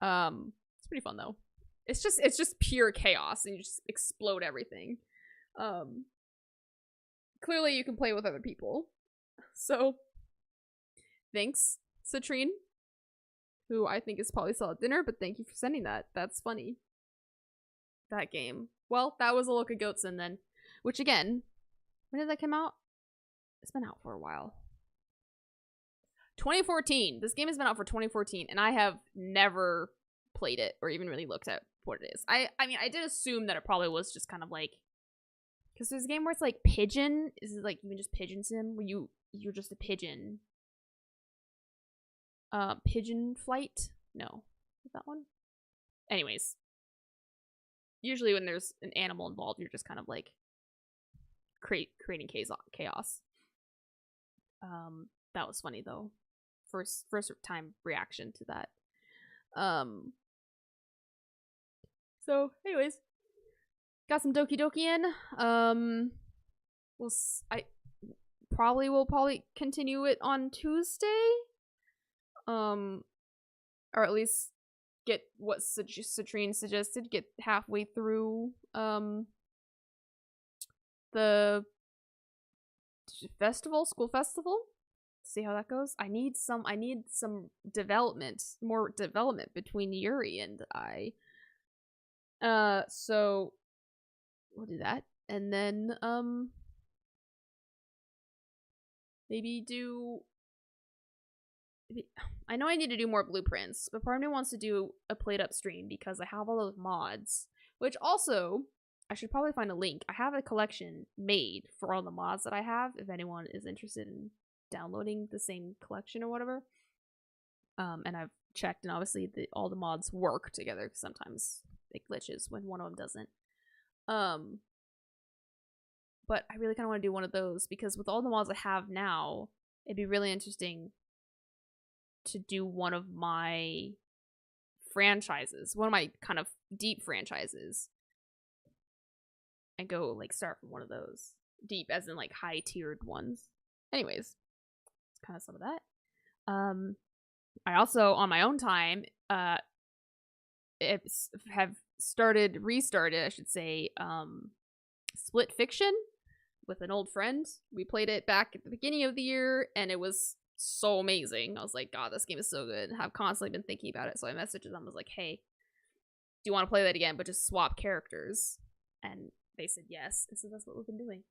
It's pretty fun though. It's just pure chaos and you just explode everything. Clearly you can play with other people. So thanks, Citrine, who I think is probably still at dinner, but thank you for sending that. That's funny. That game. Well, that was a look at Goat Sim then. Which again, when did that come out? It's been out for a while. 2014. This game has been out for 2014, and I have never played it or even really looked at what it is. I mean, I did assume that it probably was just kind of like, because there's a game where it's like pigeon. Is it like even just pigeon sim where you're just a pigeon? Pigeon flight? No, is that one? Anyways, usually when there's an animal involved, you're just kind of like creating chaos. That was funny though. First time reaction to that. So anyways, got some Doki Doki in. I will probably continue it on Tuesday. Or at least get what Citrine suggested, get halfway through the school festival. See how that goes. I need some more development between Yuri and I. So we'll do that. And then I know I need to do more blueprints, but part of me wants to do a played up stream because I have all those mods, which also I should probably find a link. I have a collection made for all the mods that I have if anyone is interested in downloading the same collection or whatever. And I've checked, and obviously all the mods work together because sometimes it glitches when one of them doesn't. But I really kind of want to do one of those because with all the mods I have now, it'd be really interesting to do one of my franchises, one of my kind of deep franchises. and go like start from one of those. Deep as in like high tiered ones. Anyways, it's kind of some of that. I also on my own time have restarted, I should say, Split Fiction with an old friend. We played it back at the beginning of the year, and it was so amazing. I was like, God, this game is so good. I've constantly been thinking about it, so I messaged them. I was like, hey, do you want to play that again, but just swap characters? And they said yes, and so that's what we've been doing.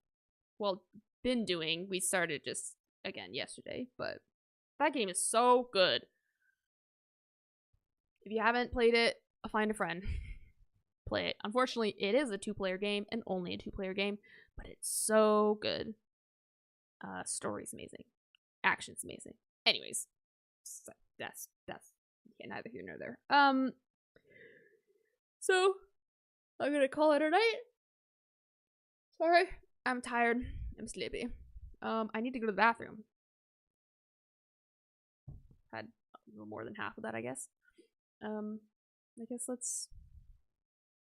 Well, we started just, again, yesterday, but that game is so good. If you haven't played it, find a friend. Play it. Unfortunately, it is a 2-player game, and only a 2-player game, but it's so good. Story's amazing. Action's amazing. Anyways, so that's neither here nor there. So I'm gonna call it a night. Sorry, I'm tired. I'm sleepy. I need to go to the bathroom. Had a little more than half of that, I guess. I guess let's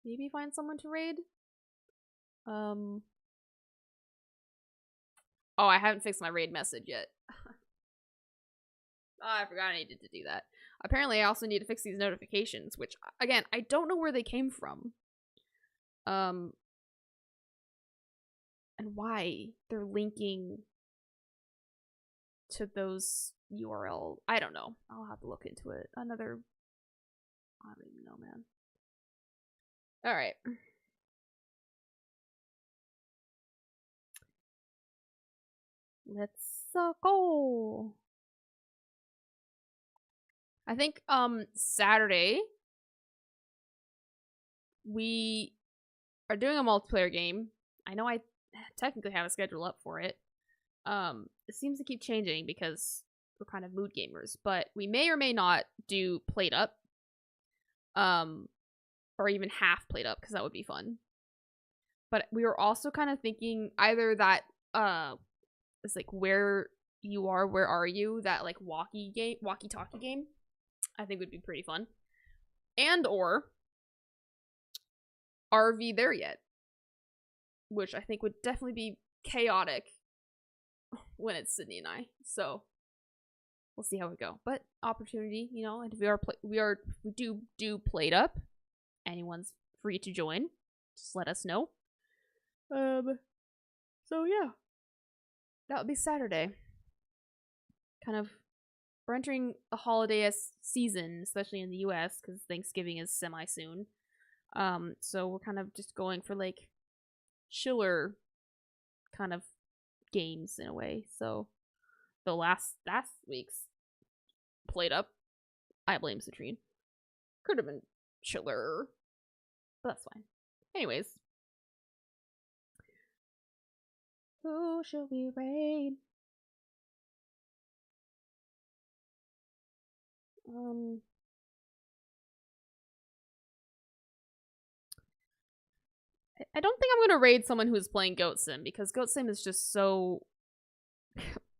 maybe find someone to raid. Oh, I haven't fixed my raid message yet. Oh, I forgot I needed to do that. Apparently, I also need to fix these notifications, which, again, I don't know where they came from. And why they're linking to those URL. I don't know. I'll have to look into it. I don't even know, man. Alright. Let's go. I think Saturday we are doing a multiplayer game. I know I technically have a schedule up for it. It seems to keep changing because we're kind of mood gamers, but we may or may not do played up. Or even half played up, because that would be fun. But we were also kind of thinking either that it's like where you are, where are you, that like walkie-talkie game, I think would be pretty fun. And or RV There Yet, which I think would definitely be chaotic when it's Sydney and I. So we'll see how we go. But opportunity, you know, and if we do played up, anyone's free to join. Just let us know. So yeah, that would be Saturday. Kind of, we're entering a holiday season, especially in the US, because Thanksgiving is semi-soon. So we're kind of just going for like chiller kind of games in a way. So the last week's played up, I blame Citrine. Could have been chiller, but that's fine. Anyways, who should we raid? I don't think I'm gonna raid someone who's playing Goat Sim, because Goat Sim is just so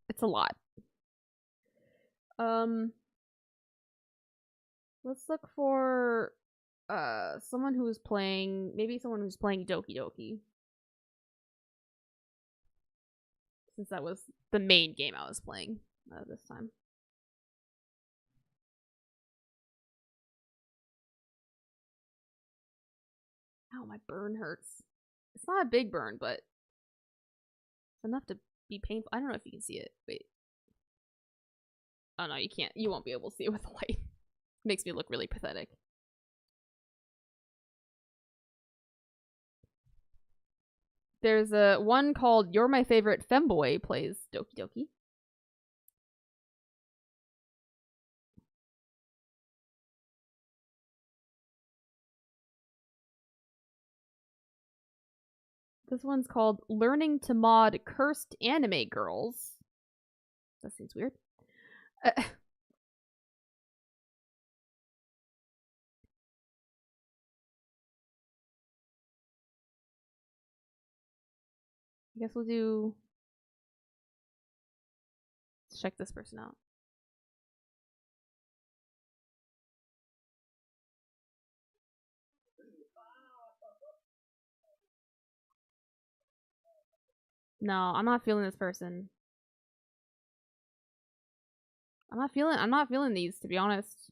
it's a lot. Let's look for someone who's playing, maybe someone who's playing Doki Doki, since that was the main game I was playing this time. Ow, my burn hurts. It's not a big burn, but it's enough to be painful. I don't know if you can see it. Wait. Oh no, you can't. You won't be able to see it with the light. It makes me look really pathetic. There's a one called You're My Favorite Femboy plays Doki Doki. This one's called Learning to Mod Cursed Anime Girls. That seems weird. I guess we'll do... Let's check this person out. No, I'm not feeling this person. I'm not feeling these, to be honest.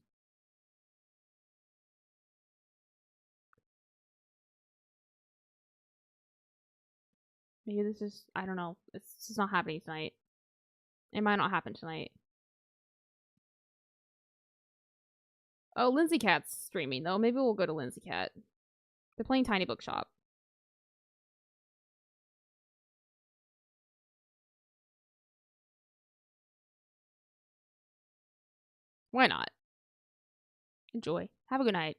Maybe this is, I don't know. It's just not happening tonight. It might not happen tonight. Oh, Lindsay Cat's streaming, though. Maybe we'll go to Lindsay Cat. They're playing Tiny Bookshop. Why not? Enjoy. Have a good night.